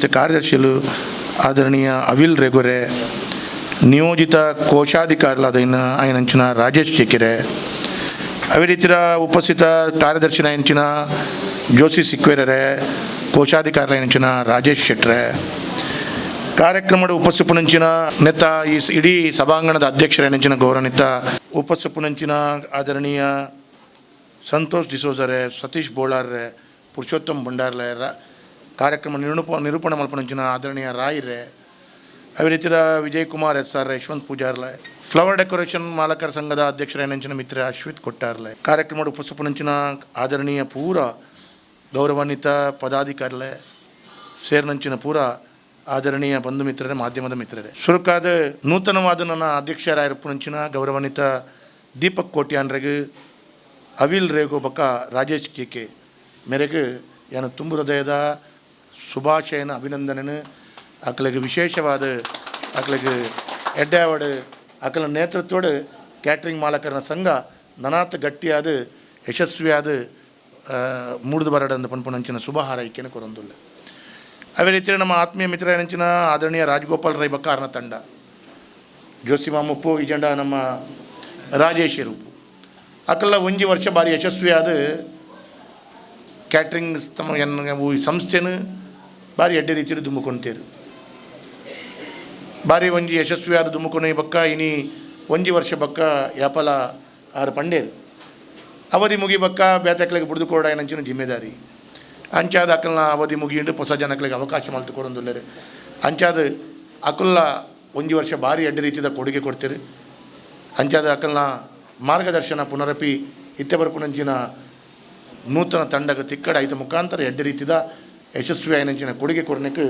ನಿಯೋಜಿತ ಕಾರ್ಯದರ್ಶಿಗಳು ಆದರಣೀಯ ಅವಿಲ್ ರೆಗೊರೆ, ನಿಯೋಜಿತ ಕೋಶಾಧಿಕಾರಿಗಳಾದ ಆಯನಂಚಿನ ರಾಜೇಶ್ ಚೇಕೆರೆ, ಅದೇ ರೀತಿಯ ಉಪಸ್ಥಿತ ಕಾರ್ಯದರ್ಶಿನ ಹೆಂಚಿನ ಜೋಶಿ ಸಿಕ್ವೇರರೆ, ಕೋಶಾಧಿಕಾರಿಗಳ ಹೆಂಚಿನ ರಾಜೇಶ್ ಶೆಟ್ರೆ, ಕಾರ್ಯಕ್ರಮದ ಉಪಸ್ಥಿಪನಂಚಿನ ನೆತ್ತ ಈ ಇಡೀ ಸಭಾಂಗಣದ ಅಧ್ಯಕ್ಷರ ನೆಂಚಿನ ಗೌರವಾನ್ವಿತ ಉಪಸ್ಥಿಪನಂಚಿನ ಆದರಣೀಯ ಸಂತೋಷ್ ಡಿಸೋಜರೆ, ಸತೀಶ್ ಬೋಳಾರ್ರೆ, ಪುರುಷೋತ್ತಮ್ ಭಂಡಾರ್ಲೆ, ಕಾರ್ಯಕ್ರಮ ನಿರೂಪಣೆ ಮಲ್ಪನಂಚಿನ ಆದರಣೀಯ ರಾಯ್ರೆ, ಅದೇ ರೀತಿಯ ವಿಜಯ್ ಕುಮಾರ್ ಎಸ್ ಆರ್, ಯಶವಂತ್ ಪೂಜಾರ್ಲೆ, ಫ್ಲವರ್ ಡೆಕೋರೇಷನ್ ಮಾಲಕರ ಸಂಘದ ಅಧ್ಯಕ್ಷರ ನೆಂಚಿನ ಮಿತ್ರ ಅಶ್ವಿತ್ ಕೊಟ್ಟಾರ್ಲೆ, ಕಾರ್ಯಕ್ರಮದ ಉಪಸ್ಥಿಪನಂಚಿನ ಆದರಣೀಯ ಪೂರ ಗೌರವಾನ್ವಿತ ಪದಾಧಿಕಾರಿಲೆ ಸೇರ್ನಂಚಿನ ಪೂರ ಆದರಣೀಯ ಬಂಧು ಮಿತ್ರರೇ, ಮಾಧ್ಯಮದ ಮಿತ್ರರೇ, ಶುರುಕಾದ ನೂತನವಾದ ನನ್ನ ಅಧ್ಯಕ್ಷರಾಗಿರಪ್ಪನಂಚಿನ ಗೌರವಾನ್ವಿತ ದೀಪಕ್ ಕೋಟ್ಯಾನ್ರೆಗೆ, ಅವಿಲ್ ರೇಗೋ ಬಕ್ಕ ರಾಜೇಶ್ ಕೇಕೆ ಮೇರೆಗೆ ಏನು ತುಂಬ ಹೃದಯದ ಶುಭಾಶಯನ ಅಭಿನಂದನೆ. ಅಕ್ಕಲಿಗೆ ವಿಶೇಷವಾದ ಅಕ್ಕಲಿಗೆ ಎಡ್ಡಾವಡ್ ಅಕ್ಕಲ ನೇತೃತ್ವದ ಕ್ಯಾಟ್ರಿಂಗ್ ಮಾಲಕರ ಸಂಘ ನನಾತ್ ಗಟ್ಟಿಯಾದ ಯಶಸ್ವಿಯಾದ ಮೂಡಿದು ಬರಡಂದು ಪನ್ಪುನಂಚಿನ ಶುಭ ಹಾರೈಕೆಯನ್ನು ಕೊರೊಂದುಲ್ಲ. ಅದೇ ರೀತಿ ನಮ್ಮ ಆತ್ಮೀಯ ಮಿತ್ರ ನೆಂಚಿನ ಆದರಣೀಯ ರಾಜಗೋಪಾಲ್ ರೈ ಬಕ್ಕ ಅರ್ನ ತಂಡ, ಜೋಸಿ ಮಾಮಪ್ಪು ಇಜಂಡ ನಮ್ಮ ರಾಜೇಶ್ ರೂಪು ಅಕ್ಕಲ್ಲ ಒಂಜಿ ವರ್ಷ ಭಾರಿ ಯಶಸ್ವಿಯಾದ ಕ್ಯಾಟ್ರಿಂಗ್ ಈ ಸಂಸ್ಥೆನ ಭಾರಿ ಎಡ್ಡೆ ರೀತಿಯಲ್ಲಿ ದುಮ್ಮಿಕೊಂತೀರು. ಭಾರಿ ಒಂಜಿ ಯಶಸ್ವಿಯಾದ ದುಮ್ಮಿಕೊನೆ ಬಕ್ಕ ಇನಿ ಒಂಜಿ ವರ್ಷ ಬಕ್ಕ ಯಾಪಲ ಆರು ಪಂಡೇರು ಅವಧಿ ಮುಗಿ ಬಕ್ಕ ಬೇತಕ್ಲಿಗೆ ಬುಡ್ದುಕೊಡ ಏನಂಚಿನ ಜಿಮ್ಮೆದಾರಿ ಅಂಚಾದ ಅಕ್ಕಲ್ನ ಅವಧಿ ಮುಗಿಂಡು ಹೊಸ ಜನಕ್ಲಿಗೆ ಅವಕಾಶ ಮಲ್ತು ಕೊಡೊಂದುಲ್ಲೇರು. ಅಂಚಾದ ಅಕ್ಕಲ್ಲ ಒಂಜಿ ವರ್ಷ ಭಾರಿ ಎಡ್ಡೆ ರೀತಿಯ ಕೊಡುಗೆ ಕೊಡ್ತೀರಿ. ಅಂಚಾದ ಅಕ್ಕಲ್ನ ಮಾರ್ಗದರ್ಶನ ಪುನರಪಿ ಇತ್ತೆ ಬರ್ಪುನಂಚಿನ ನೂತನ ತಂಡಗ ತಿಕ್ಕಡ ಐತ ಮುಖಾಂತರ ಎಡ್ಡೆ ರೀತಿದ ಯಶಸ್ವಿ ಆಯನಂಚಿನ ಕೊಡುಗೆ ಕೊಡನಕ್ಕೆ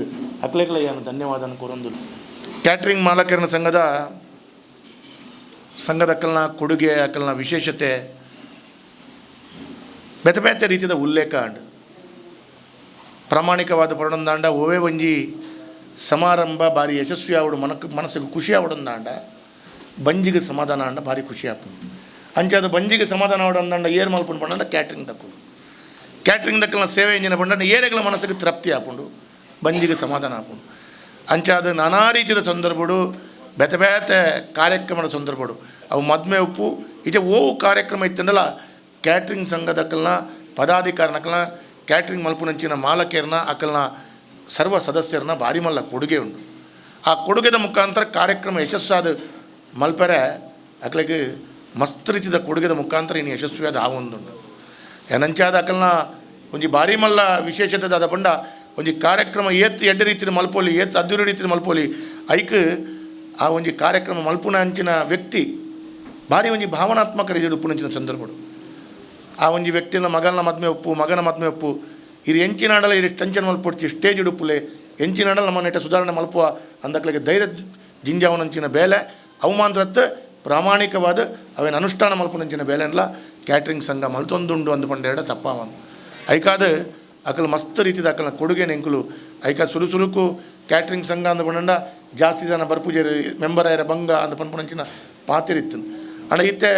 ಅಕ್ಲೆಗಳ ಏನು ಧನ್ಯವಾದ ಕೊರೊಂದು. ಕ್ಯಾಟ್ರಿಂಗ್ ಮಾಲಕರನ ಸಂಘದ ಅಕ್ಕಲ್ನ ಕೊಡುಗೆ ಅಕ್ಕಲ್ನ ವಿಶೇಷತೆ ಬೇತೆ ಬೇತೆ ರೀತಿಯ ಉಲ್ಲೇಖ ಅಂಡು ಪ್ರಾಮಾಣಿಕವಾದ ಪಡೊಂದಾಂಡ ಓವೇ ಒಂಜಿ ಸಮಾರಂಭ ಭಾರಿ ಯಶಸ್ವಿ ಆವಡು ಮನಸ್ಸಿಗೆ ಖುಷಿ ಆವಡೊಂದಾಂಡ ಬಂಜಿಗೆ ಸಮಾಧಾನ ಅಂಡ ಭಾರಿ ಖುಷಿ ಆಪುಂಡು. ಅಂಚಾದ ಬಂಜಿಗೆ ಸಮಾಧಾನ ಆವಡೊಂದಾಂಡ ಏರ್ ಮಲ್ಪುಂಡು ಪಂಡ ಕ್ಯಾಟ್ರಿಂಗ್ ದಕ್ಕುಂಡು. ಕ್ಯಾಟ್ರಿಂಗ್ ದಕ್ಕಲ್ನ ಸೇವೆ ಎಂಜಿನ ಪಂಡ ಏರೆಗಳ ಮನಸ್ಸಿಗೆ ತೃಪ್ತಿ ಆಪುಂಡು, ಬಂಜಿಗೆ ಸಮಾಧಾನ ಆಪುಂಡು. ಅಂಚಾದ ನಾನಾ ರೀತಿಯ ಸಂದರ್ಭಡು ಬೇತೆ ಬೇತೆ ಕಾರ್ಯಕ್ರಮದ ಸಂದರ್ಭಡು ಅವು ಮದ್ಮೆ ಉಪ್ಪು ಈಜೆ ಓವು ಕಾರ್ಯಕ್ರಮ ಇತ್ತಂಡಲ್ಲ ಕ್ಯಾಟ್ರಿಂಗ್ ಸಂಘದ ಅಕ್ಕಲ್ನ ಪದಾಧಿಕಾರನ ಅಕ್ಕಲ್ನ ಕ್ಯಾಟ್ರಿಂಗ್ ಮಲ್ಪುನಂಚಿನ ಮಾಲಕರನ್ನ ಅಕ್ಕಲ್ನ ಸರ್ವ ಸದಸ್ಯರನ್ನ ಭಾರಿ ಮಲ್ಲ ಕೊಡುಗೆ ಉಂಟು. ಆ ಕೊಡುಗೆದ ಮುಖಾಂತರ ಕಾರ್ಯಕ್ರಮ ಯಶಸ್ಸಾದ ಮಲ್ಪರೆ ಅಕ್ಕಲಿಗೆ ಮಸ್ತ್ ರೀತಿಯ ಕೊಡುಗೆದ ಮುಖಾಂತರ ಇನ್ನು ಯಶಸ್ವಿಯಾದ ಆವೊಂದುಂಟು. ಏನಂಚಾದ ಅಕ್ಕಲ್ನ ಒಂಜಿ ಭಾರಿ ಮಲ್ಲ ವಿಶೇಷತೆ ಅದ ಪಂಡ ಒಂಜಿ ಕಾರ್ಯಕ್ರಮ ಏತ್ ಎಡ್ಡೆ ರೀತಿಯ ಮಲ್ಪೋಲಿ ಏತ್ ಅದ್ದೂರಿ ರೀತಿಯ ಮಲ್ಪೋಲಿ ಐಕ್ ಆ ಒಂಜಿ ಕಾರ್ಯಕ್ರಮ ಮಲ್ಪುನ ಅಂಚಿನ ವ್ಯಕ್ತಿ ಭಾರಿ ಒಂಜಿ ಭಾವನಾತ್ಮಕ ರೀತಿಯ ಉಪ್ಪುನಂಚಿನ ಸಂದರ್ಭಗಳು ಆ ಒಂಜಿ ವ್ಯಕ್ತಿನ ಮಗನ ಮದ್ಮೆ ಒಪ್ಪು ಇದು ಎಂಚಿನಾಡಲ್ಲ ಇದು ಟೆನ್ಷನ್ ಮಲ್ಪೊಡ್ತಿ ಸ್ಟೇಜ್ ಉಡುಪುಲೆ ಎಂಚಿನಾಡಲ್ಲ ನಮ್ಮ ನೆಟ್ಟ ಸುಧಾರಣೆ ಮಲ್ಪುವ ಅಂದಕ್ಲಿಗೆ ಧೈರ್ಯ ಜಿಂಜಾವನಂಚಿನ ಬೇಲೆ ಅವಮಾನರತ್ತು ಪ್ರಾಮಾಣಿಕವಾದ ಅವೇನು ಅನುಷ್ಠಾನ ಮಲ್ಪುನಂಚಿನ ಬೇಲೆಲ್ಲ ಕ್ಯಾಟ್ರಿಂಗ್ ಸಂಘ ಮಲ್ತೊಂದುಂಡು ಅಂದು ಪಂಡ ತಪ್ಪಾವನು ಐಕಾದ ಅಕಲ್ ಮಸ್ತ್ ರೀತಿದ ಅಕಲ್ನ ಕೊಡುಗೆ ನೆಂಕುಲು ಐಕ ಸುರುಕು ಕ್ಯಾಟ್ರಿಂಗ್ ಸಂಘ ಅಂದ ಪಂಡ ಜಾಸ್ತಿ ಜನ ಬರ್ಪೂಜೆ ಮೆಂಬರ್ ಆಯ್ರ ಬಂಗ ಅಂದ ಪಂಪನಂಚಿನ ಪಾತಿರಿತ್ತು ಅಣ್ಣ ಇತ್ತೆ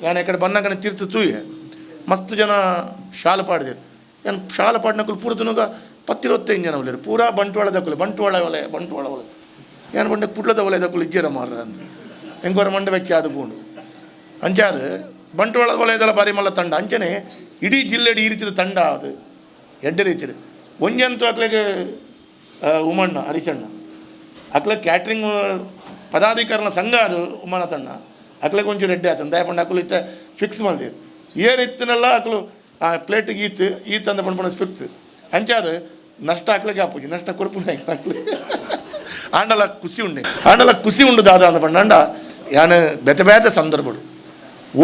ನಾನು ಕಡೆ ಬನ್ನಗನ ತೀರ್ತು ತೂಯೆ ಮಸ್ತ್ ಜನ ಶಾಲೆ ಪಾಡಿದೇರು ಏನು ಶಾಲೆ ಪಾಡಿನಕ್ಕಲು ಪೂರ ತುನುಗ 10-25 ಜನ ಒಲೆರು ಪೂರಾ ಬಂಟ್ವಾಳ ಒಲೆ ಏನು ಬಂಡೆ ಪುಟ್ಲದ ಒಲೆ ದಕ್ಕಲು ಇಜ್ಜರ ಮಾರ ಅಂತ ಹೆಂಗೋರ ಮಂಡ ವೆಚ್ಚ ಅದು ಪೂಂಡು ಅಂಚಾದ ಬಂಟ್ವಾಳ ವಲಯದಲ್ಲ ಬಾರಿ ಮಲ್ಲ ತಂಡ ಅಂಚನೆ ಇಡೀ ಜಿಲ್ಲೆಡಿ ಈ ರೀತಿಯ ತಂಡ ಅದು ಎಡ್ಡೆ ರೀತಿಯ ಒಂಜಂತೂ ಅಕ್ಲೆಗೆ ಉಮಣ್ಣ ಹರಿಚಣ್ಣ ಅಕ್ಲೆ ಕ್ಯಾಟ್ರಿಂಗ್ ಪದಾಧಿಕಾರನ ಸಂಘ ಅದು ಉಮ್ಮನ ತಂಡ ಅಕ್ಲೆಗೆ ಒಂಚೂರು ಎಡ್ಡೆ ಆತಂದು ದಯಪಂಡು ಅಕ್ಕಲು ಇತ್ತ ಫಿಕ್ಸ್ ಮಾಡಿದ್ರು ಏರ್ ಇತ್ತನೆಲ್ಲ ಅಕ್ಕಲು ಆ ಪ್ಲೇಟಿಗೆ ಈತ ಅಂದ ಪಂಡು ಫಿಕ್ಸ್ ಅಂಚಾದ ನಷ್ಟ ಅಕ್ಲೆಗೆ ಆಪುಜಿ ನಷ್ಟ ಕೊರಪು ಅಕ್ಲೆ ಆಂಡಲ ಖುಷಿ ಉಂಡು ದಾದ ಅಂದ ಪಂಡ ಯಾನು ಬೇತೆ ಬೇತೆ ಸಂದರ್ಭಡು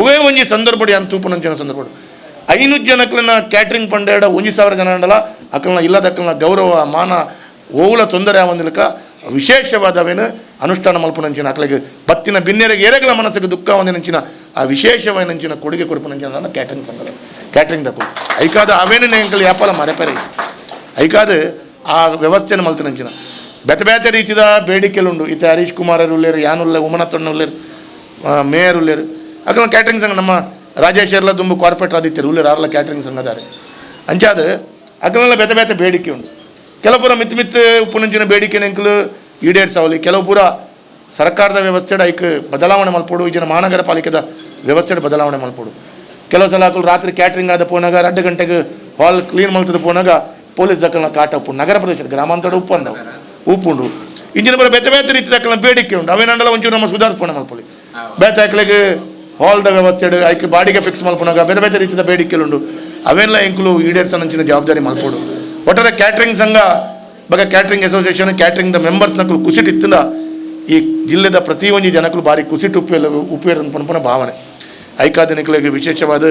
ಒವೇ ಒಂಜಿ ಸಂದರ್ಭಡು ಯಾನು ತೂಪುನಂಚಿನ ಸಂದರ್ಭಡು 500 ಜನಕ್ಲನ್ನ ಕ್ಯಾಟ್ರಿಂಗ್ ಪಂಡೇಡ 1,000 ಜನ ಅಂಡಲ ಅಕ್ಕಲ್ನ ಇಲ್ಲದ ಅಕ್ಕಲ್ನ ಗೌರವ ಮಾನ ಓವುಲ ತೊಂದರೆ ಆವಂದಿಲಕ ವಿಶೇಷವಾದವೇನು ಅನುಷ್ಠಾನ ಮಲ್ಪುನಂಚಿನ ಅಕ್ಕಲಿಗೆ ಬತ್ತಿನ ಬಿನ್ನೆರೆಗೆ ಎರೆಗಳ ಮನಸ್ಸಿಗೆ ದುಃಖ ಒಂದಿನಂಚಿನ ಆ ವಿಶೇಷವೈನಂಚಿನ ಕೊಡುಗೆ ಕೊರಪುನಂಚಿನ ಕ್ಯಾಟ್ರಿಂಗ್ ಸಂಘದ ಕ್ಯಾಟ್ರಿಂಗ್ ದಕ್ಕು ಐಕಾದ ಅವೇನು ನೆಂಕಲ್ ವ್ಯಾಪಾರ ಮರೆಪರೆ ಐಕಾದ ಆ ವ್ಯವಸ್ಥೆಯನ್ನು ಮಲ್ತಿನಂಚಿನ ಬೇತೆ ಬೇತೆ ರೀತಿಯ ಬೇಡಿಕೆಲುಂಡು ಇತ್ತೆ ಹರೀಶ್ ಕುಮಾರರು ಉಳ್ಳೇರು ಯಾನುಲ್ಲ ಉಮನತ್ತಣ್ಣ ಉಳ್ಳೇರು ಮೇಯರ್ ಉಳ್ಳೇರು ಅಕ್ಕಲ್ನ ಕ್ಯಾಟ್ರಿಂಗ್ ಸಂಘ ನಮ್ಮ ರಾಜೇಶ್ ಎಲ್ಲ ತುಂಬ ಕಾರ್ಪೊರೇಟ್ ಆದಿತ್ಯರು ಉಳ್ಳೇರು ಆರ್ಲ ಕ್ಯಾಟ್ರಿಂಗ್ ಸಂಘದಾರೆ ಅಂಚಾದ ಅಕ್ಕಲೆಲ್ಲ ಬೇತೆ ಬೇತೆ ಬೇಡಿಕೆ ಉಂಟು ಕೆಲವು ಪೂರ ಮಿತ್ ಮಿತ್ ಉಪ್ಪುನಂಚಿನ ಬೇಡಿಕೆ ಎಂಕಲು ಈಡೇರಿಸಾವಲಿ ಕೆಲವು ಪೂರ ಸರ್ಕಾರದ ವ್ಯವಸ್ಥೆ ಐಕ್ ಬದಲಾವಣೆ ಮಲ್ಪೋಡು ಈಜಿನ ಮಹಾನಗರ ಪಾಲಿಕೆದ ವ್ಯವಸ್ಥೆ ಬದಲಾವಣೆ ಮಲ್ಪೋಡು ಕೆಲವು ಸಲ ರಾತ್ರಿ ಕ್ಯಾಟ್ರಿಂಗ್ ಆದ ಪೋನಾಗ 2 ಗಂಟೆಗೆ ಹಾಲ್ ಕ್ಲೀನ್ ಮಾಡ್ತದ ಪೋನಾಗ ಪೊಲೀಸ್ ದಕ್ಕಲ್ನ ಕಾಟ ಉಪ್ಪು ನಗರ ಪ್ರದೇಶದ ಗ್ರಾಮಾಂತರ ಉಪ್ಪು ಅಂದವು ಉಪ್ಪುಂಡು ಇಂಜಿನ ಬರ ಬೇತೆ ಬೇತೆ ರೀತಿ ದಕ್ಕಲ್ನ ಬೇಡಿಕೆ ಉಂಟು ಅವೇನಂಡಲ ಒಂಚೂರು ನಮ್ಮ ಸುಧಾರಿಸ್ಪೋಣ ಮಲ್ಪೊಳಿ ಬೇತೆ ಹಾಕ್ಲಿಕ್ಕೆ ಹಾಲ್ದ ವ್ಯವಸ್ಥೆ ಐಕ್ ಬಾಡಿಗೆ ಫಿಕ್ಸ್ ಮಲ್ಪೋನಾಗ ಬೇತೆ ಬೇತೆ ರೀತಿಯ ಬೇಡಿಕೆలుండు ಅವೆಲ್ಲ ಎಂಕುಲು ಈಡೇರಿಸನಂಚಿನ ಜವಾಬ್ದಾರಿ ಮಲ್ಪೋಡು ಒಟ್ಟಾರೆ ಕ್ಯಾಟ್ರಿಂಗ್ ಸಂಘ ಬಗ್ಗೆ catering association catering the members ನಕಲು ಕುಸಿಟಿತ್ತಿನ ಈ ಜಿಲ್ಲೆದ ಪ್ರತಿಯೊಂದು ಜನಕ್ಕೂ ಭಾರಿ ಕುಸಿಟ್ಟು ಉಪಯೋಗ ಪನ್ಪನ ಭಾವನೆ ಐಕಾದಿನಿಕಲಿಗೆ ವಿಶೇಷವಾದ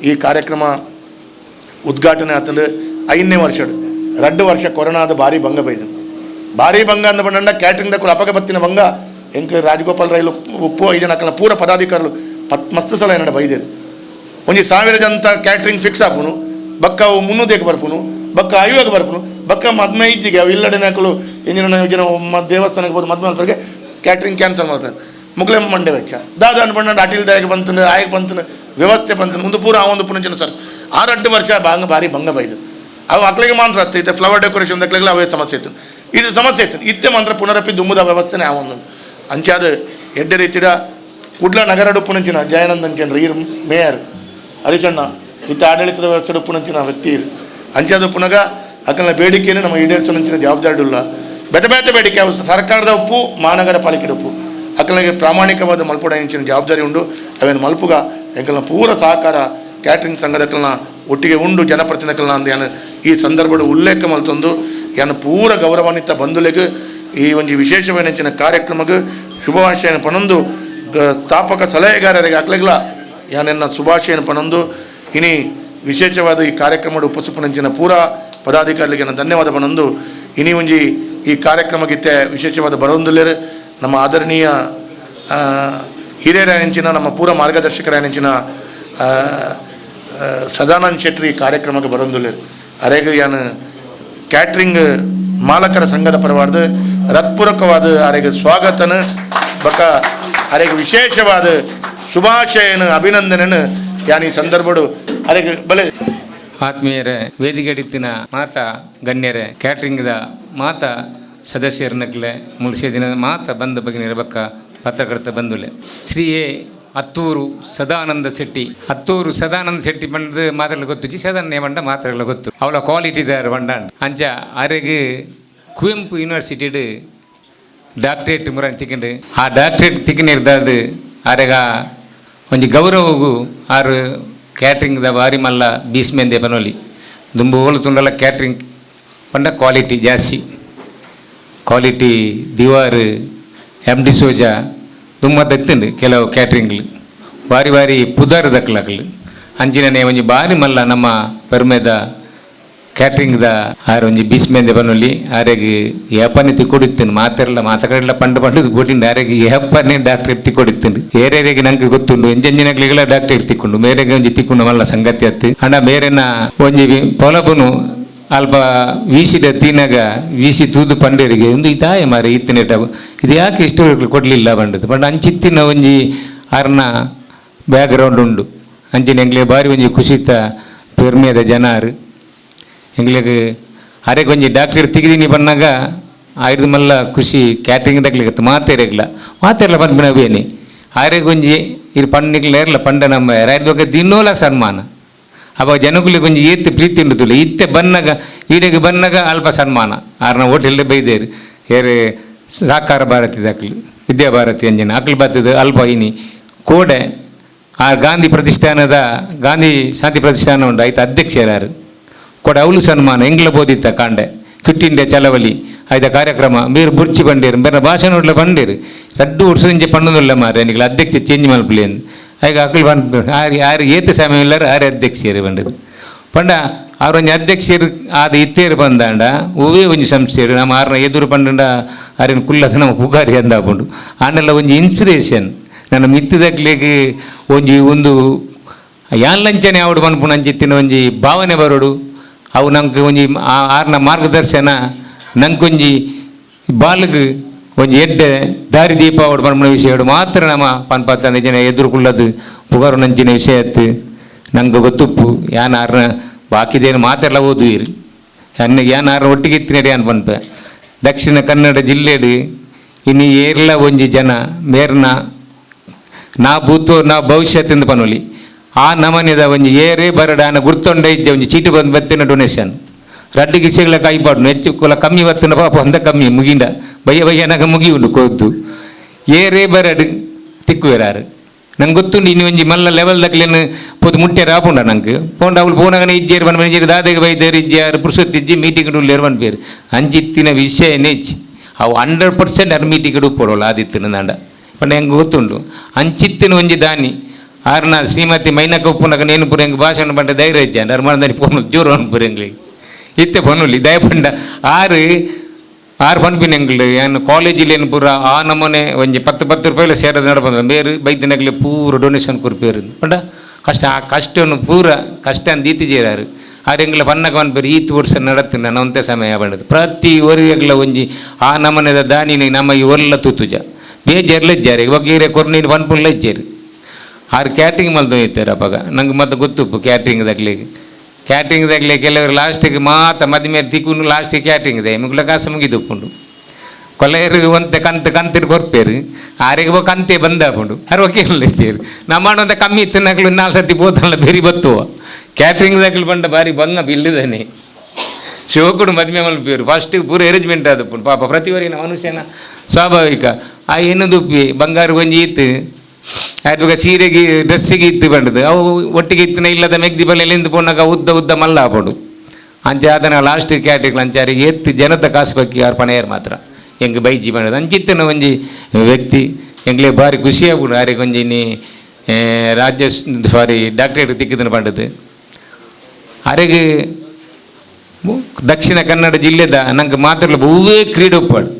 ಈ ಕಾರ್ಯಕ್ರಮ ಉದ್ಘಾಟನೆ ಆತಂದು 5ನೇ ವರ್ಷ 2 ವರ್ಷ ಕೊರೋನಾದ ಭಾರಿ ಭಂಗ ಬೈದು ಭಾರಿ ಭಂಗ ಅಂದ ಬಂಡ ಕ್ಯಾಟ್ರಿಂಗ್ ದಕ್ಕಲು ಅಪಗ ಬತ್ತಿನ ಭಂಗ ಎಂಕ ರಾಜಗೋಪಾಲ್ ರೈಲು ಉಪ್ಪು 5 ಜನ ಪೂರ ಪದಾಧಿಕಾರುలు ಮಸ್ತ್ ಸಲ ಏನಡ ಬೈದೇರು 1000 ಜನ ಕ್ಯಾಟ್ರಿಂಗ್ ಫಿಕ್ಸ್ ಆಪುನು ಬಕ್ಕ ಅವು 300ಕ್ಕೆ ಬರ್ಪುನು ಬಕ್ಕ 50ಕ್ಕೆ ಬರ್ಪುನು ಬಕ್ಕ ಮದ್ಮೆ ಇದ್ದಿಗೆ ಅವು ಇಲ್ಲಡೆ ನಾಕಲು ಇಂಜಿನ ಜನ ದೇವಸ್ಥಾನಕ್ಕೆ ಹೋದ ಮದ್ಮೆ ಮಕ್ಕಳಿಗೆ ಕ್ಯಾಟ್ರಿಂಗ್ ಕ್ಯಾನ್ಸಲ್ ಮಾಡ್ತಾರೆ ಮುಗ್ಲೆ ಮಂಡೆ ವೆಚ್ಚ ದಾದ ಅನ್ಬಂಡ ಅಟಿಲ್ ದಾಯಕ್ಕೆ ಬಂತನ ಆಯಕ್ಕೆ ಬಂತನ ವ್ಯವಸ್ಥೆ ಬಂತನ ಒಂದು ಪೂರ ಆ ಒಂದು ಪುನಂಚಿನ ಸರ್ಚ್ 6-8 ವರ್ಷ ಭಾರಿ ಭಂಗ ಬೈದು ಅವು ಮಕ್ಕಳಿಗೆ ಮಾತ್ರ ಹತ್ತೈತೆ ಫ್ಲವರ್ ಡೆಕೋರೇಷನ್ ದಕ್ಕಲಿಗೆ ಅವೇ ಸಮಸ್ಯೆ ಇತ್ತು ಇದು ಸಮಸ್ಯೆ ಇತ್ತು ಇತ್ತೆ ಮಾತ್ರ ಪುನರಪ್ಪಿ ದುಮ್ಮದ ವ್ಯವಸ್ಥೆನೇ ಆ ಒಂದು ಅಂಚಾದ ಎಡ್ಡೆ ರೀತಿಯ ಕುಡ್ಲ ನಗರ ಉಪ್ಪುನಂಚಿನ ಜಯಾನಂದ್ ಅಂಚಂದ್ರ ಈರ್ ಮೇಯರ್ ಹರಿಚಣ್ಣ ಇತ್ತ ಆಡಳಿತದ ವ್ಯವಸ್ಥೆ ಉಪ್ಪುನಂಚಿನ ವ್ಯಕ್ತಿ ಇರು ಅಂಚಾದ ಪುನಗ ಅಕ್ಕನ ಬೇಡಿಕೆಯನ್ನು ನಮ್ಮ ಈಡೇರಿಸೋನಂಚಿನ ಜವಾಬ್ದಾರಿ ಇಲ್ಲ ಬೇತೆ ಬೇತೆ ಬೇಡಿಕೆ ಸರ್ಕಾರದ ಉಪ್ಪು ಮಹಾನಗರ ಪಾಲಿಕೆ ಉಪ್ಪು ಅಕ್ಕಲಿಗೆ ಪ್ರಾಮಾಣಿಕವಾದ ಮಲ್ಪೋಡ ಹೆಂಚಿನ ಜವಾಬ್ದಾರಿ ಉಂಡು ಅವೇನು ಮಲ್ಪುಗ ಎಂಕಲ್ನ ಪೂರ ಸಹಕಾರ ಕ್ಯಾಟ್ರಿಂಗ್ ಸಂಘದಕ್ಕಲ್ನ ಒಟ್ಟಿಗೆ ಉಂಡು ಜನಪ್ರತಿನಿಧಿಗಳನ್ನ ಅಂದು ಯಾನು ಈ ಸಂದರ್ಭದ ಉಲ್ಲೇಖ ಮಲ್ತೊಂದು ಯಾನು ಪೂರ ಗೌರವಾನ್ವಿತ ಬಂಧುಲೆಗೆ ಈ ಒಂದು ವಿಶೇಷವಾದ ಹೆಂಚಿನ ಕಾರ್ಯಕ್ರಮಕ್ಕೆ ಶುಭಾಶಯನ ಪನೊಂದು ಸ್ಥಾಪಕ ಸಲಹೆಗಾರರಿಗೆ ಅಕ್ಲೆಗ್ಲ ಯಾನೆನ್ನ ಶುಭಾಶಯನ ಪನೊಂದು ಇನಿ ವಿಶೇಷವಾದ ಈ ಕಾರ್ಯಕ್ರಮದ ಉಪಸ್ಥಿತಿನ ಪೂರ ಪದಾಧಿಕಾರಿಗೆ ನಾನು ಧನ್ಯವಾದ ಪನೊಂದು ಇನಿ ಒಂಜಿ ಈ ಕಾರ್ಯಕ್ರಮಕ್ಕೆ ವಿಶೇಷವಾದ ಬರೋಂದುಲ್ಲೇರು ನಮ್ಮ ಆದರಣೀಯ ಹಿರಿಯರ ನಮ್ಮ ಪೂರ ಮಾರ್ಗದರ್ಶಕರ ಸದಾನಂದ ಶೆಟ್ಟಿ ಕಾರ್ಯಕ್ರಮಕ್ಕೆ ಬರೋಂದುಲ್ಲೇರು ಅರೆಗೆ ಯಾನು ಕ್ಯಾಟ್ರಿಂಗ್ ಮಾಲಕರ ಸಂಘದ ಪರವಾದ ಹೃತ್ಪೂರ್ವಕವಾದ ಅರೆಗೆ ಸ್ವಾಗತನ ಬಕ ಅರೆಗೆ ವಿಶೇಷವಾದ ಶುಭಾಶಯನ ಅಭಿನಂದನೆಯನ್ನು ಯಾನು ಈ ಸಂದರ್ಭಡು ಅರೆಗೆ ಬಲೆ ಆತ್ಮೀಯರೇ ವೇದಿಕೆ ಅಡಿತ್ತಿನ ಮಾತಾ ಗಣ್ಯರೇ ಕ್ಯಾಟ್ರಿಂಗ್ದ ಮಾತಾ ಸದಸ್ಯರನ್ನಕ್ಲೆ ಮುಳ್ಸೆ ದಿನ ಮಾತ ಬಂದ ಬಗ್ಗೆ ಇರಬೇಕ ಪತ್ರಕರ್ತ ಬಂದುಲೆ ಶ್ರೀ ಎ ಅತ್ತೂರು ಸದಾನಂದ ಶೆಟ್ಟಿ ಅತ್ತೂರು ಸದಾನಂದ ಶೆಟ್ಟಿ ಬಂದ ಮಾತ್ರಲ್ಲ ಗೊತ್ತು ಸದಾನಂದ ಬಂಡ ಮಾತ್ರಲ್ಲ ಗೊತ್ತು ಅವಳ ಕ್ವಾಲಿಟಿ ದಾರ ಬಂಡಾಂಡ್ ಅಂಚ ಆರೆಗೆ ಕುವೆಂಪು ಯೂನಿವರ್ಸಿಟಿಡ್ ಡಾಕ್ಟ್ರೇಟ್ ಮುರಾನ್ ತಿಕ್ಕಂಡು ಆ ಡಾಕ್ಟ್ರೇಟ್ ತಿಕ್ಕನಿರ್ದಾದ ಆರೆಗ ಒಂಜಿ ಗೌರವಗೂ ಆರು ಕ್ಯಾಟ್ರಿಂಗ್ದ ಬಾರಿ ಮಲ್ಲ ಬೀಸ್ಮೆಂದೆ ಬನೋಲಿ ದುಂಬು ಓಲು ತುಂಡಲ ಕ್ಯಾಟ್ರಿಂಗ್ ಪಂಡ ಕ್ವಾಲಿಟಿ ಜಾಸ್ತಿ ಕ್ವಾಲಿಟಿ ದಿವಾರ್ MD ಸೋಜಾ ತುಂಬ ದತ್ತುಂಡು ಕೆಲವು ಕ್ಯಾಟ್ರಿಂಗ್ಲು ಬಾರಿ ಬಾರಿ ಪುದಾರ್ ದಕ್ಲಕ್ಲು ಅಂಚಿನನೆ ಒಂಜಿ ಬಾರಿ ಮಲ್ಲ ನಮ್ಮ ಪೆರ್ಮೆದ ಕ್ಯಾಟ್ರಿಂಗ್ದ ಆರು ಒಂಜಿ ಬೀಸ್ಮೆಂದೆ ಬನ್ನೊಲಿ ಆರೆಗೆ ಏಪನೆ ತಿಕ್ಕೊಡಿತ್ತುಂಡು ಮಾತೆಲ್ಲ ಮಾತಕಡೆಲ್ಲ ಪಂಡು ಪಂಡು ಬೋಟಿಂಡು ಆರೆಗೆ ಏಪನೆ ಡಾಕ್ಟರ್ ತಿಕ್ಕೊಡಿತ್ತುಂಡು ಏರೇರಿಗೆ ನಂಗೆ ಗೊತ್ತುಂಡು ಎಂಜಿನಕ್ಲಿಗೆಲ್ಲ ಡಾಕ್ಟರ್ ತಿಕ್ಕೊಂಡು ಮೇರೆಗೆ ಒಂಜಿ ತಿಕ್ಕೊಂಡು ಮಲ್ಲ ಸಂಗತಿ ಅತ್ತು ಅಂಡ ಮೇರೆನ ಒಂಜಿ ಪೊಲಬುನು ಅಲ್ಪ ವೀಸಿದ ತೀನಾಗ ವೀಸಿ ತೂದು ಪಂಡೇರಿಗೆ ಒಂದು ಇದಾಯ ಮಾರೆ ಇತ್ತಿನೇಟ ಇದು ಯಾಕೆ ಇಷ್ಟು ಕೊಡಲಿಲ್ಲ ಬಂಡದು ಬಟ್ ಅಂಚಿತ್ತಿನ ಒಂಜಿ ಅರ್ನ ಬ್ಯಾಕ್ಗ್ರೌಂಡ್ ಉಂಡು ಅಂಚಿನ ಎಂಗ್ಲೆ ಬಾರಿ ಒಂಜಿ ಖುಷಿತ ಪೆರ್ಮೆದ ಜನಾರು ಎಂಗ್ಲಿಗೆ ಅರೆಗೆ ಒಂಜಿ ಡಾಕ್ಟರ್ ತೆಗಿದೀನಿ ಬಂದಾಗ ಆಯ್ದು ಮಲ್ಲ ಖುಷಿ ಕ್ಯಾಟ್ರಿಂಗ್ ತಗ್ಲಿಗತ್ತು ಮಾತೇರ್ಲ ಬಂದ್ಬಿನ ಬೇನಿ ಆರೆಗೆ ಒಂಜಿ ಇದು ಪಂಡಿಗ್ಲೇರ್ಲ ಪಂಡ ನಮ್ಮ ರಾಯ್ದು ಬಗ್ಗೆ ದಿನೋಲ ಸನ್ಮಾನ ಅವಾಗ ಜನಗಳಿಗೆ ಒಂಜಿ ಏತ್ತು ಪ್ರೀತಿ ಉಂಡುದಿಲ್ಲ ಇತ್ತೆ ಬನ್ನಾಗ ಈಡೆಗೆ ಬನ್ನಾಗ ಅಲ್ಪ ಸನ್ಮಾನ ಆರ್ನ ಹೋಟೆಲ್ಲೆ ಬೈದೇರು ಏರೆ ಸಾಕಾರ ಭಾರತಿ ದಾಖಲು ವಿದ್ಯಾಭಾರತಿ ಅಂಜನ ಅಕ್ಲು ಬರ್ತದೆ ಅಲ್ಪ ಇನಿ ಕೋಡೆ ಆ ಗಾಂಧಿ ಪ್ರತಿಷ್ಠಾನದ ಗಾಂಧಿ ಶಾಂತಿ ಪ್ರತಿಷ್ಠಾನ ಉಂಟು ಆಯ್ತು ಅಧ್ಯಕ್ಷರಾರು ಕೊಡ ಅವಳು ಸನ್ಮಾನ ಎಂಗ್ಲ ಬೋದಿತ್ತ ಕಾಂಡೆ ಕ್ವಿಟ್ ಇಂಡಿಯಾ ಚಳವಳಿ ಆಯ್ತ ಕಾರ್ಯಕ್ರಮ ಬೇರೆ ಬುರ್ಚಿ ಬಂಡೇರು ಬೇರೆ ಭಾಷಣ ಉಡ್ಲ ಬಂಡೇರು 2 ವರ್ಷದಿಂಚೆ ಪಣ್ಣುದಿಲ್ಲ ಮಾರೆ ನಿಗ್ಲ ಅಧ್ಯಕ್ಷ ಚೇಂಜ್ ಮಲ್ಪಲಿ ಅಂದು ಆಗ ಅಕ್ಕಲು ಬಂದು ಆರು ಏತು ಸಮಯ ಇಲ್ಲರು ಆರು ಅಧ್ಯಕ್ಷರು ಬಂಡದು ಪಂಡ ಅವರೊಂದು ಅಧ್ಯಕ್ಷರು ಆದ ಇತ್ತೇರು ಬಂದಾಂಡ ಹೂವೇ ಒಂಜಿ ಸಂಸ್ಥೆರು ನಮ್ಮ ಆರ್ನ ಎದುರು ಪಂಡ ಆರಿನ ಕುಲ್ಲದ ನಮ್ಮ ಪುಗಾರಿ ಅಂದಾಪುಂಡು ಆನೆಲ್ಲ ಒಂಜಿ ಇನ್ಸ್ಪಿರೇಷನ್ ನನ್ನ ಮಿತ್ತದಕ್ಲಿಗೆ ಒಂಜಿ ಒಂದು ಯಾನ್ಲಂಚನೆ ಆವಡು ಪನ್ಪುಣ ಅಂಚಿತ್ತಿನ ಒಂಜಿ ಭಾವನೆ ಬರೋಡು ಅವು ನಂಗೆ ಒಂಜಿ ಆರ್ನ ಮಾರ್ಗದರ್ಶನ ನಂಗೊಂಜಿ ಬಾಲ್ಗ್ ಒಂಜಿ ಎಡ್ಡೆ ದಾರಿ ದೀಪ ಆವಡು ಪನ್ಪುಣ ವಿಷಯ ಮಾತ್ರ ನಮ್ಮ ಪನ್ಪತ್ತ ಜನ ಎದುರು ಕುಲ್ಲದು ಪುಗಾರು ನಂಚಿನ ವಿಷಯ ನಂಗೆ ಗೊತ್ತುಪ್ಪು ಯಾನ್ ಆರ್ನ ಬಾಕಿದೇನು ಮಾತೆಲ್ಲ ಓದುವಿರು ಅನ್ನಗೆ ಯಾರು ಒಟ್ಟಿಗೆ ಇತ್ತಿನಡಿ ಅನ್ ಪನ್ಪೆ ದಕ್ಷಿಣ ಕನ್ನಡ ಜಿಲ್ಲೆಡು ಇನ್ನು ಏರ್ಲ ಒಂಜಿ ಜನ ಮೇರ್ನ ನಾ ಭೂತೋ ನಾ ಭವಿಷ್ಯತ್ತಿಂದ ಪನೊಲಿ ಆ ನಮನೆದ ಒಂಜಿ ಏರೇ ಬರಡ ಆನ ಗುರ್ತೊಂಡ ಇಜ್ಜೆ ಒಂಜಿ ಚೀಟಿ ಬಂದು ಬತ್ತಿನ ಡೊನೇಷನ್ ರಡ್ಡು ಗಿಸೆಗಳ ಕಾಯ್ಪಾಡು ಹೆಚ್ಚು ಕುಲ ಕಮ್ಮಿ ಬತ್ತಿನ ಪಾಪ ಒಂದ ಕಮ್ಮಿ ಮುಗಿಂಡ ಬಯ್ಯನಗ ಮುಗಿ ಉಂಡು ಕೋದ್ದು ಏರೇ ಬರಡು ತಿಕ್ಕುವೆರಾರು ನಂಗೆ ಗೊತ್ತುಂಡು ಇನ್ನು ಒಂಜಿ ಮಲ್ಲ ಲೆವೆಲ್ದಾಗ್ಲೇನು ಪೊದು ಮುಟ್ಟೆ ರಾಪುಂಡ ನಂಗೆ ಪೋಂಡ ಅವಳು ಪೋನಗನ ಇಜ್ಜೇರು ಬನ್ ಮನೆ ದಾದೆಗೆ ಬೈದೇರು ಇಜ್ಜಾರು ಪುರುಸೊತ್ತು ಇಜ್ಜಿ ಮೀಟಿಂಗ್ ಉಳ್ಳೇರು ಬನ್ ಬೇರು ಅಂಚಿತ್ತಿನ ವಿಷಯನೇ ಇಚ್ಚಿ ಅವು 100% ಅರ್ ಮೀಟಿಂಗ್ ಉಪ್ಪೋಡಲ್ಲ ಆದಿತ್ತಿನ ನಾಂಡ ಪಂಡ ಹೆಂಗೆ ಗೊತ್ತುಂಡು ಅಂಚಿತ್ತಿನ ಒಂಜಿ ದಾನಿ ಆರ್ನ ಶ್ರೀಮತಿ ಮೈನಕ ಉಪ್ಪುನಗ ನೇನು ಪುರ ಹೆಂಗೆ ಭಾಷಣ ಪಂಡ ಧೈರ್ಯ ಇಜ್ಜ ಅರ್ ಮನದಲ್ಲಿ ಪೋನು ಜೋರು ಅನ್ಪುರ ಹೆಂಗ್ಲಿಗೆ ಇತ್ತೆ ಪೊನುಲಿ ದಯ ಪಂಡ ಆರು ಪನ್ಪಿನ ಹೆಂಗ್ಲು ಏನು ಕಾಲೇಜಿಲ್ ಏನು ಪೂರ ಆ ನಮೂನೆ ಒಂಜಿ 10 ರೂಪಾಯಿಲ ಸೇರದ ನಡಬಂದ ಬೇರು ಬೈದಿನಗ್ಲೆ ಪೂರ ಡೊನೇಷನ್ ಕೊರ್ಪೇರು ಪಂಡ ಕಷ್ಟ ಆ ಕಷ್ಟವನ್ನು ಪೂರ ಕಷ್ಟ ಅಂತ ಈತಿ ಜೇರಾರು ಆರು ಎಂಗ್ಲ ಪನ್ನಗ ಅನ್ಪೇರು ಈತ್ ವರ್ಷ ನಡತ್ತೀನಿ ನಾನು ಒಂದೇ ಸಮಯ ಬಂಡದು ಪ್ರತಿ ಒರಿಯಗ್ಲ ಒಂಜಿ ಆ ನಮನೆದ ದಾನಿನಿ ನಮ್ಮ ಈ ಒಲ್ಲ ತುತ್ತುಜ ಬೇಜಾರ್ಲ ಇಜ್ಜಾರೆ ಇವಾಗ ಈರೆ ಕೊರ್ನೀನು ಪನ್ಪುಲ್ಲ ಇಜ್ಜಾರು ಆರು ಕ್ಯಾಟ್ರಿಂಗ್ ಮಲ್ದು ಇರ್ತಾರೆ ಅಪ್ಪಾಗ ನಂಗೆ ಮತ್ತೆ ಗೊತ್ತುಪ್ಪು ಕ್ಯಾಟ್ರಿಂಗ್ದಾಗಲಿ ಕೆಲವರು ಲಾಸ್ಟಿಗೆ ಮದುವೆ ತಿಕ್ಕುನು ಲಾಸ್ಟಿಗೆ ಕ್ಯಾಟ್ರಿಂಗ್ ಮುಗ್ಲ ಕಾಸು ಮುಗಿದುಪ್ಪುಂಡು ಕೊಲೆಯರಿಗೆ ಒಂತೆ ಕಂತಿಟ್ಟು ಕೊರ್ಪೇರು ಆರಿಗೆ ಕಂತೆ ಬಂದಾಪುಂಡು ಅರ್ವಕೇಲ್ಲ ಇಚ್ಚೇರು ನಾ ಮಾಡೋಂಥ ಕಮ್ಮಿ ಇತ್ತಿನಾಗ್ಲು 4 ಸರ್ತಿ ಪೋತಲ್ಲ ಬೇರೆ ಬತ್ತುವ ಕ್ಯಾಟ್ರಿಂಗ್ದಾಗ್ಲು ಬಂಡ ಬಾರಿ ಬಂಗ ಬಿಲ್ಲುದಾನೆ ಶೋಕುಡು ಮದುವೆ ಮಲ್ಪೇರು ಫಸ್ಟಿಗೆ ಪೂರ ಅರೇಂಜ್ಮೆಂಟ್ ಆದಪ್ಪುಂಡು ಪಾಪ ಪ್ರತಿವರಿನ ಮನುಷ್ಯನ ಸ್ವಾಭಾವಿಕ ಆ ಏನದುಪ್ಪಿ ಬಂಗಾರ ಗೊಂಜಿ ಇತ್ತು ಆಯ್ತು ಸೀರೆಗೆ ಡ್ರೆಸ್ಸಿಗೆ ಇತ್ತು ಬಂಡದು ಅವು ಒಟ್ಟಿಗೆ ಇತ್ತಿನ ಇಲ್ಲದ ಮೆಗ್ದಿ ಬಲ್ಲೆಲ್ಲಿಂದ ಪೋನಾಗ ಉದ್ದ ಮಲ್ಲ ಹಾಕೊಂಡು ಅಂಚೆ ಅದನ್ನು ಲಾಸ್ಟ್ ಕ್ಯಾಟ್ರಿಗಳು ಅಂಚಾರಿಗೆ ಎತ್ತು ಜನತ ಕಾಸು ಬಕ್ಕಿ ಯಾರು ಪಣೆಯರು ಮಾತ್ರ ಹೆಂಗೆ ಬೈಜಿ ಬಂಡದು ಅಂಚಿತ್ತಿನ ಒಂಜಿ ವ್ಯಕ್ತಿ ಎಂಗ್ಲೇ ಭಾರಿ ಖುಷಿಯಾಗ್ಬಿಡು ಆರಿಗೆ ಒಂಜಿ ನೀ ಡಾಕ್ಟರೇಟ್ ತಿಕ್ಕಿದನು ಪಂಡದು ಆರಿಗೆ ದಕ್ಷಿಣ ಕನ್ನಡ ಜಿಲ್ಲೆದ ನಂಗೆ ಮಾತ್ರ ಹೂವೇ ಕ್ರೀಡೊಪ್ಪಾಡು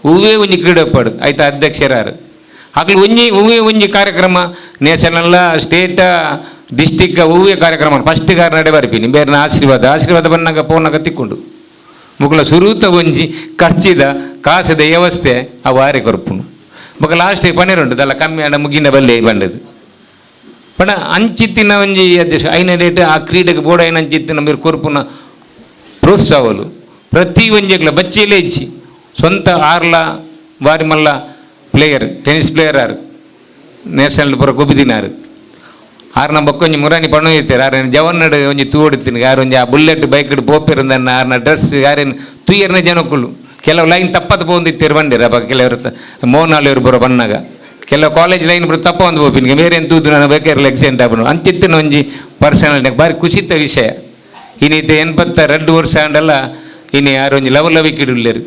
ಹೂವೇ ಒಂಜಿ ಕ್ರೀಡೊಪ್ಪಾಡು ಆಯ್ತಾ ಅಧ್ಯಕ್ಷರಾರು ಆಗ್ಲಿ ಒಂಜಿ ಕಾರ್ಯಕ್ರಮ ನೇಷನಲ್ಲ ಸ್ಟೇಟ ಡಿಸ್ಟಿಕ್ ಹೂವೇ ಕಾರ್ಯಕ್ರಮ ಫಸ್ಟ್ ನಡೆ ಬರ್ತೀನಿ ಬೇರೆ ಆಶೀರ್ವಾದ ಬಂದಾಗ ಪೋನಾಗ ತಿಕ್ಕೊಂಡು ಮುಗ್ಲ ಸುರೂತ ಒಂಜಿ ಖರ್ಚಿದ ಕಾಸದ ವ್ಯವಸ್ಥೆ ಅವು ಆರೆ ಕೊರ್ಪುನು ಮಗ ಲಾಸ್ಟಿಗೆ ಪನೇರುಂಟು ಅಲ್ಲ ಕಮ್ಮಿ ಆಡ ಮುಗಿನ ಬಲ್ಲೆ ಬಂಡದು ಪಣ ಅಂಚಿತ್ತಿನ ಒಂಜಿ ಅಧ್ಯಕ್ಷ ಐನ ಡೇಟ್ ಆ ಕ್ರೀಡೆಗೆ ಬೋಡ ಐನ ಅಂಚಿತ್ತಿನ మీరు ಕೊರ್ಪುನ ಪ್ರೋತ್ಸಾಹಲು ಪ್ರತಿ ಒಂಜಿಗ್ಲ ಬಚ್ಚೆಲೇ ಇಚ್ಚಿ ಸ್ವಂತ ಆರ್ಲ ಬಾರಿ ಮಲ್ಲ ಪ್ಲೇಯರ್ ಟೆನ್ನಿಸ್ ಪ್ಲೇಯರ್ ಆರು ನೇಷನಲ್ ಪೂರ ಕೊಬ್ಬಿದಿನಾರು ಆರ್ನ ಬಕ್ಕೊಂಜಿ ಮುರಾನಿ ಪಣ್ಣು ಇರ್ತಾರೆ ಆರೇನು ಜವನ್ನಡು ಒಂಜಿ ತೂಡಿತೀನಿ ಯಾರು ಒಂಜಿ ಆ ಬುಲ್ಲೆಟ್ ಬೈಕ್ ಪೋಪಿರಂದನ್ನ ಆರ್ನ ಡ್ರೆಸ್ ಯಾರೇನು ತುಯ್ಯರ್ನ ಜನಕ್ಕಳು ಕೆಲವು ಲೈನ್ ತಪ್ಪದು ಪೋಂದಿತ್ತೀರು ಬಂದಿರ ಅಪ್ಪ ಕೆಲವರು ಮೋನಾಳಿಯವರು ಬರೋ ಬಣ್ಣಾಗ ಕೆಲವು ಕಾಲೇಜ್ ಲೈನ್ ಬರೋ ತಪ್ಪ ಒಂದು ಹೋಪಿನಿಗೆ ಬೇರೆ ಏನು ತೂದು ನಾನು ಬೇಕಾಗಿರಲ್ಲ ಎಕ್ಸಿಡೆಂಟ್ ಆಗ್ಬೋದು ಅಂಚಿತ್ತಿನ ಒಂಜಿ ಪರ್ಸನಾಲಿಟಿ ಭಾರಿ ಖುಷಿತ ವಿಷಯ ಇನ್ನಿತ್ತು 82 ವರ್ಷ ಅಂಡಲ್ಲ ಇನ್ನು ಯಾರು ಒಂಜಿ ಲವಿಕ್ಕಿಡುಳ್ಳೇರು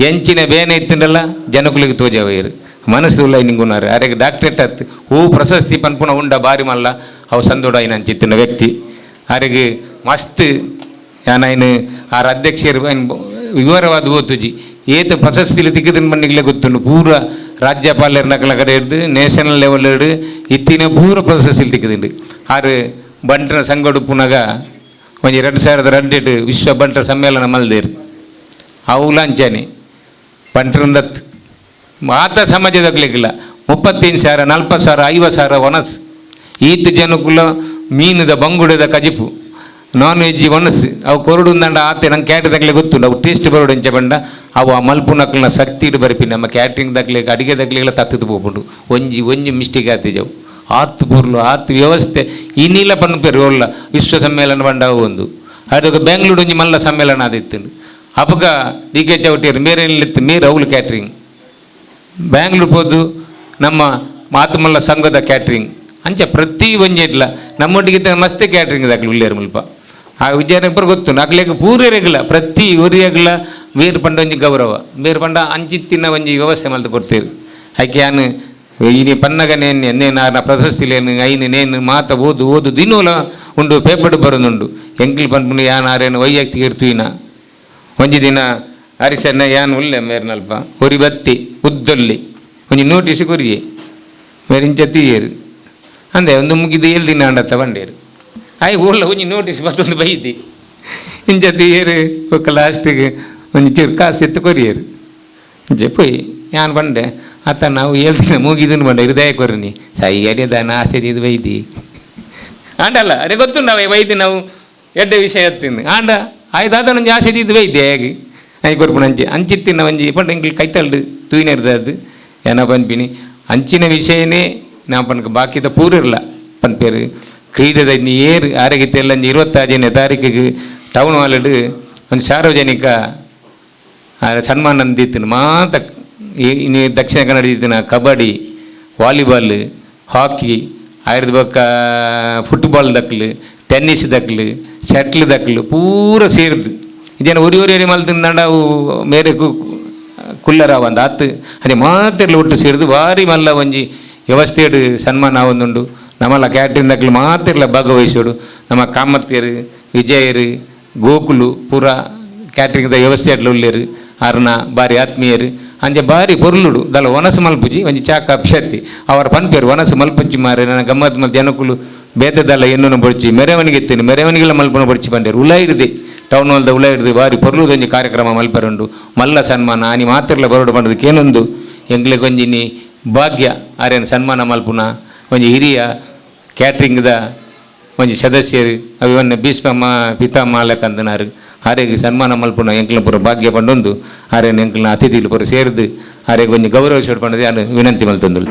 ಎಂಚಿನ ಬೇನೆ ಇತ್ತಿಂಡಲ್ಲ ಜನಕುಲಿಗೆ ತೋಜವಯ್ಯರು ಮನಸ್ಸು ಲೈನಿಂಗುನಾರು ಅರೆಗೆ ಡಾಕ್ಟ್ರೇಟ್ ಹತ್ತು ಹೂ ಪ್ರಶಸ್ತಿ ಪನ್ಪುಣ ಉಂಡ ಬಾರಿ ಮಲ್ಲ ಅವು ಸಂದೋಡ ಐನ ಅಂಚಿತ್ತಿನ ವ್ಯಕ್ತಿ ಅರೆಗೆ ಮಸ್ತ್ ಯಾನೈನು ಆರ ಅಧ್ಯಕ್ಷರು ವಿವರವಾದ ಓದ್ತುಜಿ ಏತು ಪ್ರಶಸ್ತಿಲಿ ತಿಕ್ಕಿದನ್ ಮಣ್ಣಿಗ್ಲೇ ಗೊತ್ತುಂಡು ಪೂರ ರಾಜ್ಯಪಾಲರ ನಕಲ ಕಡೆ ಹಿಡ್ದು ನ್ಯಾಷನಲ್ ಲೆವೆಲ್ ಹಿಡ್ದು ಇತ್ತಿನ ಪೂರ ಪ್ರಶಸ್ತಿಲಿ ತಿಕ್ಕಿದಿಂಡು ಆರು ಬಂಟನ ಸಂಗಡುಪುನಾಗ ಒಂಜಿ 2002 ವಿಶ್ವ ಬಂಟರ ಸಮ್ಮೇಳನ ಮಲ್ದೇರು ಅವು ಅಂಚಾನೆ ಬಂಟರಂದತ್ ಮಾತ ಸಮಾಜದಾಗ್ಲಿಕ್ಕಿಲ್ಲ 35,000 40,000 50,000 ಒನಸ್ ಈತ್ ಜನಕ್ಕುಲ ಮೀನದ ಬಂಗುಡದ ಕಜಿಪು ನಾನ್ ವೆಜ್ ಒನಸ್ ಅವು ಕೊರಡುಂದಂಡ ಆತೆ ನಂಗೆ ಕ್ಯಾಟ್ರಿದಾಗಲೇ ಗೊತ್ತುಂಡು ಅವು ಟೇಸ್ಟ್ ಬರೋಡು ಎಂಚ ಬಂಡ ಅವು ಆ ಮಲ್ಪುನಕ್ಲನ ಶಕ್ತಿ ಇಡು ಬರಪಿ ನಮ್ಮ ಕ್ಯಾಟ್ರಿಂಗ್ದಾಗ್ಲಿಕ್ಕೆ ಅಡುಗೆದಾಗ್ಲಿಗೆಲ್ಲ ತತ್ತದು ಹೋಗ್ಬಿಟ್ಟು ಒಂಜಿ ಮಿಸ್ಟೇಕ್ ಆತಿಜವು ಆತು ಪೂರ್ಲು ಆತು ವ್ಯವಸ್ಥೆ ಇನ್ನಿಲ್ಲ ಪನ್ಪೇರು ಒಳ್ಳ ವಿಶ್ವ ಸಮ್ಮೇಳನ ಬಂಡ ಒಂದು ಅದಕ್ಕೆ ಬೆಂಗಳೂರು ಒಂಜಿ ಮಲ್ಲ ಸಮ್ಮೇಳನ ಆದಿತ್ತು ಅಪಗ DK ಚೌಟಿಯರು ಮೇರೇನಿತ್ತು ಮೇರೆ ಅವಳು ಕ್ಯಾಟ್ರಿಂಗ್ ಬ್ಯಾಂಗ್ಳೂರು ಹೋದು ನಮ್ಮ ಮಾತುಮಲ್ಲ ಸಂಘದ ಕ್ಯಾಟ್ರಿಂಗ್ ಅಂಚೆ ಪ್ರತಿ ಒಂಜಿ ಇಡ್ಲ ನಮ್ಮೊಟ್ಟಿಗೆ ಮಸ್ತೆ ಕ್ಯಾಟ್ರಿಂಗ್ ದಾಗ್ಲಿ ಉಳ್ಳೇರು ಮುಲ್ಪ ಆ ವಿಚಾರ ಇಬ್ಬರು ಗೊತ್ತು ನಗ್ಲಿಕ್ಕೆ ಪೂರೈರೆಗಿಲ್ಲ ಪ್ರತಿ ಒರಿಯಾಗಲ ಬೇರು ಪಂಡ ಒಂಜಿ ಗೌರವ ಬೇರು ಪಂಡ ಅಂಚಿತ್ತಿನ ಒಂಜಿ ವ್ಯವಸ್ಥೆ ಮಲ್ತು ಕೊಡ್ತೇವೆ ಆಕೆ ಯಾನು ಇನಿ ಪನ್ನಗನೇನು ನೇನು ಆನ ಪ್ರಶಸ್ತಿಲೇನು ಐನು ನೇನು ಮಾತ ಓದು ದಿನೂಲ ಉಂಡು ಪೇಪರ್ ಬರೋದುಂಡು ಎಂಕ್ಲಿ ಪನ್ಪುಂಡು ಯಾನು ಆರೇನು ವೈಯಕ್ತಿಕ ಇರ್ತೀವಿನ ಒಂಜಿ ದಿನ ಅರಿಸನ್ನ ಯಾನು ಉಳ್ಳೆ ಮೇರ್ನಲ್ಪ ಒರಿ ಬತ್ತಿ ಉದ್ದೊಲ್ಲಿ ಒಂಜಿ ನೋಟಿಸ್ ಕೊರಿಯೆ ಮೇರೆ ಇಂಚ ತೀಯರು ಅಂದೆ ಒಂದು ಮುಗಿದು 7 ದಿನ ಅಂಡತ್ತ ಬಂಡೇರು ಆಯ್ ಊರ್ಲ ಒಂಜಿ ನೋಟಿಸ್ ಮತ್ತೊಂದು ಬೈದಿ ಇಂಚ ತೀಯರು ಒಕ್ಕ ಲಾಸ್ಟಿಗೆ ಒಂಜಿ ಚೂರು ಕಾಸು ಎತ್ತು ಕೊರಿಯರು ಇಂಚೆ ಪೋಯ್ ಯಾನು ಬಂಡೆ ಆತ ನಾವು 7 ದಿನ ಮುಗಿದನು ಬಂಡೆ ಹೃದಯ ಕೊರ್ನಿ ಸೈ ಅಡಿಯದ ಆಸೆದಿದ್ದು ಬೈದಿ ಆಂಡಲ್ಲ ಅರೆ ಗೊತ್ತುಂಡು ಅವ ವೈದ್ಯ ನಾವು ಎಡ್ಡೆ ವಿಷಯ ಎತ್ತೀನಿ ಆಂಡ ಆಯ್ದಾದ ನಂಜಿ ಆಸೆ ಇದು ವೈದ್ಯ ಹೇಗೆ ಐ ಕೊರ್ಪುಣ ಅಂಚಿತ್ತಿನ ಒಂಜಿ ಪಂಡ ಎಂಕ್ಲಿ ಕೈತಲ್ಡು ತೂಯಿನಿರ್ದದ್ದು ಏನ ಪನ್ಪಿನಿ ಅಂಚಿನ ವಿಷಯನೇ ನಾ ಪನ್ಕ ಬಾಕಿದ ಪೂರಿರಲ್ಲ ಪನ್ಪೇರು ಕ್ರೀಡೆದ ಏರು ಆರೋಗ್ಯತೆ ಎಲ್ಲ 26ನೇ ತಾರೀಕಿಗೆ ಟೌನ್ ಹಾಲಡ್ ಒಂದು ಸಾರ್ವಜನಿಕ ಸನ್ಮಾನ ದಿತ್ತಿನ ಮಾತ ಇನ್ನು ದಕ್ಷಿಣ ಕನ್ನಡ ದಿತ್ತಿನ ಕಬಡ್ಡಿ ವಾಲಿಬಾಲ್ ಹಾಕಿ ಆಯ್ರದ ಬೊಕ್ಕ ಫುಟ್ಬಾಲ್ ದಕ್ಲು ಟೆನ್ನಿಸ್ ದಕ್ಲು ಶಟ್ಲ್ ದಕ್ಲು ಪೂರ ಸೇರಿದು ಇದೇನು ಒರಿ ಮಲ್ತಿಂದ ಅವು ಮೇರೆ ಕುಲ್ಲರಾವ ಅಂದ ಆತು ಅದೇ ಮಾತೆಲ್ಲ ಒಟ್ಟು ಸೇರಿದು ಭಾರಿ ಮಲ್ಲ ಒಂಜಿ ವ್ಯವಸ್ಥೆಡು ಸನ್ಮಾನ ಆವೊಂದುಂಡು ನಮ್ಮಲ್ಲ ಕ್ಯಾಟ್ರಿಂಗ್ ದಕ್ಲು ಮಾತೆಲ್ಲ ಭಾಗವಹಿಸೋಡು ನಮ್ಮ ಕಾಮರ್ತಿಯರು ವಿಜಯರು ಗೋಕುಲು ಪೂರ ಕ್ಯಾಟ್ರಿಂಗ್ದ ವ್ಯವಸ್ಥೆ ಉಳ್ಳೇರು ಅರ್ನ ಬಾರಿ ಆತ್ಮೀಯರು ಅಂಚೆ ಬಾರಿ ಪೊರ್ಲುಡು ದಲ್ಲ ಒನಸು ಮಲ್ಪುಜಿ ಒಂಜಿ ಚಾಕ ಅಪ್ಷತ್ತಿ ಅವರ ಪನ್ಪೇರು ಒನಸು ಮಲ್ಪಂಚಿ ಮಾರೆ ನನ್ನ ಗಮ್ಮತ್ ಮಲ್ ಜನಕುಲು ಬೇತದಲ್ಲ ಎನ್ನು ಬೊಡ್ಚಿ ಮೆರವಣಿಗೆ ಎತ್ತೇನೆ ಮೆರವಣಿಗೆಲ್ಲ ಮಲ್ಪನ ಬೊಡ್ಚಿ ಬಂದೇರು ಉಲಾಯಿಡ್ದೆ ಟೌನ್ ಹಾಲ್ದ ಉಲಾಯಿಡ್ದು ಬಾರಿ ಪೊರ್ಲುದೊಂಜಿ ಕಾರ್ಯಕ್ರಮ ಮಲ್ಪರುಂಡು ಮಲ್ಲ ಸನ್ಮಾನ ಆನಿ ಮಾತೆರ್ಲ ಬರೋಡು ಬಂದದಕ್ಕೆ ಏನೊಂದು ಎಂಗ್ಲಿಗೆ ಒಂಜಿನಿ ಭಾಗ್ಯ ಆರೇನು ಸನ್ಮಾನ ಮಲ್ಪುನ ಒಂಜಿ ಹಿರಿಯ ಕ್ಯಾಟ್ರಿಂಗ್ದ ಒಂಜಿ ಸದಸ್ಯರು ಅವನ್ನ ಭೀಷ್ಮ ಪಿತಾಮಹ ಲೆಕ್ಕಂದನಾರು ಆರೆಗೆ ಸನ್ಮಾನ ಮಲ್ಪುನ ಎಂಕ್ಲ ಪೂರ ಭಾಗ್ಯ ಪಂಡೊಂದು ಆರೇನು ಎಂಕ್ಲನ ಅತಿಥಿಗಳು ಪೂರ ಸೇರಿದು ಆರೆಗೆ ಒಂಜಿ ಗೌರವಿಸೋಡು ಪಂಡದು ನಾನು ವಿನಂತಿ ಮಲ್ತೊಂದು.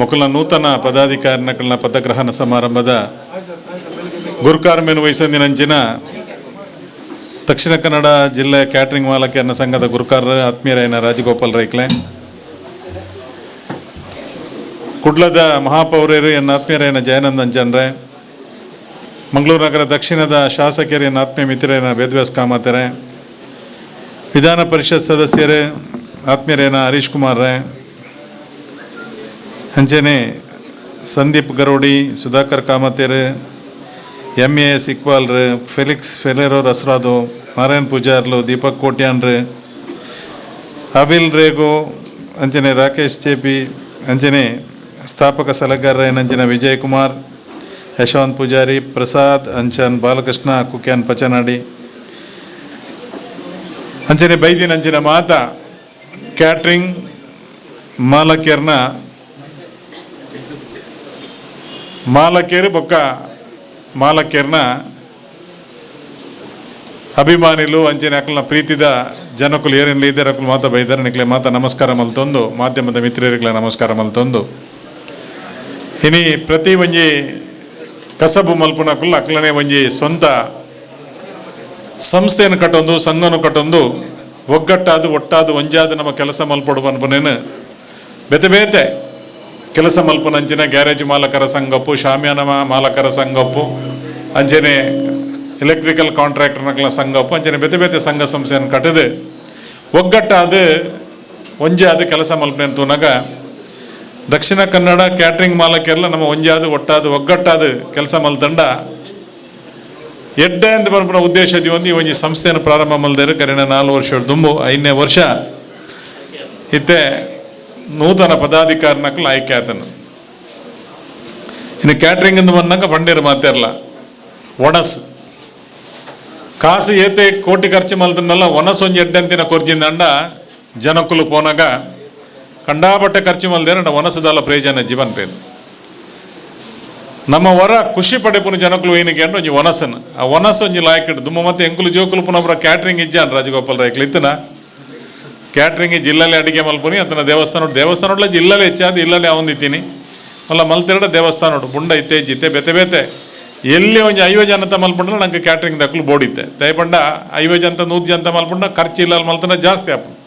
ಮೊಕಲ್ನ ನೂತನ ಪದಾಧಿಕಾರಿಗಳ ಪದಗ್ರಹಣ ಸಮಾರಂಭದ ಗುರುಕಾರ್ಮೆನು ವಹಿಸೊಂದಿನಂಚಿನ ದಕ್ಷಿಣ ಕನ್ನಡ ಜಿಲ್ಲೆ ಕ್ಯಾಟ್ರಿಂಗ್ ಮಾಲಕಿಯರ ಸಂಘದ ಗುರುಕಾರರು ಆತ್ಮೀಯರಾಯನ ರಾಜಗೋಪಾಲ್ ರೈಕ್ಲೆ, ಕುಡ್ಲದ ಮಹಾಪೌರ್ಯರು ಎನ್ನ ಆತ್ಮೀಯರಾಯನ ಜಯಾನಂದ್ ಅಂಜನ್ರೆ, ಮಂಗಳೂರು ನಗರ ದಕ್ಷಿಣದ ಶಾಸಕರು ಎನ್ನ ಆತ್ಮೀಯ ಮಿತ್ರರಾಯನ ವೇದವ್ಯಾಸ್ ಕಾಮತೆರೆ, ವಿಧಾನ ಪರಿಷತ್ ಸದಸ್ಯರು ಆತ್ಮೀಯರಾಯನ ಹರೀಶ್ ಕುಮಾರ್ ರೇ, ಅಂಚನೆ ಸಂದೀಪ್ ಗರೋಡಿ, ಸುಧಾಕರ್ ಕಾಮತೇರು, MAS ಇಕ್ಬಾಲ್ರು, ಫೆಲಿಕ್ಸ್ ಫೆಲೆರೋ ರಸರಾದು, ನಾರಾಯಣ್ ಪೂಜಾರ್ಲು, ದೀಪಕ್ ಕೋಟ್ಯಾನ್ರು, ಅವಿಲ್ ರೇಗೋ, ಅಂಚನೆ ರಾಕೇಶ್ ಚೇಪಿ, ಅಂಚನೆ ಸ್ಥಾಪಕ ಸಲಹೆಗಾರ ಅಂಚನೆ ವಿಜಯ್ ಕುಮಾರ್, ಯಶವಂತ್ ಪೂಜಾರಿ, ಪ್ರಸಾದ್ ಅಂಚನ್, ಬಾಲಕೃಷ್ಣ ಕುಕ್ಯಾನ್ ಪಚನಾಡಿ, ಅಂಚನೆ ಬೈದಿನ ಅಂಚಿನ ಮಾತ ಕ್ಯಾಟ್ರಿಂಗ್ ಮಾಲಕಿಯರ್ನ ಮಾಲಕಿಯರು ಬೊಕ್ಕ ಮಾಲಕಿಯರ್ನ ಅಭಿಮಾನಿಲು ಅಂಚನೆ ಅಕ್ಲನ ಪ್ರೀತಿದ ಜನಕುಲು ಏರೇನು ಇದ್ದಾರೆ ಅಕ್ಲು ಮಾತ ಬೈದಾರೆ ನಿಕ್ಲೆ ಮಾತ ನಮಸ್ಕಾರ ಮಲ್ತೊಂದು ಮಾಧ್ಯಮದ ಮಿತ್ರರಿಗ್ಲ ನಮಸ್ಕಾರ ಮಲ್ತೊಂದು ಇನಿ ಪ್ರತಿ ಒಂಜಿ ಕಸಬು ಮಲ್ಪುನಕುಲ್ಲ ಅಕ್ಲನೆ ಒಂಜಿ ಸ್ವಂತ ಸಂಸ್ಥೆಯನ್ನು ಕಟ್ಟೊಂದು ಸಂಘನು ಕಟ್ಟೊಂದು ಒಗ್ಗಟ್ಟಾದು ಒಟ್ಟಾದು ಒಂಜಾದು ನಮ್ಮ ಕೆಲಸ ಮಲ್ಪಡು ಅನ್ಪನೇನು ಬೇತೆ ಬೇತೆ ಕೆಲಸ ಮಲ್ಪನ ಅಂಚಿನ ಗ್ಯಾರೇಜ್ ಮಾಲಕರ ಸಂಘಪ್ಪು, ಶಾಮ್ಯಾನ ಮಾಲಕರ ಸಂಘಪ್ಪು, ಅಂಚನೆ ಎಲೆಕ್ಟ್ರಿಕಲ್ ಕಾಂಟ್ರಾಕ್ಟರ್ನ ಸಂಘಪ್ಪು, ಅಂಚನೆ ಬೇತೆ ಬೇತೆ ಸಂಘ ಸಂಸ್ಥೆಯನ್ನು ಕಟ್ಟದು ಒಗ್ಗಟ್ಟಾದು ಒಂಜಾದು ಕೆಲಸ ಮಲ್ಪನೆ ತೂನಾಗ ದಕ್ಷಿಣ ಕನ್ನಡ ಕ್ಯಾಟ್ರಿಂಗ್ ಮಾಲಕರೆಲ್ಲ ನಮ್ಮ ಒಂಜಾದು ಒಟ್ಟಾದು ಒಗ್ಗಟ್ಟಾದು ಕೆಲಸ ಮಲ್ತಂಡ ಎಡ್ಡೆ ಅಂತ ಬರ್ಪುನ ಉದ್ದೇಶದಿ ಒಂದು ಒಂಜಿ ಸಂಸ್ಥೆಯನ್ನು ಪ್ರಾರಂಭ ಮಲ್ದೇರು ಕರೆನ 4 ವರ್ಷ ದುಂಬು 5ನೇ ವರ್ಷ ಇತ್ತೆ ನೂತನ ಪದಾಧಿಕಾರಿನಕ್ಕಲು ಆಯ್ಕೆ ಆತನು. ಇನ್ನು ಕ್ಯಾಟ್ರಿಂಗ್ ಎಂದು ಬಂದಾಗ ಬಂಡೇರು ಮಾತಾರಲ್ಲ ಒಣಸ್ ಕಾಸು ಏತೆ ಕೋಟಿ ಖರ್ಚು ಮಲ್ತನಲ್ಲ ಒಣಸ್ ಒಂಜಿ ಎಡ್ಡಂತಿನ ಕೊರ್ಜಿಂದಂಡ ಜನಕ್ಕುಲು ಪೋನಾಗ ಕಂಡಾಪಟ್ಟೆ ಖರ್ಚು ಮಲ್ದೇರ ಒಣಸದಲ್ಲ ಪ್ರಯೋಜನ ಜೀವನ ಪೇನು ನಮ್ಮ ಹೊರ ಖುಷಿ ಪಡೆಪುನ ಜನಕ್ಕಳು ಏನಕ್ಕೆ ಅಂದ್ರೆ ಒಂಜಿ ಒನಸನ್ ಆ ಒನಸ್ ಒಂಜಿ ಲಾಯ್ಕಿಟ್ಟು ದುಮ್ಮ ಮತ್ತೆ ಎಂಕುಲು ಜೋಕುಲು ಪುನಃ ಕ್ಯಾಟ್ರಿಂಗ್ ಇಜ್ಜಾನ್ ರಾಜಗೋಪಾಲ್ ರಾಯ್ಕಲ್ ಇತ್ತನ ಕ್ಯಾಟ್ರಿಂಗ್ ಜಿಲ್ಲಲ್ಲಿ ಅಡಿಗೆ ಮಲ್ಪುನಿ ಅಂತನ ದೇವಸ್ಥಾನ ಜಿಲ್ಲಲ್ಲಿ ಹೆಚ್ಚಾದ ಇಲ್ಲಲ್ಲಿ ಅವಂದಿತ್ತೀನಿ ಮಲ್ಲ ಮಲ್ತಿರಡ ದೇವಸ್ಥಾನ ಬುಂಡ ಇತ್ತೆ ಜಿತ್ತೆ ಬೆತೆ ಬೇತೆ ಎಲ್ಲಿ ಒಂಜಿ 50 ಜನತ ಮಲ್ಪುಂಡ್ರೆ ನಂಗೆ ಕ್ಯಾಟ್ರಿಂಗ್ ದಕ್ಕಲು ಬೋಡಿತ್ತೆ ದಯಪಂಡ 50 ಜನತ 100 ಜನತ ಮಲ್ಪುಂಡ ಖರ್ಚು ಇಲ್ಲ ಮಲ್ತನ ಜಾಸ್ತಿ ಆಪುಂಡು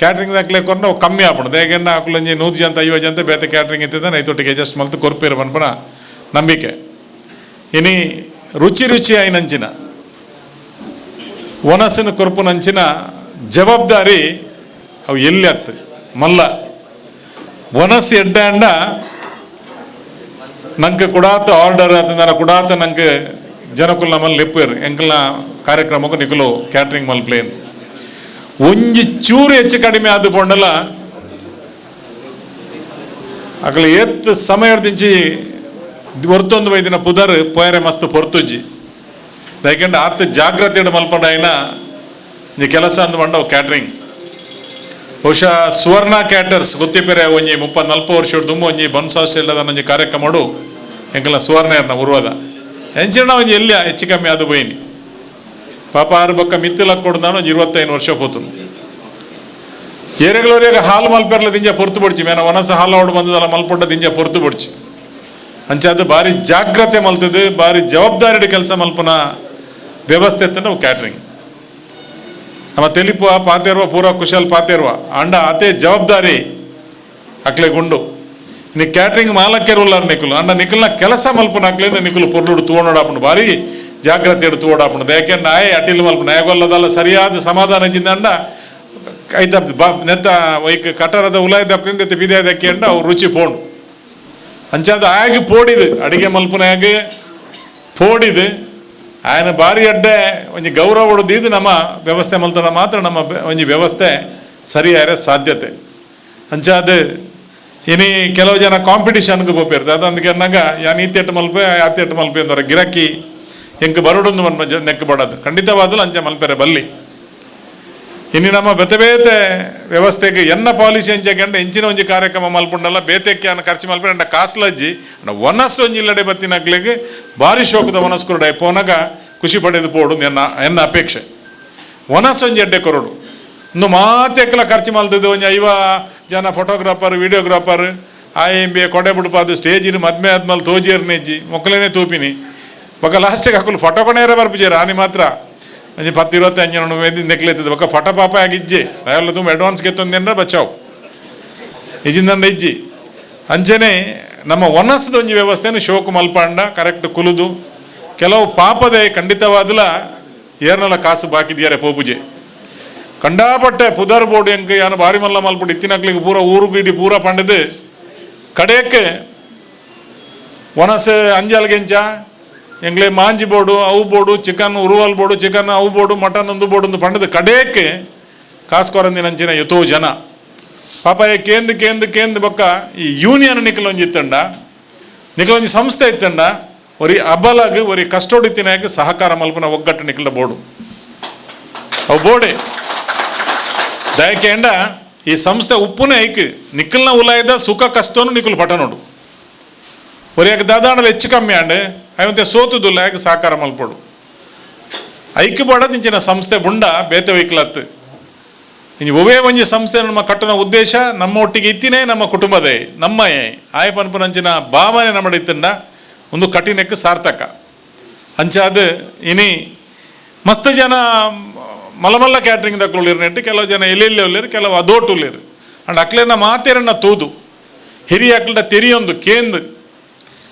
ಕ್ಯಾಟ್ರಿಂಗ್ ದಾಖಲೆಕೊಂಡು ಅವು ಕಮ್ಮಿ ಆಪುಂಡು ಹೇಗೆನ್ನ ಹಾಕಲಂಜಿ 100 ಜನತ 50 ಜನತ ಬೇತೆ ಕ್ಯಾಟ್ರಿಂಗ್ ಇತ್ತಿದ್ದ ನೈತೊಟ್ಟಿಗೆ ಅಡ್ಜಸ್ಟ್ ಮಲ್ತು ಕೊರ್ಪೇರು ಪನ್ಪನ ನಂಬಿಕೆ ಇನಿ ರುಚಿ ಆಯ್ನಂಚಿನ ಒನಸಿನ ಕೊರ್ಪುನಂಚಿನ ಜವಾಬ್ದಾರಿ ಅವು ಎಲ್ಲಿ ಹತ್ತು ಮಲ್ಲ ಒನಸ್ ಎಡ್ಡ ಅಂಡ ನಂಗೆ ಕುಡಾತ ಆರ್ಡರ್ ಆತಂದಾರ ಕುಡಾತ ನಂಗೆ ಜನಕ್ಕೂ ನಮ್ಮಲ್ಲಿ ಲೆಪ್ಪೇರು ಎಂಕಲ್ನ ಕಾರ್ಯಕ್ರಮಕ್ಕೂ ನಿಕಲು ಕ್ಯಾಟ್ರಿಂಗ್ ಮಲ್ಪ್ಲೇನ್ ಒಂಜಿ ಚೂರು ಹೆಚ್ಚು ಕಡಿಮೆ ಆದ ಪೊಂಡಲ್ಲ ಅಕಲ ಎತ್ತು ಸಮಯ ದಿಂಚಿ ಹೊರ್ತೊಂದು ವೈದಿನ ಪುದರ್ ಪೋಯರೆ ಮಸ್ತ್ ಪೊರ್ತುಜ್ಜಿ ಯಾಕೆಂದ್ರೆ ಆತ ಜಾಗ್ರತೆ ಮಲ್ಪಂಡ ಆಯ್ನ ಈ ಕೆಲಸ ಅಂದು ಬಂಡವು ಕ್ಯಾಟ್ರಿಂಗ್ ಬಹುಶಃ ಸುವರ್ಣ ಕ್ಯಾಟರ್ಸ್ ಗೊತ್ತಿಪ್ಪರೆ ಒಂಜಿ 30-40 ವರ್ಷ ದುಂಬು ಒಂಜಿ ಬನ್ಸಾಸ್ ಇಲ್ಲದ ಒಂಜಿ ಕಾರ್ಯಕ್ರಮ ಎಂಕಲ್ಲ ಸುವರ್ಣ ಉರುವದ ಎಂಚಿನ ಒಂಜಿ ಎಲ್ಲಿ ಹೆಚ್ಚು ಕಮ್ಮಿ ಅದು ಬೈನಿ ಪಾಪ ಆರು ಬೊಕ್ಕ ಮಿತ್ತಲಕ್ಕೆ ಕೊಡ್ದಾನು ಒಂಜಿ 25 ವರ್ಷ ಹೋತನು ಏರೆಗಳವರೆಗೆ ಹಾಲು ಮಲ್ಪೆರ್ಲ ದಿಂಜ ಪೊರ್ತು ಬಡ್ಚಿ ಮೇನ ಒನಸ ಹಾಲು ಹೊಡು ಬಂದದಲ್ಲ ಮಲ್ಪೊಟ್ಟ ದಿಂಜ ಪೊರ್ತು ಬಡ್ಚಿ ಅಂಚಾದ ಭಾರಿ ಜಾಗ್ರತೆ ಮಲ್ತದ್ದು ಭಾರಿ ಜವಾಬ್ದಾರಿ ಕೆಲಸ ಮಲ್ಪನ ವ್ಯವಸ್ಥೆ ಇತ್ತು ನಾವು ಕ್ಯಾಟ್ರಿಂಗ್ ನಮ್ಮ ತೆಲಿಪುವ ಪಾತೇರ್ವ ಪೂರ ಕುಶಲ್ ಪಾತೇರ್ವ ಅಂಡ ಅದೇ ಜವಾಬ್ದಾರಿ ಅಕ್ಲೆ ಗುಂಡು ನೀ ಕ್ಯಾಟ್ರಿಂಗ್ ಮಾಲಕ್ಕೆರುಲ್ಲಾರ ನಿಖಲು ಅಂಡ ನಿಖಲ್ನ ಕೆಲಸ ಮಲ್ಪನ ಅಕ್ಲಿಂದ ನಿಖಲು ಪೊರ್ಲುಡು ತೂವೋಡಾಪುಂಡು ಭಾರಿ ಜಾಗ್ರತೆ ಇಡು ತೂವೋಡಾಪುಂಡು ಯಾಕೆಂದ್ರೆ ನಾಯೇ ಅಟಿಲ್ ಮಲ್ಪನ ನಾಯಗೊಲ್ಲದಲ್ಲ ಸರಿಯಾದ ಸಮಾಧಾನ ಜಿಂದ ಅಂಡ ಐತ ನೆತ್ತ ವೈಕ್ ಕಟರದ ಉಲಾಯ್ದಕ್ಕಿಂದ ಬಿದಾಯ್ದಕ್ಕೆ ಅಂಡ ಅವ್ರು ರುಚಿ ಪೋಂಡು ಅಂಚಾದ ಆಗಿ ಪೋಡಿದು ಅಡಿಗೆ ಮಲ್ಪನಾಗ ಪೋಡಿದು ಆಯ್ನ ಭಾರಿ ಅಡ್ಡೆ ಒಂಜಿ ಗೌರವ ಹೊಡೆದಿದ್ದು ನಮ್ಮ ವ್ಯವಸ್ಥೆ ಮಲ್ತನ ಮಾತ್ರ ನಮ್ಮ ಒಂಜಿ ವ್ಯವಸ್ಥೆ ಸರಿಯಾರೆ ಸಾಧ್ಯತೆ ಅಂಚಾದ ಇನಿ ಕೆಲವು ಜನ ಕಾಂಪಿಟಿಷನ್ಗೆ ಬೋಪಿರ್ತೆ ಅದಂದಕ್ಕೆ ಅನ್ನಂಗ ಯಾನ್ ಈ ತೆಟ್ಟು ಮಲ್ಪೆ ಆ ತೆಟ್ಟು ಮಲ್ಪೆ ಅಂದವ್ರ ಗಿರಾಕಿ ಎಂಕ್ ಬರೋಡೊಂದು ಮನ್ಪ ನೆಕ್ ಬಡೋದು ಖಂಡಿತವಾದಲು ಅಂಚೆ ಮಲ್ಪೆರೆ ಬಲ್ಲಿ ಇನ್ನು ನಮ್ಮ ಬೇತೆ ವ್ಯವಸ್ಥೆಗೆ ಎನ್ನ ಪಾಲಿಸಿ ಅಂಚೆಗಂಡ ಎಂಚಿನ ಒಂಜಿ ಕಾರ್ಯಕ್ರಮ ಮಲ್ಪುಂಡಲ್ಲ ಬೇತೆಕ್ಕೆ ಅನ್ನ ಖರ್ಚು ಮಲ್ಪೆ ಅಂಡ ಕಾಸ್ಲಜ್ಜಿ ಒನಸ್ ಒಂಜಿ ಇಲ್ಲಡೆ ಬತ್ತಿನಗ್ಲಿಗೆ ಭಾರಿ ಶೋಕದ ಒನಸ್ಕುರುಡ ಪೋನಾಗ ಖುಷಿ ಪಡೆದು ಪೋಡು ಎನ್ನ ಅಪೇಕ್ಷೆ ಒನಸ್ ಒಂಜಿ ಎಡ್ಡೆ ಕೊರಡು ಇನ್ನು ಮಾತೆಕ್ಕಲ ಖರ್ಚು ಮಲ್ತದ್ದು ಒಂಜಿ 50 ಜನ ಫೋಟೋಗ್ರಾಫರ್ ವಿಡಿಯೋಗ್ರಾಫರ್ AMB ಕೊಡೆ ಬಿಡ್ಪಾದು ಸ್ಟೇಜಿನ ಮದ್ಮೆ ಆದ್ಮೇಲೆ ತೋಜಿಯರ್ನೆಜ್ಜಿ ಮೊಕ್ಕಲೇನೆ ತೂಪಿನಿ ಬೊಕ್ಕ ಲಾಸ್ಟಿಗೆ ಹಾಕಲು ಫೋಟೋ ಕೊನೆಯರೇ ಬರ್ಪಿಜಾರ ಆನಿ ಮಾತ್ರ ಒಂಜಿ 10-25 ಜನ ವೇದಿ ನೆಕ್ಲೆತ್ತದ ಬೊಕ್ಕ ಫಟ ಪಾಪ ಆಗಿಜ್ಜೆ ಅವೆಲ್ಲ ತುಂಬ ಅಡ್ವಾನ್ಸ್ ಗೆತ್ತೊಂದೇನ್ರ ಬಚಾವು ಇಜಿಂದಂಡ ಇಜ್ಜಿ ಅಂಚನೆ ನಮ್ಮ ಒನಸ್ದ ಒಂಜಿ ವ್ಯವಸ್ಥೆನ ಶೋಕು ಮಲ್ಪಂಡ ಕರೆಕ್ಟ್ ಕುಲುದು ಕೆಲವು ಪಾಪದೆ ಖಂಡಿತವಾದಲ ಏರ್ನಲ್ಲ ಕಾಸು ಬಾಕಿದ್ಯಾರೆ ಪೋಪುಜೆ ಕಂಡಾಪಟ್ಟೆ ಪುದರ್ ಬೋರ್ಡ್ ಎಂಕ ಯಾನು ಭಾರಿ ಮಲ್ಲ ಮಲ್ಪುಡು ಇತ್ತಿನಕ್ಲಿಗೆ ಪೂರ ಊರು ಬೀಡಿ ಪೂರ ಪಂಡದು ಕಡೆಯಕ್ಕೆ ಒನಸ್ ಅಂಜಲ್ಗೆಂಚ ಎಂಗ್ಲೆ ಮಾಂಜಿ ಬೋರ್ಡು ಅವು ಬೋರ್ಡು ಚಿಕನ್ ಉರುವಲ್ ಬೋರ್ಡು ಚಿಕನ್ ಅವು ಬೋರ್ಡು ಮಟನ್ ಒಂದು ಬೋರ್ಡು ಒಂದು ಪಂಡದು ಕಡೆಯಕ್ಕೆ ಕಾಸು ಕೊರಂದಿನಂಚಿನ ಎತೋ ಜನ ಪಾಪ ಕೇಂದು ಬೊಕ್ಕ ಈ ಯೂನಿಯನ್ ನಿಖಲೊಂಜಿ ಇತ್ತಂಡ ನಿಖಲೊಂಜಿ ಸಂಸ್ಥೆ ಇತ್ತಂಡ ಒರಿ ಅಬಲಾಗ ಒರಿ ಕಷ್ಟೋಡಿತಿನಾಗ ಸಹಕಾರ ಮಲ್ಪನ ಒಗ್ಗಟ್ಟು ನಿಖಲ ಬೋರ್ಡು ಅವು ಬೋರ್ಡೆ ದಯಕೆ ಎಂಡ ಈ ಸಂಸ್ಥೆ ಉಪ್ಪುನೇ ಐಕ್ ನಿಖಲ್ನ ಉಲಾಯ್ದ ಸುಖ ಕಷ್ಟನು ನಿಖಲು ಪಟ ನೋಡು ಒರಿಯಾಗ ದಾದಾಣಲು ಹೆಚ್ಚು ಕಮ್ಮಿ ಆಂಡ್ ಅವಂತೆ ಸೋತುದುಲ್ಲ ಯಾಕೆ ಸಹಕಾರ ಮಲ್ಪಡು ಐಕ್ ಬೋಡದ್ ಇಂಚಿನ ಸಂಸ್ಥೆ ಬುಂಡ ಬೇತೆ ವೈಕ್ಲತ್ತು ಇನ್ನು ಒವೇ ಒಂಜಿ ಸಂಸ್ಥೆ ನಮ್ಮ ಕಟ್ಟನ ಉದ್ದೇಶ ನಮ್ಮ ಒಟ್ಟಿಗೆ ಇತ್ತಿನೇ ನಮ್ಮ ಕುಟುಂಬದೇ ನಮ್ಮಯೇ ಆಯ ಪನ್ಪುನಂಚಿನ ಭಾವನೆ ನಮ್ಮಡ ಇತ್ತಂಡ ಒಂದು ಕಠಿಣಕ್ಕೆ ಸಾರ್ಥಕ ಅಂಚಾದ ಇನಿ ಮಸ್ತ್ ಜನ ಮಲಮಲ್ಲ ಕ್ಯಾಟ್ರಿಂಗ್ ದಕ್ಕಲಿರ್ನೆಟ್ಟು ಕೆಲವು ಜನ ಎಲ್ಲೆಲ್ಲಿ ಒಲ್ಲೇರು ಕೆಲವು ಅದೋಟು ಉಲ್ಲೇರು ಅಂಡ್ ಅಕ್ಲೇನ ಮಾತೇರನ್ನ ತೂದು ಹಿರಿಯ ಅಕ್ಲದ ತೆರಿಯೊಂದು ಕೇಂದ್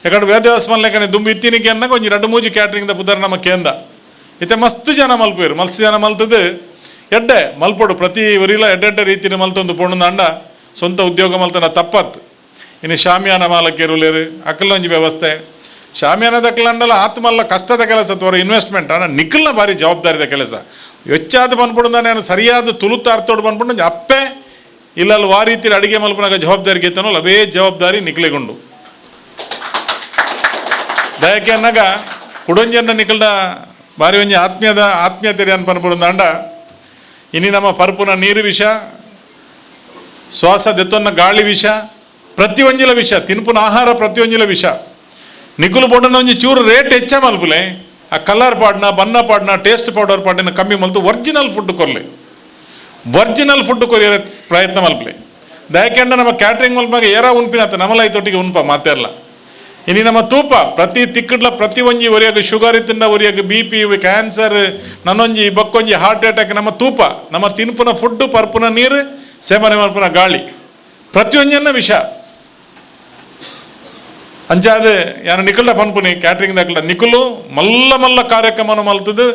ಯಾಕಂದ್ರೆ ವೇದವ್ಯಾಸ ಲೆಕ್ಕನೆ ದುಂಬು ಇತ್ತಿನಿಗೆ ಅನ್ನಕ್ಕೆ ಒಂಜಿ 2-3 ಕ್ಯಾಟ್ರಿಂಗ್ದ ಪುದರ್ ನಮ್ಮ ಕೇಂದ ಇತ್ತೆ ಮಸ್ತ್ ಜನ ಮಲ್ಪೇರು ಮಸ್ತ್ ಜನ ಮಲ್ತದ್ದು ಎಡ್ಡೆ ಮಲ್ಪೊಡು ಪ್ರತಿ ಊರಿಲ ಎಡ್ಡೆ ರೀತಿಯ ಮಲ್ತೊಂದು ಪೊಣ್ಣು ಅಂಡ ಸ್ವಂತ ಉದ್ಯೋಗ ಮಲ್ತನ ತಪ್ಪತ್ತು ಇನ್ನು ಶಾಮಿಯಾನ ಮಾಲಕ್ಕೇರುಲೇರು ಅಕ್ಕಲೊಂಜಿ ವ್ಯವಸ್ಥೆ ಶಾಮಿಯಾನದ ಅಕ್ಕಲಂಡಲ್ಲ ಆತ್ಮಲ್ಲ ಕಷ್ಟದ ಕೆಲಸ ಅಥವಾ ಇನ್ವೆಸ್ಟ್ಮೆಂಟ್ ಅಣ್ಣ ನಿಖಲ್ನ ಭಾರಿ ಜವಾಬ್ದಾರಿದ ಕೆಲಸ ಹೆಚ್ಚಾದ ಬಂದ್ಬಿಡು ನಾನು ಸರಿಯಾದ ತುಳುತ್ತ ಅರ್ಥೋಡು ಬಂದ್ಬಿಟ್ಟು ಅಪ್ಪೆ ಇಲ್ಲಲ್ಲಿ ಆ ರೀತಿಯಲ್ಲಿ ಅಡಿಗೆ ಮಲ್ಪನಾಗ ಜವಾಬ್ದಾರಿ ಗೆತ್ತನೋ ಅವೇ ಜವಾಬ್ದಾರಿ ನಿಖಲೆಗೊಂಡು ದಯಕ್ಕೆ ಅನ್ನಗ ಕುಡೊಂಜನ್ನ ನಿಖಲ್ದ ಭಾರಿ ಒಂಜಿ ಆತ್ಮೀಯತೆ ಅನ್ಪನ್ಬಿಡು ಅಂಡ ಇನ್ನು ನಮ್ಮ ಪರ್ಪುನ ನೀರು ವಿಷ ಶ್ವಾಸ ದೆತ್ತೊನ್ನ ಗಾಳಿ ವಿಷ ಪ್ರತಿಯೊಂಜಿಲ ವಿಷ ತಿನ್ಪುನ ಆಹಾರ ಪ್ರತಿಯೊಂಜಿಲ ವಿಷ ನಿಕುಲು ಬೋಡನ ಒಂಜಿ ಚೂರು ರೇಟ್ ಹೆಚ್ಚ ಮಲ್ಪಲೆ ಆ ಕಲರ್ ಪಾಡ್ನ ಬಣ್ಣ ಪಾಡ್ನ ಟೇಸ್ಟ್ ಪೌಡರ್ ಪಾಡಿನ ಕಮ್ಮಿ ಮಲ್ತು ಒರಿಜಿನಲ್ ಫುಡ್ ಕೊರಲೆ ಒರಿಜಿನಲ್ ಫುಡ್ ಕೊರಿಯರ ಪ್ರಯತ್ನ ಮಲ್ಪಲೆ ದಯಕೆಂಡ ನಮ್ಮ ಕ್ಯಾಟ್ರಿಂಗ್ ಮಲ್ಪಾಗ ಏರ ಉನ್ಪಿನತ್ತ ನಮಲ ಐತೊಟ್ಟಿಗೆ ಉನ್ಪ ಮಾತೆಲ್ಲ ಇನ್ನು ನಮ್ಮ ತೂಪ ಪ್ರತಿ ತಿಕ್ಕಡ್ಲ ಪ್ರತಿ ಒಂಜಿ ಒರಿಯಾಗ ಶುಗರ್ ಇತ್ತಿಂದ ಒರಿಯಾಗ BP ಕ್ಯಾನ್ಸರ್ ನನ್ನೊಂಜಿ ಬಕ್ಕೊಂಜಿ ಹಾರ್ಟ್ ಅಟ್ಯಾಕ್ ನಮ್ಮ ತೂಪ ನಮ್ಮ ತಿನ್ಪುನ ಫುಡ್ ಪರ್ಪುನ ನೀರು ಸೇವನೆ ಮಲ್ಪುನ ಗಾಳಿ ಪ್ರತಿಯೊಂಜನ್ನ ವಿಷ ಅಂಚಾದ ಯಾನು ನಿಕಲ್ಡ ಪನ್ಪುನಿ ಕ್ಯಾಟ್ರಿಂಗ್ ದಾಕಲ ನಿಕುಲು ಮಲ್ಲ ಮಲ್ಲ ಕಾರ್ಯಕ್ರಮವನ್ನು ಮಲ್ತದು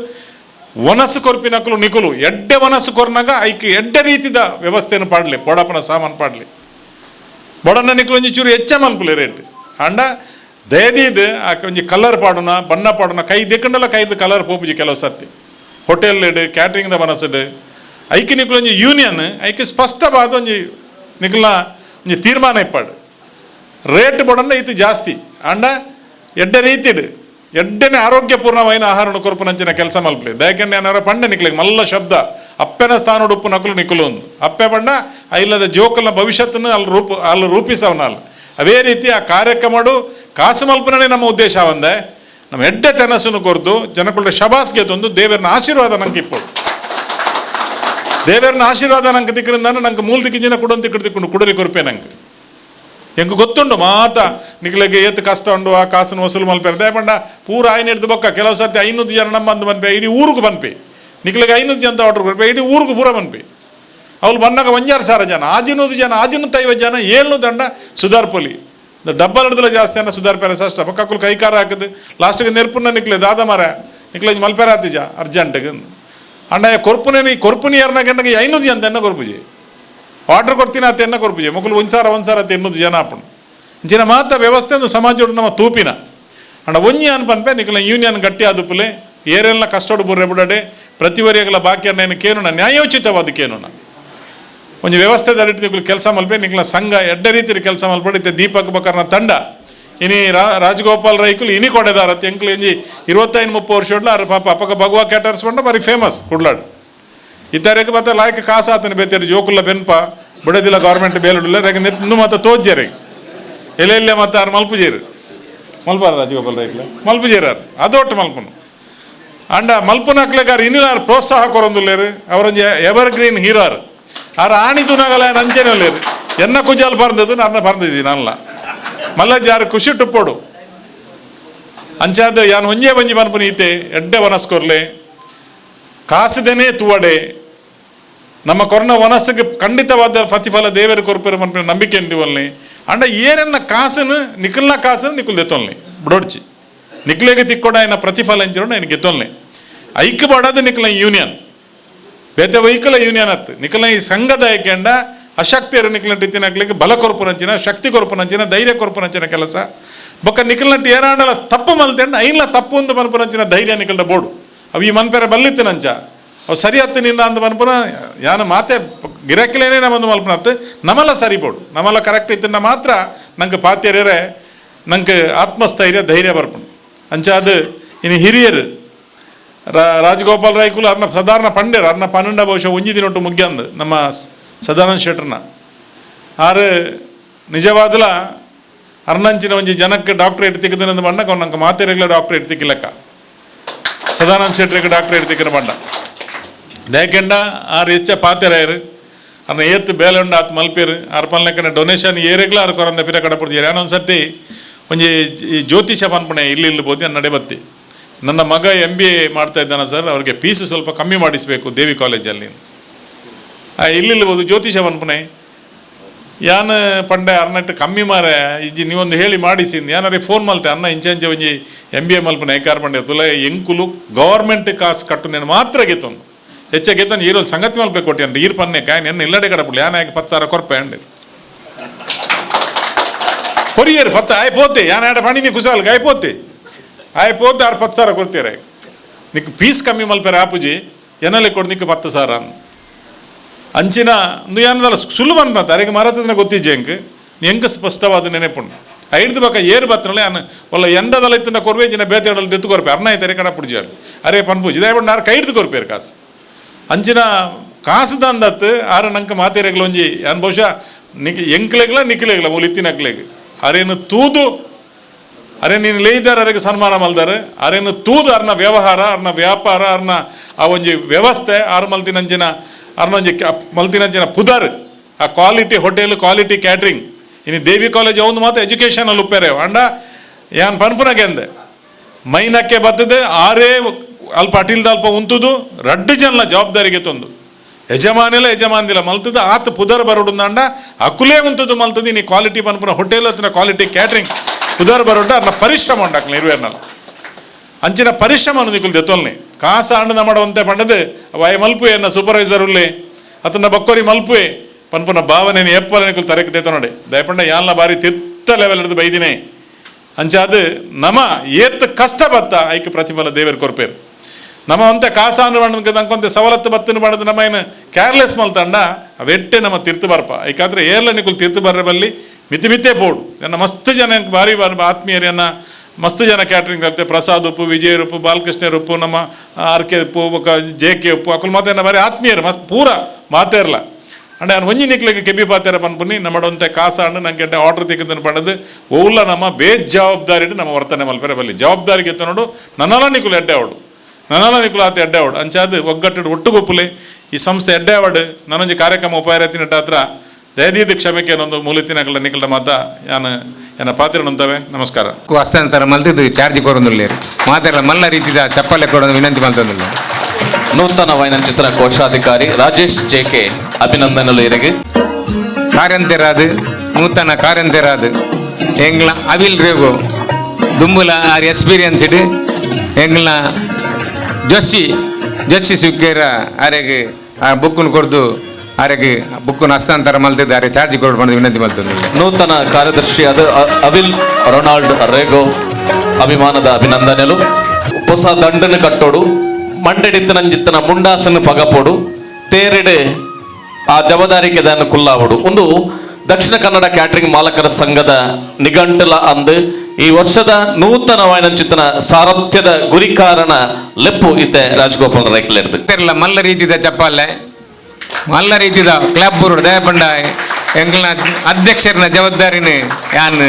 ಒನಸು ಕೊರ್ಪಿ ನಕಲು ನಿಕುಲು ಎಡ್ಡೆ ಒನಸು ಕೊರ್ನಾಗ ಐಕೆ ಎಡ್ಡೆ ರೀತಿದ ವ್ಯವಸ್ಥೆಯನ್ನು ಪಾಡ್ಲಿ ಬೋಡಪ್ಪನ ಸಾಮಾನು ಪಾಡ್ಲಿ ಬೋಡನ್ನ ನಿಕಲು ಒಂಜಿ ಚೂರು ಹೆಚ್ಚ ಮಲ್ಪುಲೆ ರೇಟ್ ಅಂಡ ದಯದೀದು ಆ ಒಂಜಿ ಕಲರ್ ಪಾಡುನ ಬಣ್ಣ ಪಾಡುನ ಕೈ ದಿಕ್ಕಂಡಲ್ಲ ಕೈದು ಕಲರ್ ಪೋಪುಜಿ ಕೆಲವು ಸರ್ತಿ ಹೋಟೆಲ್ ಇಡು ಕ್ಯಾಟ್ರಿಂಗ್ದ ಮನಸ್ಸಿಡು ಐಕೆ ನಿಕಲು ಒಂಜಿ ಯೂನಿಯನ್ ಐಕೆ ಸ್ಪಷ್ಟವಾದ ಒಂಜಿ ನಿಕಲ್ನ ಒಂಜಿ ತೀರ್ಮಾನ ಇಪ್ಪಾಡು ರೇಟ್ ಬೋಡನ್ನ ಐತಿ ಜಾಸ್ತಿ ಅಂಡ ಎಡ್ಡೆ ರೀತಿಡು ಎಡ್ಡೆನೆ ಆರೋಗ್ಯಪೂರ್ಣವಾದ ಆಹಾರವನ್ನು ಕೊರ್ಪುನಂಚಿನ ಕೆಲಸ ಮಲ್ಪಲೆ ದಯಕೆಂಡು ಏನಾರ ಪಂಡ ನಿಕ್ಲಿಗೆ ಮಲ್ಲ ಶಬ್ದ ಅಪ್ಪೆನ ಸ್ಥಾನ ಉಪ್ಪು ನಕಲು ನಿಕುಲು ಒಂದು ಅಪ್ಪೆ ಪಂಡ ಇಲ್ಲದ ಜೋಕಲ್ನ ಭವಿಷ್ಯತ್ತನ್ನು ಅಲ್ಲಿ ರೂಪಿಸವನ ಅಲ್ಲ ಅವೇ ರೀತಿ ಆ ಕಾರ್ಯಕ್ರಮಡು ಕಾಸು ಮಲ್ಪನೇ ನಮ್ಮ ಉದ್ದೇಶ ಅವಂದೆ ನಮ್ಮ ಎಡ್ಡೆ ತೆನಸನ್ನು ಕೊರ್ದು ಜನಗಳ ಶಬಾಸ್ಗೆ ತಂದು ದೇವರನ ಆಶೀರ್ವಾದ ನಂಗೆ ಇಪ್ಪಡು ದೇವರನ ಆಶೀರ್ವಾದ ನಂಗೆ ತಿಕ್ಕರಿಂದ ನಂಗೆ ಮೂಲ ದಿಕ್ಕಿನ ಕುಡೊಂದು ತಿಕ್ಕೊಂಡು ಕುಡಲಿ ಕೊರ್ಪೆ ನಂಗೆ ಹೆಂಗೆ ಗೊತ್ತುಂಡು ಮಾತ ನಿಕ್ಲಿಗೆ ಏತ್ ಕಷ್ಟ ಉಂಡು ಆ ಕಾಸನ್ನು ವಸೂಲು ಮಲ್ಪೇರು ದಯಪಂಡ ಪೂರ ಆಯ್ನ ಹಿಡ್ದು ಬೊಕ್ಕ ಕೆಲವು ಸರ್ತಿ 500 ಜನ ನಮ್ಮ ಬಂದು ಬನ್ಪೆ ಇಡೀ ಊರಿಗೆ ಬನ್ಪೆ ನಿಕ್ಲಿಗೆ 500 ಜನ ಆರ್ಡರ್ ಕೊಡ್ಪೆ ಇಡೀ ಊರಿಗೆ ಪೂರ ಬನ್ಪೆ ಅವ್ರು ಬಂದಾಗ 1,000 ಜನ 500 ಜನ 550 ಜನ 700 ದಂಡ ಸುಧಾರ್ಪೊಲಿ ಡಬ್ಬಲ್ ಹಿಡ್ದಲ್ಲ ಜಾಸ್ತಿ ಅನ್ನ ಸುಧಾರ್ಪೇರ ಸಷ್ಟ ಪಕ್ಕಕ್ಕೂ ಕೈಕಾರ ಹಾಕಿದ್ದು ಲಾಸ್ಟಿಗೆ ನೆರ್ಪುನ ನಿಕ್ಲೆ ದಾದ ಮರ ನಿಕ್ಲೆ ಮಲ್ಪೇರ ಆತಿಜ ಅರ್ಜೆಂಟ್ಗೆ ಅಂಡ ಕೊರ್ಪುನಿ ಯಾರನಾಗ 500 ಜನ ತೆನ್ನ ಕೊರ್ಪುಜಿ ಆರ್ಡರ್ ಕೊಡ್ತೀನಿ ಅತ್ತ ಎನ್ನ ಕೊರ್ಪುಜಿ ಮಕ್ಕಳು ಒಂದ್ಸಾರ ಅತ್ತ 800 ಜನ ಆಪಣ್ ಇಂಚಿನ ಮಾತ ವ್ಯವಸ್ಥೆ ಒಂದು ಸಮಾಜೋಡು ನಮ್ಮ ತೂಪಿನ ಅಂಡ ಒಂಜಿ ಅನ್ಪನ್ಪೆ ನಿಕ್ಲ ಯೂನಿಯನ್ ಗಟ್ಟಿ ಆದುಪ್ಪಲೆ ಏರೆಲ್ಲ ಕಷ್ಟೋಡು ಬುರ್ರೆ ಬಿಡಡೆ ಪ್ರತಿವರಿಯಗಲ ಬಾಕಿಯನ್ನ ಕೇನೋಣ ನ್ಯಾಯೋಚಿತವಾದ ಕೇನೋಣ ಒಂದು ವ್ಯವಸ್ಥೆ ದಡಿಟ್ಟು ನಿಕ್ಲು ಕೆಲಸ ಮಲ್ಪೆ ನಿಕ್ಲ ಸಂಘ ಎಡ್ಡೆ ರೀತಿ ಕೆಲಸ ಮಲ್ಪಡಿತ್ತೆ ದೀಪಕ್ ಬಕರ್ನ ತಂಡ ಇನಿ ರಾಜಗೋಪಾಲ್ ರೈಕುಲು ಇನಿ ಕೊಡೆದಾರತ್ತೆ ಎಂಕ್ಲು ಎಂಜಿ 25-30 ವರ್ಷ ಅವ್ರ ಪಾಪ ಅಪ್ಪಗ ಭಗವಾ ಕ್ಯಾಟರ್ಸ್ ಬಂಡ ಬಾರಿ ಫೇಮಸ್ ಕುಡ್ಲಾಡು ಇತರೆಗೆ ಮತ್ತೆ ಲಾಯ್ಕ ಕಾಸು ಆತನ ಬೇತಾರೆ ಜೋಕುಲ್ಲ ಬೆನ್ಪ ಬಿಡೋದಿಲ್ಲ ಗೌರ್ಮೆಂಟ್ ಬೇಲುಡಿಲ್ಲ ಯಾಕೆ ಇನ್ನು ಮತ್ತೆ ತೋಜ್ಜಾರೆ ಎಲ್ಲೆಲ್ಲೇ ಮತ್ತೆ ಅವ್ರು ಮಲ್ಪುಜೇರು ಮಲ್ಪಾರ ರಾಜಗೋಪಾಲ್ ರೈಕ್ಲ ಮಲ್ಪುಜೇರಾರು ಅದೊಟ್ಟು ಮಲ್ಪನು ಅಂಡ ಮಲ್ಪನ ಹಾಕ್ಲಿಕ್ಕೆ ಇನ್ನಿಲ್ಲಾರು ಪ್ರೋತ್ಸಾಹ ಕೊರೊಂದುಲ್ಲೇರು ಅವರೊಂದು ಎವರ್ ಗ್ರೀನ್ ಹೀರೋರು ಆರು ಆಣಿದುನಾಗಲ್ಲ ನಂಚೆನಲ್ಲೇರು ಎನ್ನ ಕುಜಾಲ್ ಬರ್ದದು ನನ್ನ ಬರ್ದಿದ್ದೀನಿ ನಲ್ಲ ಮಲ್ಲಜ್ಜಿ ಯಾರು ಖುಷಿ ಟುಪ್ಪೋಡು ಅಂಚಾದ ಯಾನು ಒಂಜೇ ಒಂಜಿ ಮನ್ಪುನ ಈತೆ ಎಡ್ಡೆ ವನಸ್ಕೊರ್ಲೆ ಕಾಸಿದೇನೆ ತೂವಡೆ ನಮ್ಮ ಕೊರೋನಾ ವನಸ್ಸಿಗೆ ಖಂಡಿತವಾದ ಪ್ರತಿಫಲ ದೇವರು ಕೊರ್ಪೇರು ಮನ್ಪಿನ ನಂಬಿಕೆ ಅಂತೀವಲ್ನಿ ಅಂಡ ಏರನ್ನ ಕಾಸನ್ನು ನಿಖಲ್ನ ಕಾಸನ್ನು ನಿಖಲ್ ಎತ್ತೊಲ್ನಿ ಬಿಡೋಡ್ಚಿ ನಿಕ್ಲೆಗೆ ತಿಕ್ಕೊಡ ಏನ ಪ್ರತಿಫಲ ಅಂಚಿರೋಣ ಏನು ಗೆತ್ತೊಲ್ನಿ ಐಕ್ಯ ಬಾಡೋದು ನಿಖಲ್ನ ಯೂನಿಯನ್ ಬೇತೆ ವೈಕಲ ಯೂನಿಯನ್ ಅತ್ತು ನಿಖಲ್ನ ಈ ಸಂಘದ ಐಕ್ಯಂಡ ಅಶಕ್ತಿಯರು ನಿಖಲ್ನ ಇತ್ತಿನಾಗ್ಲಿಕ್ಕೆ ಬಲ ಕೊರ್ಪುನಂಚಿನ ಶಕ್ತಿ ಕೊರ್ಪುನಂಚಿನ ಧೈರ್ಯ ಕೊರ್ಪುನಂಚಿನ ಕೆಲಸ ಬೊಕ್ಕ ನಿಖಲ್ನಟ್ಟು ಏರಾಂಡಲ ತಪ್ಪು ಮಲ್ತಂಡ ಐನ್ಲ ತಪ್ಪು ಒಂದು ಮನ್ಪುನಂಚಿನ ಧೈರ್ಯ ನಿಖಲ್ದ ಬೋಡು ಅವು ಈ ಮನ್ಪೇರ ಬಲ್ಲಿತ್ತು ನಂಚ ಅವು ಸರಿ ಹತ್ತು ನಿನ್ನ ಅಂದ ಮನ್ಪುನ ಯಾನು ಮಾತೆ ಗಿರಾಕಿಲೇನೇ ನಮ್ಮದು ಮಲ್ಪನತ್ತು ನಮ್ಮಲ್ಲ ಸರಿಬೋಡು ನಮ್ಮಲ್ಲ ಕರೆಕ್ಟ್ ಇತ್ತಿಂದ ಮಾತ್ರ ನಂಗೆ ಪಾತ್ಯರೇ ನಂಗೆ ಆತ್ಮಸ್ಥೈರ್ಯ ಧೈರ್ಯ ಬರ್ಪುಣು ಅಂಚಾದ ಇನ್ನು ಹಿರಿಯರು ರಾಜಗೋಪಾಲ್ ರೈಕುಲು ಅರ್ನ ಸಾಧಾರಣ ಪಂಡೇರು ಅರ್ನ 12 ಬಹುಶಃ ಒಂಜಿ ದಿನೊಟ್ಟು ಮುಗ್ಯಂದು ನಮ್ಮ ಸದಾನಂದ ಶೆಟ್ರನ ಆರು ನಿಜವಾದಲ ಅರ್ನಂಚಿನ ಒಂಜಿ ಜನಕ್ಕೆ ಡಾಕ್ಟ್ರೇಟ್ ತೆಗೆದನಂದು ಬಂಡಾಗ ಅವ್ನು ನಂಗೆ ಮಾತೆರೆಗ್ಲ ಡಾಕ್ಟ್ರೇಟ್ ತೆಗಿಲಕ್ಕ ಸದಾನಂದ ಶೆಟ್ರಿಗೆ ಡಾಕ್ಟ್ರೇಟ್ ತೆಗಿನ ಬಂಡ ದಯಕೆಂಡ ಆರು ಹೆಚ್ಚ ಪಾತೆರಾಯರು ಅರ್ನ ಏತ್ತು ಬೇಲೆ ಉಂಡ ಆತು ಮಲ್ಪೇರು ಆರು ಪಲ್ಲೆಕ್ಕನ ಡೊನೇಷನ್ ಏರೆಗ್ಲ ಆರು ಕೊರಂದ ಪಿರ ಕಡಪಡ್ತೀರಿ ಏನೊಂದು ಸರ್ತಿ ಒಂಜಿ ಜ್ಯೋತಿಷ ಪನ್ಪಣೆ ಇಲ್ಲಿ ಬೋದು ನಡೆ ಬತ್ತಿ ನನ್ನ ಮಗ MBA ಮಾಡ್ತಾ ಇದ್ದಾನೆ ಸರ್ ಅವ್ರಿಗೆ ಫೀಸು ಸ್ವಲ್ಪ ಕಮ್ಮಿ ಮಾಡಿಸಬೇಕು ದೇವಿ ಕಾಲೇಜಲ್ಲಿ ಇಲ್ಲಿ ಬೋದು ಜ್ಯೋತಿಷ ಪನ್ಪಣೆ ಯಾನ ಪಂಡೆ ಅರ್ನಟ್ಟು ಕಮ್ಮಿ ಮಾರೆ ಇಜ್ಜಿ ನೀವೊಂದು ಹೇಳಿ ಮಾಡಿಸಿ ಏನಾರೇ ಫೋನ್ ಮಲ್ತೆ ಅನ್ನ ಇಂಚೆ ಒಂಜಿ MBA ಮಲ್ಪನೆ ಏಕಾರ ಪಂಡೆ ತುಲ ಎಂಕುಲು ಗೌರ್ಮೆಂಟ್ ಕಾಸು ಕಟ್ಟು నేను ಮಾತ್ರ ಗೆತ್ತೊಂದು ಹೆಚ್ಚ ಗೆತ್ತನು ಈರೋದು ಸಂಗತಿ ಮಲ್ಪೆ ಕೊಟ್ಟಿ ಅಂದ್ರೆ ಈರ್ ಪನ್ನೆ ಕಾಯ್ ನೆನ್ನ ಇಲ್ಲಡೆ ಕಡಪುಡ್ಲಿ ಯಾನಾಗಿ 10,000 ಕೊರ್ಪೆ ಅಂಡೆ ಕೊರಿಯರ್ 10 ಆಯ್ಪೋತೆ ಯಾನಾಡ ಪಣಿನಿ ಕುಸಾಲ್ಗೆ ಆಯ್ಪೋತೆ ಆಯ್ಪೋತೆ ಆರು 10,000 ಕೊಡ್ತೀರ ನಿಕ್ ಫೀಸ್ ಕಮ್ಮಿ ಮಲ್ಪೇರೆ ಆಪುಜಿ ಎನ್ನಲೆ ಕೊಡು ನಿಕ್ 10,000 ಅಂಚಿನ ಏನದಲ್ಲ ಸುಲಭ ಅನ್ಬಂತ ಅರೆಗೆ ಮರತನ ಗೊತ್ತಿಜ್ಜೆ ಎಂಕ ಸ್ಪಷ್ಟವಾದ ನೆನೆಪುಂಡು ಐದು ಬಕ್ಕ ಏರು ಬತ್ತನಳೆ ಅನ್ನ ಒಲ್ಲ ಎಂಡದಲ್ಲ ಇತ್ತಿನ ಕೊರ್ವೇಜಿನ ಬೇತೆಡಲ್ಲಿ ತೆತ್ತು ಕೊರ್ಪೆ ಅರ್ನ ಐತರೆ ಕಡ ಪುಡ್ಜಾಡು ಅರೆ ಪನ್ಪೂಜಿ ಇದೇ ಬಂಡ ಆರು ಕೈಡ್ದು ಕೊರ್ಪೇರು ಕಾಸು ಅಂಚಿನ ಕಾಸು ದಂದತ್ತು ಆರು ನಂಗೆ ಮಾತೇರೆಗ್ಲ ಒಂಜಿ ಅನ್ ಬಹುಶಃ ನಿಕ್ ಎಂಕ್ಲೆಗ್ಲ ನಿಕ್ಲೆಗ್ಲ ಮೂಲ ಇತ್ತಿನಕ್ಲೆಗ್ ಅರೇನು ತೂದು ಅರೆ ನೀನು ಲೇಯ್ದಾರ ಅವರಿಗೆ ಸನ್ಮಾನ ಮಲ್ದಾರೆ ಅರೇನು ತೂದು ಅರ್ನ ವ್ಯವಹಾರ ಅರ್ನ ವ್ಯಾಪಾರ ಅರ್ನ ಆ ಒಂಜಿ ವ್ಯವಸ್ಥೆ ಆರು ಮಲ್ತಿನಂಚಿನ ಅರ್ನೊಂಜಿ ಮಲ್ತಿನಂಚಿನ ಪುದರ್ ಆ ಕ್ವಾಲಿಟಿ ಹೋಟೆಲ್ ಕ್ವಾಲಿಟಿ ಕ್ಯಾಟ್ರಿಂಗ್ ಇನ್ನು ದೇವಿ ಕಾಲೇಜ್ ಒಂದು ಮಾತ್ರ ಎಜುಕೇಷನಲ್ಲಿ ಉಪ್ಪೇರೆ ಅಂಡ ಯಾನ್ ಪನ್ಪುನಗೆಂದೆ ಮೈನಕ್ಕೆ ಬರ್ತದೆ ಆರೇ ಅಲ್ಪ ಅಟಿಲ್ದ ಅಲ್ಪ ಉಂತುದು ರಡ್ಡು ಜನ ಜವಾಬ್ದಾರಿಗೆ ತಂದು ಯಜಮಾನಿಲ್ಲ ಯಜಮಾನಿಲ್ಲ ಮಲ್ತದ ಆತ ಪುದರ್ ಬರೋಡುಂದಂಡ ಅಕುಲೇ ಉಂತದು ಮಲ್ತದ ನೀ ಕ್ವಾಲಿಟಿ ಪನ್ಪುನ ಹೋಟೆಲ್ ಹತ್ತಿನ ಕ್ವಾಲಿಟಿ ಕ್ಯಾಟ್ರಿಂಗ್ ಪುದರ್ ಬರೋಡ ಅನ್ನ ಪರಿಶ್ರಮ ಉಂಟಾಕ್ಲಿ ನಿರ್ವೇರ್ನಲ್ಲ ಅಂಚಿನ ಪರಿಶ್ರಮ ನಿಕುಲ್ ದೆತ್ತೊಲ್ನಿ ಕಾಸ ಹಣ್ಣು ಮಾಡುವಂತೆ ಪಂಡದು ವಾಯ ಮಲ್ಪುವೆ ಅನ್ನ ಸೂಪರ್ವೈಸರ್ ಉಲ್ಲಿ ಅತನ ಬಕ್ಕೋರಿ ಮಲ್ಪುವೆ ಪನ್ಪುನ ಭಾವನೆ ಎಪ್ಪಲ ನಿಕುಲ್ ತರಕ್ಕೆ ದೇತ ನೋಡಿ ದಯಪಂಡ ಯಾಲ್ನ ಬಾರಿ ತಿರ್ತ ಲೆವೆಲ್ ಹಿಡಿದು ಬೈದಿನೇ ಅಂಚಾದು ನಮ ಏತ್ ಕಷ್ಟ ಬತ್ತ ಐಕ್ ಪ್ರತಿಫಲ ದೇವರು ಕೊರ್ಪೇರು ನಮ್ಮ ಅಂತೆ ಕಾಸಾನು ಮಾಡೋದಕ್ಕೆ ನಂಕೊಂತೆ ಸವಲತ್ತು ಬತ್ತನ್ನು ಮಾಡೋದು ನಮ್ಮ ಏನು ಕೇರ್ಲೆಸ್ ಮಲ್ತಂಡ ಅವೆಟ್ಟೆ ನಮ್ಮ ತಿರ್ತು ಬರ್ಪ ಯಾಕಂದ್ರೆ ಏರ್ಲ ನಿಕುಲ್ ತಿರ್ತು ಬರ್ರೆ ಬಲ್ಲಿ ಮಿತಿ ಮಿತ್ತೇ ಪೋಡು ಎನ್ನ ಮಸ್ತ್ ಜನ ಭಾರಿ ಆತ್ಮೀಯರನ್ನ ಮಸ್ತ್ ಜನ ಕ್ಯಾಟ್ರಿಂಗ್ ಕರ್ತೆ ಪ್ರಸಾದ್ ಉಪ್ಪು ವಿಜಯ್ ಉಪ್ಪು ಬಾಲಕೃಷ್ಣರ್ ಉಪ್ಪು ನಮ್ಮ ಆರ್ ಕೆ ಉಪ್ಪು ಜೆ ಕೆ ಉಪ್ಪು ಅಕುಲ್ ಮಾತೇನ ಬಾರಿ ಆತ್ಮೀಯರು ಮಸ್ತ್ ಪೂರ ಮಾತೇರ್ಲ ಅಂಡ್ ನಾನು ಒಂಜಿ ನಿಕ್ಲಿಗೆ ಕೆಬಿ ಪಾತೇರ ಪನ್ಪುನಿ ನಮ್ಮಡೊಂತೆ ಕಾಸ ಹಣ್ಣು ನಂಗೆ ಆರ್ಡರ್ ತೆಗೆದನ್ನು ಪಡೆದು ಓಲ್ಲ ನಮ್ಮ ಬೇಜವಾಬ್ದಾರಿ ನಮ್ಮ ವರ್ತನೆ ಮಲ್ಪೆರೆ ಬಲ್ಲಿ ಜವಾಬ್ದಾರಿಗೆ ಎತ್ತ ನೋಡು ನನ್ನಲ್ಲ ನಿಕುಲ್ ಎಡ್ಡೆ ಅವಡು ನನ್ನಲ್ಲ ನಿಕುಲ್ ಆತ ಎಡ್ಡೆ ಅವಡು ಅಂಚಾದು ಒಗ್ಗಟ್ಟು ಒಟ್ಟುಗೊಪ್ಪುಲೆ ಈ ಸಂಸ್ಥೆ ಎಡ್ಡೆ ಅವಡು ನನ್ನೊಂದು ಕಾರ್ಯಕ್ರಮ ಉಪಾಯತಿನ ಹತ್ರ ದಯದೀದ ಕ್ಷಮೆಗೆ ಅನ್ನೊಂದು ಮೂಲತಿನಗಳ ನಿಕಲ ಮಾತ ಯಾನು ಏನ ಪಾತ್ರ ಅಂತವೆ ನಮಸ್ಕಾರ ಹಸ್ತಾಂತರ ಮಲ್ತಿದ್ದು ಚಾರ್ಜ್ ಕೊರೊಂದಿಲ್ಲ ಮಾತಾಡ ಮಲ್ಲ ರೀತಿಯ ಚಪ್ಪಲೆ ಕೊಡೋದು ವಿನಂತಿ ಮಲ್ತಂದಿಲ್ಲ ನೂತನ ವೈನಚಿತ್ರ ಕೋಶಾಧಿಕಾರಿ ರಾಜೇಶ್ ಜೆಕೆ ಅಭಿನಂದನೆಗಳು ಇರಗೆ ಕಾರ್ಯಂತೆರಾದು ನೂತನ ಕಾರ್ಯಂತೆರಾದು ಎಂಗ್ಲ ಅವಿಲ್ ರೇಗು ದುಂಬುಲ ಆರ್ ಎಕ್ಸ್ಪೀರಿಯನ್ಸ್ ಇಡು ಎಂಗ್ಲ ಜೊಸ್ಸಿ ಸುಕ್ಕೇರ ಆರೆಗೆ ಆ ಬುಕ್ಕನ್ನು ಕೊಡ್ದು ಆರೆಗೆ ಬುಕ್ಕನ್ನು ಹಸ್ತಾಂತರ ಮಲ್ತಿದ್ದಾರೆ ಚಾರ್ಜ್ ಕೊಡು ಬಂದು ವಿನಂತಿ ಮಲ್ತಂದಿಲ್ಲ ನೂತನ ಕಾರ್ಯದರ್ಶಿಯಾದ ಅವಿಲ್ ರೊನಾಲ್ಡ್ ರೇಗೋ ಅಭಿಮಾನದ ಅಭಿನಂದನೆಗಳು ಹೊಸ ದಂಡನ ಕಟ್ಟೋಡು ಮಂಡೆಡಿತ್ತನಂಜಿತ್ತನ ಮುಂಡಾಸನ ಪಗಪೋಡು ತೇರೆಡೆ ಆ ಜವಾಬ್ದಾರಿಗೆ ದಾನ ಕುಲ್ಲಾವಡು ಒಂದು ದಕ್ಷಿಣ ಕನ್ನಡ ಕ್ಯಾಟರಿಂಗ್ ಮಾಲಕರ ಸಂಘದ ನಿಘಂಟಲ ಅಂದು ಈ ವರ್ಷದ ನೂತನ ವೈನಂಚಿತ್ತನ ಸಾರಥ್ಯದ ಗುರಿಕಾರಣ ಲೆಪ್ಪು ಇತ್ತೆ ರಾಜಗೋಪಾಲ್ ರೈಕ್ಲೆರ್ದು ಮಲ್ಲ ರೀತಿದ ಚಪ್ಪಾಲೆ ಮಲ್ಲ ರೀತಿದ ಕ್ಲಬ್ ದಯಪಂಡ ಎಂಗ್ಲ ಅಧ್ಯಕ್ಷರನ ಜವಾಬ್ದಾರಿನ ಯಾನ್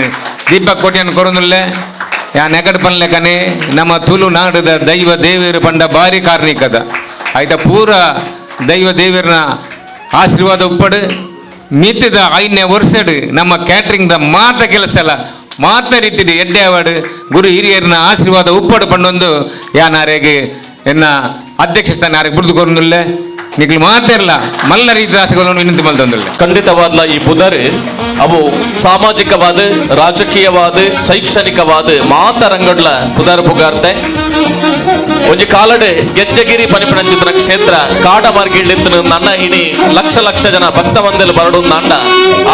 ದೀಪಕ್ ಕೋಟ್ಯನ್ ಕೊರೊಂದುಲ್ಲೆ ಯಾನ್ ಎಗಡ್ ಪನ್ಲೆಕನೆ ನಮ್ಮ ತುಳುನಾಡದ ದೈವ ದೇವಿಯರು ಪಂಡ ಭಾರಿ ಕಾರ್ಣಿಕದ ಆಯ್ತ ಪೂರ ದೈವ ದೇವಿಯರನ ಆಶೀರ್ವಾದ ಉಪ್ಪಡು ಮಿತ್ತಿದ 5ನೇ ವರ್ಷಡು ನಮ್ಮ ಕ್ಯಾಟ್ರಿಂಗ್ದ ಮಾತ ಕೆಲಸ ಅಲ್ಲ ಮಾತ ರೀತಿಡಿ ಎಡ್ಡೆ ಅವಾರ್ಡ್ ಗುರು ಹಿರಿಯರನ ಆಶೀರ್ವಾದ ಉಪ್ಪಡು ಪಂಡೊಂದು ಯಾನಾರೆಗೆ ಎನ್ನ ಅಧ್ಯಕ್ಷ ಸ್ಥಾನ ಯಾರಿಗೆ ಬಿಡ್ದು ಕೊರೊಂದುಲ್ಲೆ ನಿಕ್ಲು ಮಾತಿರಲ್ಲ ಮಲ್ಲ ರೀತಿ ಆಸೆಗಳನ್ನು ವಿನಂತಿ ಮಲ್ತಂದಿಲ್ಲ ಖಂಡಿತವಾದ್ಲ ಈ ಬುಧರು ಅವು ಸಾಮಾಜಿಕವಾದ ರಾಜಕೀಯವಾದ ಶೈಕ್ಷಣಿಕವಾದ ಮಾತರಂಗಡ್ಲ ಪುದರ್ ಪುಗಾರ್ತೆ ಒಂಜಿ ಕಾಲಡೆ ಗೆಜ್ಜಗಿರಿ ಪನಿಪನಂಚಿತ್ರ ಕ್ಷೇತ್ರ ಕಾಡ ಮಾರ್ಗಿಳಿತ್ತು ನನ್ನ ಇನಿ ಲಕ್ಷ ಜನ ಭಕ್ತ ಮಂದಿಲ್ ಬರಡು ನಂಡ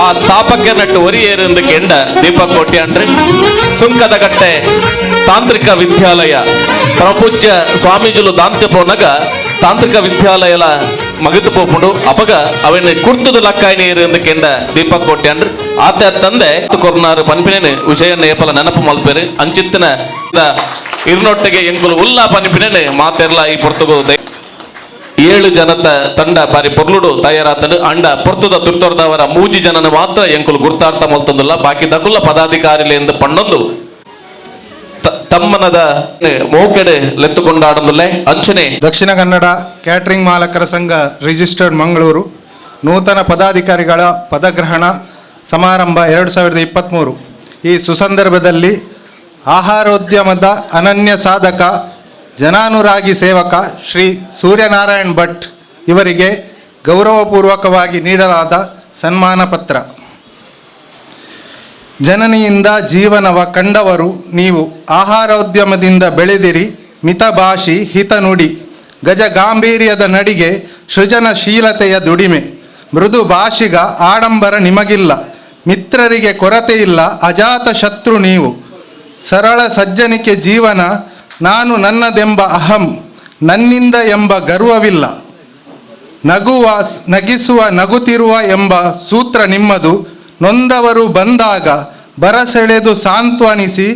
ಆ ಸ್ಥಾಪಕ ನಟ್ಟು ಒರಿಯೇರಿಂದ ಕೆಂಡ ದೀಪಕ್ ಕೋಟಿ ಅಂಡ್ರೆ ಸುಂಕದ ಗಟ್ಟೆ ತಾಂತ್ರಿಕ ವಿದ್ಯಾಲಯ ಪ್ರಪೂಜ್ಯ ಸ್ವಾಮೀಜುಲು ದಾಂತ್ಯ ಪೋನಗ ತಾಂತ್ರಿಕ ವಿದ್ಯಾಲಯಲ ಮಗತು ಪೋಪುಂಡು ಅಪಗ ಅವನ ಕುರ್ತುದು ಲಕ್ಕಾಯಿನಿ ಇருந்து ಕೆಂಡ ದೀಪಕ್ ಕೋಟಿ ಅಂಡ್ರೆ ಆತ ತಂದೆ ಕೊರ್ನಾರು ಪನ್ಪಿನೇನು ವಿಷಯನ್ನ ಏಪಲ ನೆನಪು ಮಲ್ಪೇರು ಅಂಚಿತ್ತಿನ ಇರ್ನೊಟ್ಟಿಗೆ ಎಂಕುಲು ಉಲ್ಲಾ ಪನ್ಪಿನೇನು ಮಾತೆರ್ಲ ಈ ಪೊರ್ತುಗು 7 ಜನದ ತಂಡ ಬಾರಿ ಪೊರ್ಲುಡು ತಯಾರಾತನು ಅಂಡ ಪೊರ್ತುದ ತುರ್ತೊರ್ದವರ 3 ಜನನ ಮಾತ್ರ ಎಂಕುಲು ಗುರ್ತಾರ್ಥ ಮಲ್ತಂದುಲ್ಲ ಬಾಕಿ ದಕುಲ್ಲ ಪದಾಧಿಕಾರಿಲೆಂದು ಪಣ್ಣೊಂದು ತಮ್ಮನದ ಮೋಕೆಡೆ ಲೆತ್ತುಕೊಂಡಾಡಂದುಲ್ಲೆ ಅಂಚನೆ ದಕ್ಷಿಣ ಕನ್ನಡ ಕ್ಯಾಟರಿಂಗ್ ಮಾಲಕರ ಸಂಘ ರಿಜಿಸ್ಟರ್ಡ್ ಮಂಗಳೂರು ನೂತನ ಪದಾಧಿಕಾರಿಗಳ ಪದಗ್ರಹಣ ಸಮಾರಂಭ 2023 ಈ ಸುಸಂದರ್ಭದಲ್ಲಿ ಆಹಾರೋದ್ಯಮದ ಅನನ್ಯ ಸಾಧಕ ಜನಾನುರಾಗಿ ಸೇವಕ ಶ್ರೀ ಸೂರ್ಯನಾರಾಯಣ್ ಭಟ್ ಇವರಿಗೆ ಗೌರವಪೂರ್ವಕವಾಗಿ ನೀಡಲಾದ ಸನ್ಮಾನ ಪತ್ರ. ಜನನಿಯಿಂದ ಜೀವನವ ಕಂಡವರು ನೀವು, ಆಹಾರೋದ್ಯಮದಿಂದ ಬೆಳೆದಿರಿ, ಮಿತಭಾಷಿ ಹಿತನುಡಿ, ಗಜ ಗಾಂಭೀರ್ಯದ ನಡಿಗೆ, ಸೃಜನಶೀಲತೆಯ ದುಡಿಮೆ, ಮೃದು ಭಾಷಿಗ ಆಡಂಬರ ನಿಮಗಿಲ್ಲ, ಮಿತ್ರರಿಗೆ ಕೊರತೆ ಇಲ್ಲ, ಅಜಾತ ಶತ್ರು ನೀವು, ಸರಳ ಸಜ್ಜನಿಕೆ ಜೀವನ, ನಾನು ನನ್ನದೆಂಬ ಅಹಂ, ನನ್ನಿಂದ ಎಂಬ ಗರ್ವವಿಲ್ಲ, ನಗಿಸುವ ನಗುತ್ತಿರುವ ಎಂಬ ಸೂತ್ರ ನಿಮ್ಮದು, ನೊಂದವರು ಬಂದಾಗ ಬರಸೆಳೆದು ಸಾಂತ್ವನಿಸಿ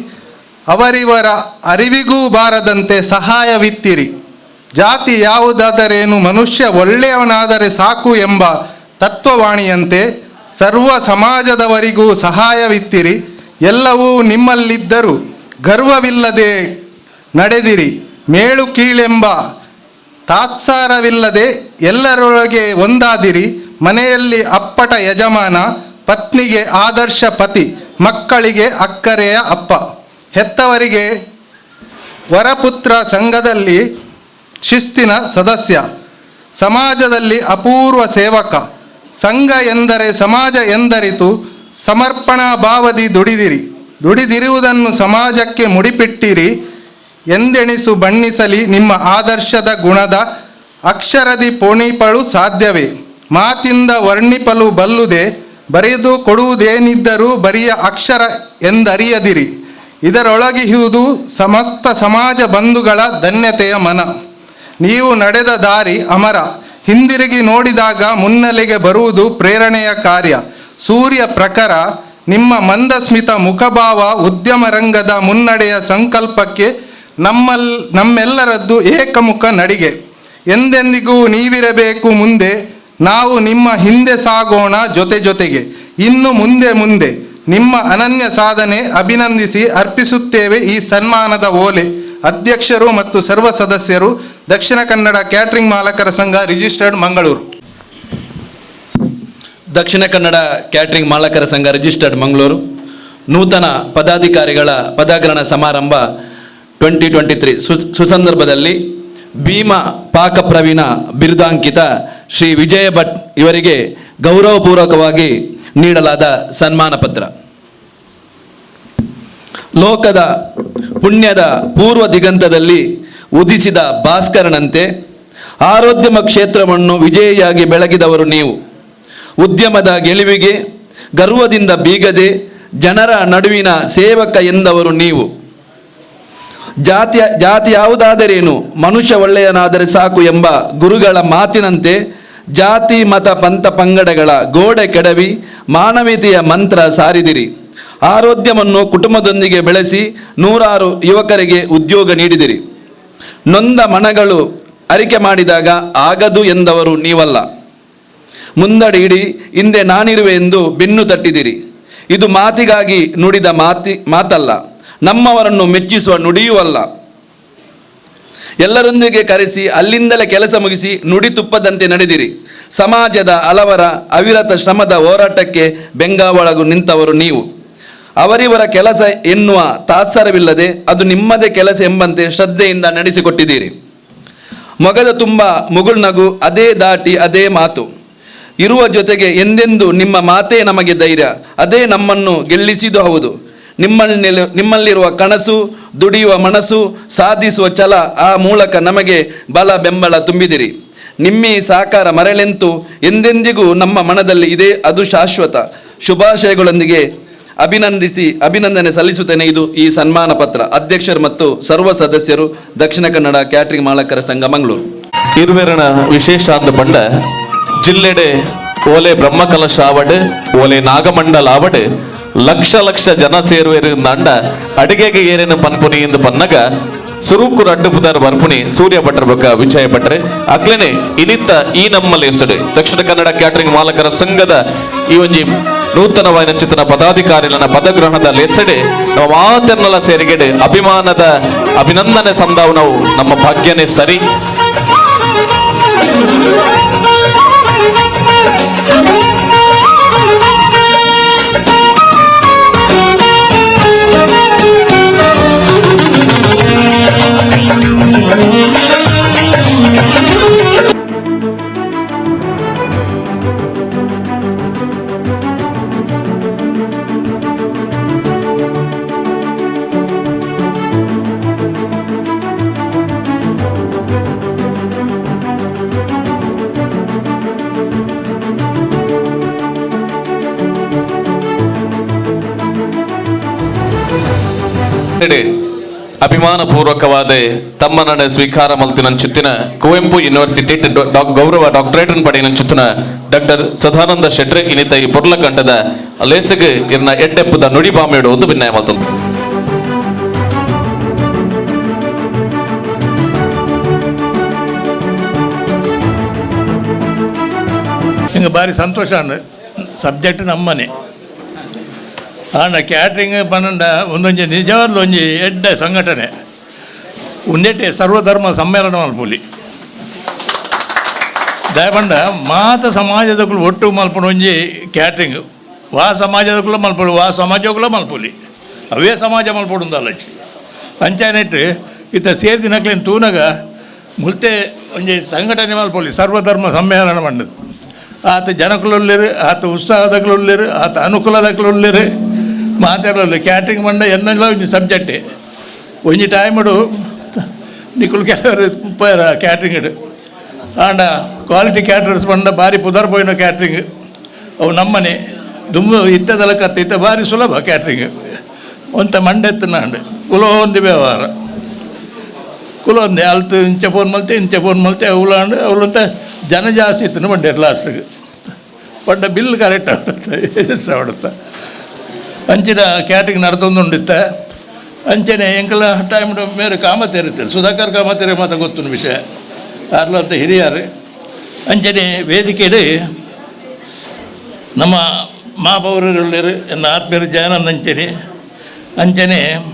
ಅವರಿವರ ಅರಿವಿಗೂ ಬಾರದಂತೆ ಸಹಾಯವಿತ್ತಿರಿ, ಜಾತಿ ಯಾವುದಾದರೇನು ಮನುಷ್ಯ ಒಳ್ಳೆಯವನಾದರೆ ಸಾಕು ಎಂಬ ತತ್ವವಾಣಿಯಂತೆ ಸರ್ವ ಸಮಾಜದವರಿಗೂ ಸಹಾಯವಿತ್ತಿರಿ, ಎಲ್ಲವೂ ನಿಮ್ಮಲ್ಲಿದ್ದರೂ ಗರ್ವವಿಲ್ಲದೆ ನಡೆದಿರಿ. ಮೇಳು ಕೀಳೆಂಬ ತಾತ್ಸಾರವಿಲ್ಲದೆ ಎಲ್ಲರೊಳಗೆ ಒಂದಾದಿರಿ. ಮನೆಯಲ್ಲಿ ಅಪ್ಪಟ ಯಜಮಾನ, ಪತ್ನಿಗೆ ಆದರ್ಶ ಪತಿ, ಮಕ್ಕಳಿಗೆ ಅಕ್ಕರೆಯ ಅಪ್ಪ, ಹೆತ್ತವರಿಗೆ ವರಪುತ್ರ, ಸಂಘದಲ್ಲಿ ಶಿಸ್ತಿನ ಸದಸ್ಯ, ಸಮಾಜದಲ್ಲಿ ಅಪೂರ್ವ ಸೇವಕ. ಸಂಘ ಎಂದರೆ ಸಮಾಜ ಎಂದರಿತು ಸಮರ್ಪಣಾ ಭಾವದಿ ದುಡಿದಿರುವುದನ್ನು ಸಮಾಜಕ್ಕೆ ಮುಡಿಪಿಟ್ಟಿರಿ ಎಂದೆಣಿಸು ಬಣ್ಣಿಸಲಿ ನಿಮ್ಮ ಆದರ್ಶದ ಗುಣದ ಅಕ್ಷರದಿ ಪೋಣಿಪಳು ಸಾಧ್ಯವೇ. ಮಾತಿಂದ ವರ್ಣಿಪಲು ಬಲ್ಲುದೆ, ಬರೆದು ಕೊಡುವುದೇನಿದ್ದರೂ ಬರಿಯ ಅಕ್ಷರ ಎಂದರಿಯದಿರಿ. ಇದರೊಳಗಿಹುದು ಸಮಸ್ತ ಸಮಾಜ ಬಂಧುಗಳ ಧನ್ಯತೆಯ ಮನ. ನೀವು ನಡೆದ ದಾರಿ ಅಮರ, ಹಿಂದಿರುಗಿ ನೋಡಿದಾಗ ಮುನ್ನೆಲೆಗೆ ಬರುವುದು ಪ್ರೇರಣೆಯ ಕಾರ್ಯ. ಸೂರ್ಯ ಪ್ರಖರ, ನಿಮ್ಮ ಮಂದಸ್ಮಿತ ಮುಖಭಾವ ಉದ್ಯಮ ರಂಗದ ಮುನ್ನಡೆಯ ಸಂಕಲ್ಪಕ್ಕೆ ನಮ್ಮೆಲ್ಲರದ್ದು ಏಕಮುಖ ನಡಿಗೆ. ಎಂದೆಂದಿಗೂ ನೀವಿರಬೇಕು ಮುಂದೆ, ನಾವು ನಿಮ್ಮ ಹಿಂದೆ ಸಾಗೋಣ ಜೊತೆಗೆ. ಇನ್ನು ಮುಂದೆ ನಿಮ್ಮ ಅನನ್ಯ ಸಾಧನೆ ಅಭಿನಂದಿಸಿ ಅರ್ಪಿಸುತ್ತೇವೆ ಈ ಸನ್ಮಾನದ ಓಲೆ. ಅಧ್ಯಕ್ಷರು ಮತ್ತು ಸರ್ವ ಸದಸ್ಯರು, ದಕ್ಷಿಣ ಕನ್ನಡ ಕ್ಯಾಟರಿಂಗ್ ಮಾಲಕರ ಸಂಘ, ರಿಜಿಸ್ಟರ್ಡ್, ಮಂಗಳೂರು. ದಕ್ಷಿಣ ಕನ್ನಡ ಕ್ಯಾಟರಿಂಗ್ ಮಾಲಕರ ಸಂಘ, ರಿಜಿಸ್ಟರ್ಡ್, ಮಂಗಳೂರು. ನೂತನ ಪದಾಧಿಕಾರಿಗಳ ಪದಗ್ರಹಣ ಸಮಾರಂಭ 2023 ಸುಸಂದರ್ಭದಲ್ಲಿ ಭೀಮಾ ಪಾಕ ಪ್ರವೀಣ ಬಿರುದಾಂಕಿತ ಶ್ರೀ ವಿಜಯ ಭಟ್ ಇವರಿಗೆ ಗೌರವಪೂರ್ವಕವಾಗಿ ನೀಡಲಾದ ಸನ್ಮಾನ ಪತ್ರ. ಲೋಕದ ಪುಣ್ಯದ ಪೂರ್ವ ದಿಗಂತದಲ್ಲಿ ಉದಿಸಿದ ಭಾಸ್ಕರನಂತೆ ಆರೋದ್ಯಮ ಕ್ಷೇತ್ರವನ್ನು ವಿಜಯಿಯಾಗಿ ಬೆಳಗಿದವರು ನೀವು. ಉದ್ಯಮದ ಗೆಲುವಿಗೆ ಗರ್ವದಿಂದ ಬೀಗದೆ ಜನರ ನಡುವಿನ ಸೇವಕ ಎಂದವರು ನೀವು. ಜಾತಿ ಯಾವುದಾದರೇನು, ಮನುಷ್ಯ ಒಳ್ಳೆಯನಾದರೆ ಸಾಕು ಎಂಬ ಗುರುಗಳ ಮಾತಿನಂತೆ ಜಾತಿ ಮತ ಪಂಥ ಪಂಗಡಗಳ ಗೋಡೆ ಕೆಡವಿ ಮಾನವೀಯತೆಯ ಮಂತ್ರ ಸಾರಿದಿರಿ. ಆರೋಗ್ಯವನ್ನು ಕುಟುಂಬದೊಂದಿಗೆ ಬೆಳೆಸಿ ನೂರಾರು ಯುವಕರಿಗೆ ಉದ್ಯೋಗ ನೀಡಿದಿರಿ. ನೊಂದ ಮನಗಳು ಅರಿಕೆ ಮಾಡಿದಾಗ ಆಗದು ಎಂದವರು ನೀವಲ್ಲ. ಮುಂದಡಿ ಹಿಂದೆ ನಾನಿರುವೆ ಎಂದು ಬೆನ್ನು ತಟ್ಟಿದಿರಿ. ಇದು ಮಾತಿಗಾಗಿ ನುಡಿದ ಮಾತಲ್ಲ, ನಮ್ಮವರನ್ನು ಮೆಚ್ಚಿಸುವ ನುಡಿಯೂ ಅಲ್ಲ. ಎಲ್ಲರೊಂದಿಗೆ ಕರೆಸಿ ಅಲ್ಲಿಂದಲೇ ಕೆಲಸ ಮುಗಿಸಿ ನುಡಿ ತುಪ್ಪದಂತೆ ನಡೆದಿರಿ. ಸಮಾಜದ ಹಲವರ ಅವಿರತ ಶ್ರಮದ ಹೋರಾಟಕ್ಕೆ ಬೆಂಗಾವಳಗು ನಿಂತವರು ನೀವು. ಅವರಿವರ ಕೆಲಸ ಎನ್ನುವ ತಾತ್ಸಾರವಿಲ್ಲದೆ ಅದು ನಿಮ್ಮದೇ ಕೆಲಸ ಎಂಬಂತೆ ಶ್ರದ್ಧೆಯಿಂದ ನಡೆಸಿಕೊಟ್ಟಿದ್ದೀರಿ. ಮೊಗದ ತುಂಬ ಮುಗುಳ್ನಗು, ಅದೇ ದಾಟಿ ಅದೇ ಮಾತು ಇರುವ ಜೊತೆಗೆ ಎಂದೆಂದು ನಿಮ್ಮ ಮಾತೇ ನಮಗೆ ಧೈರ್ಯ, ಅದೇ ನಮ್ಮನ್ನು ಗೆಲ್ಲಿಸಿದ್ದು ಹೌದು. ನಿಮ್ಮಲ್ಲಿರುವ ಕನಸು, ದುಡಿಯುವ ಮನಸ್ಸು, ಸಾಧಿಸುವ ಛಲ, ಆ ಮೂಲಕ ನಮಗೆ ಬಲ ಬೆಂಬಲ ತುಂಬಿದಿರಿ. ನಿಮ್ಮಿ ಸಾಕಾರ ಮರಳೆಂತು ಎಂದೆಂದಿಗೂ ನಮ್ಮ ಮನದಲ್ಲಿ ಇದೆ, ಅದು ಶಾಶ್ವತ. ಶುಭಾಶಯಗಳೊಂದಿಗೆ ಅಭಿನಂದನೆ ಸಲ್ಲಿಸುತ್ತೇನೆ. ಇದು ಈ ಸನ್ಮಾನ ಪತ್ರ. ಅಧ್ಯಕ್ಷರು ಮತ್ತು ಸರ್ವ ಸದಸ್ಯರು, ದಕ್ಷಿಣ ಕನ್ನಡ ಕ್ಯಾಟರಿಂಗ್ ಮಾಲಕರ ಸಂಘ, ಮಂಗಳೂರು. ಇರುವೆರಣ ವಿಶೇಷ ಅಂದ ಪಂಡ ಜಿಲ್ಲೆಡೆ ಓಲೆ ಬ್ರಹ್ಮಕಲಶ ಆವಡ್, ಓಲೆ ನಾಗಮಂಡಲ ಆವಡ್ ಲಕ್ಷ ಜನ ಸೇರುವೆರು ಅಂಡ ಅಡಿಗೆಗೆ ಏನೇನು ಪನ್ಪುನಿ ಎಂದು ಪನ್ನಗ ಸುರೂಕುರು ಅಡ್ಡುಪುದಾರ ಬರ್ಪುಣಿ ಸೂರ್ಯ ಭಟ್ರ ಬೊಕ್ಕ ವಿಜಯ ಭಟ್ರೆ ಅಕ್ಲೇನೆ ಇನಿತ್ತ ಈ ನಮ್ಮಲ್ಲಿ ಎಸ್ತಡೆ ದಕ್ಷಿಣ ಕನ್ನಡ ಕ್ಯಾಟರಿಂಗ್ ಮಾಲಕರ ಸಂಘದ ಈ ಒಂಜಿ ನೂತನವಾದ ಚಿತ್ರನ ಪದಾಧಿಕಾರಿಗಳ ಪದಗ್ರಹಣದ ಲೆಸಡೆ ನಮ್ಮ ಮಾತೆರ್ನಲ ಸೇರಿಗೆಡೆ ಅಭಿಮಾನದ ಅಭಿನಂದನೆ ಸಂದಾವನವು ನಮ್ಮ ಭಾಗ್ಯನೇ ಸರಿ. ಅಭಿಮಾನ ಪೂರ್ವಕವಾದ ತಮ್ಮನ ಸ್ವೀಕಾರ ಮಲ್ತಿನ ಚಿತ್ತಿನ ಕುವೆಂಪು ಯೂನಿವರ್ಸಿಟಿ ಗೌರವ ಡಾಕ್ಟರೇಟ್ ಪಡೆಯಿನ ಚಿತ್ತಿನ ಡಾಕ್ಟರ್ ಸದಾನಂದ ಶೆಟ್ರೆ ಇನಿತ ಈ ಪುರ್ಲಕಂಠದ ಲೇಸಗೆ ಇರ್ನ ಎಟ್ಟೆಪ್ಪದ ನುಡಿ ಬಾಮೇಡು ಒಂದು ಭಿನ್ನಾಯ ಮಲ್ತಂದು ಹಿಂಗೆ ಭಾರಿ ಸಂತೋಷ ಅಂದ್ರೆ ಸಬ್ಜೆಕ್ಟ್ ನಮ್ಮನೆ ಆಂಡ ಕ್ಯಾಟ್ರಿಂಗ್ ಪನ್ನಂಡ ಒಂದೊಂಜಿ ನಿಜವಾಗ್ಲೂ ಒಂಜಿ ಎಡ್ಡ ಸಂಘಟನೆ ಉಂದೆಟ್ಟೆ ಸರ್ವಧರ್ಮ ಸಮ್ಮೇಳನ ಮಲ್ಪೊಲಿ ದಯಪಂಡ ಮಾತ ಸಮಾಜದಕ್ಕೂ ಒಟ್ಟು ಮಲ್ಪೊಡು ಒಂಜಿ ಕ್ಯಾಟ್ರಿಂಗ್ ವಾ ಸಮಾಜದಕ್ಕೂ ಮಲ್ಪೊಡು ವಾ ಸಮಾಜಕ್ಕೂ ಮಲ್ಪೊಲಿ ಅವೇ ಸಮಾಜ ಮಲ್ಪೊಡುಂದಲ್ಲ ಅಂಚಾನೆಟ್ಟು ಇತ್ತ ಸೇರ್ದಿನಕ್ಲೇನು ತೂನಗ ಮುಲ್ತೆ ಒಂಜಿ ಸಂಘಟನೆ ಮಲ್ಪೊಲಿ ಸರ್ವಧರ್ಮ ಸಮ್ಮೇಳನ ಮಂಡದು ಆತ ಜನಕ್ಕುಲುಲ್ಲೇರು ಆತ ಉತ್ಸಾಹದಕ್ಕುಲುಲ್ಲೇರು ಆತ ಅನುಕೂಲದಕ್ಕುಲುಲ್ಲೇರು ಮಾತಾಡೋಲ್ಲ ಕ್ಯಾಟ್ರಿಂಗ್ ಮಂಡ ಎನ್ನೆಲ್ಲ ಒಂಜಿ ಸಬ್ಜೆಕ್ಟೇ ಒಂಜಿ ಟೈಮಡು ನಿಕ್ಕುಲು ಕೆಲವರು Uppara catering and quality caterers ಬಂಡ ಭಾರಿ ಪುದರ್ ಪೋಯಿನ ಕ್ಯಾಟ್ರಿಂಗ್ ಅವು ನಮ್ಮನೆ ದುಂಬು ಇತ್ತದಲ್ಲ ಕತ್ತ ಇತ್ತ ಭಾರಿ ಸುಲಭ ಕ್ಯಾಟ್ರಿಂಗ್ ಒಂತ ಮಂಡೆತ್ತನಾಂಡು ಕುಲೊಂದು ವ್ಯವಹಾರ ಕುಲೊಂದೆ ಅಲ್ತು ಇಂಚೆ ಫೋನ್ ಮಲ್ತೆ ಅವಲಾಂಡು ಅವಲಂತ ಜನ ಜಾಸ್ತಿ ಇತ್ತು ಬಂಡೇರು ಲಾಸ್ಟಿಗೆ ಪಡ್ಡ ಬಿಲ್ ಕರೆಕ್ಟ್ ಆಗುತ್ತೆ ಎಷ್ಟು ಆಡುತ್ತೆ ಅಂಚಿನ ಕ್ಯಾಟ್ರಿಂಗ್ ನಡ್ದೊಂದುಂಡಿತ್ತ ಅಂಚನೆ ಎಂಕಲ ಟೈಮ್ ಮೇರೆ ಕಾಮತೇರಿರ್ತಾರೆ ಸುಧಾಕರ್ ಕಾಮತೇರೆ ಮಾತ್ರ ಗೊತ್ತು ವಿಷಯ ಯಾರ್ಲಂತ ಹಿರಿಯರು ಅಂಚನೆ ವೇದಿಕೆಡು ನಮ್ಮ ಮಾಪೌರರುಳ್ಳರು ಎನ್ನ ಆತ್ಮೀಯರು ಜಯನಂದ ಅಂಚನೆ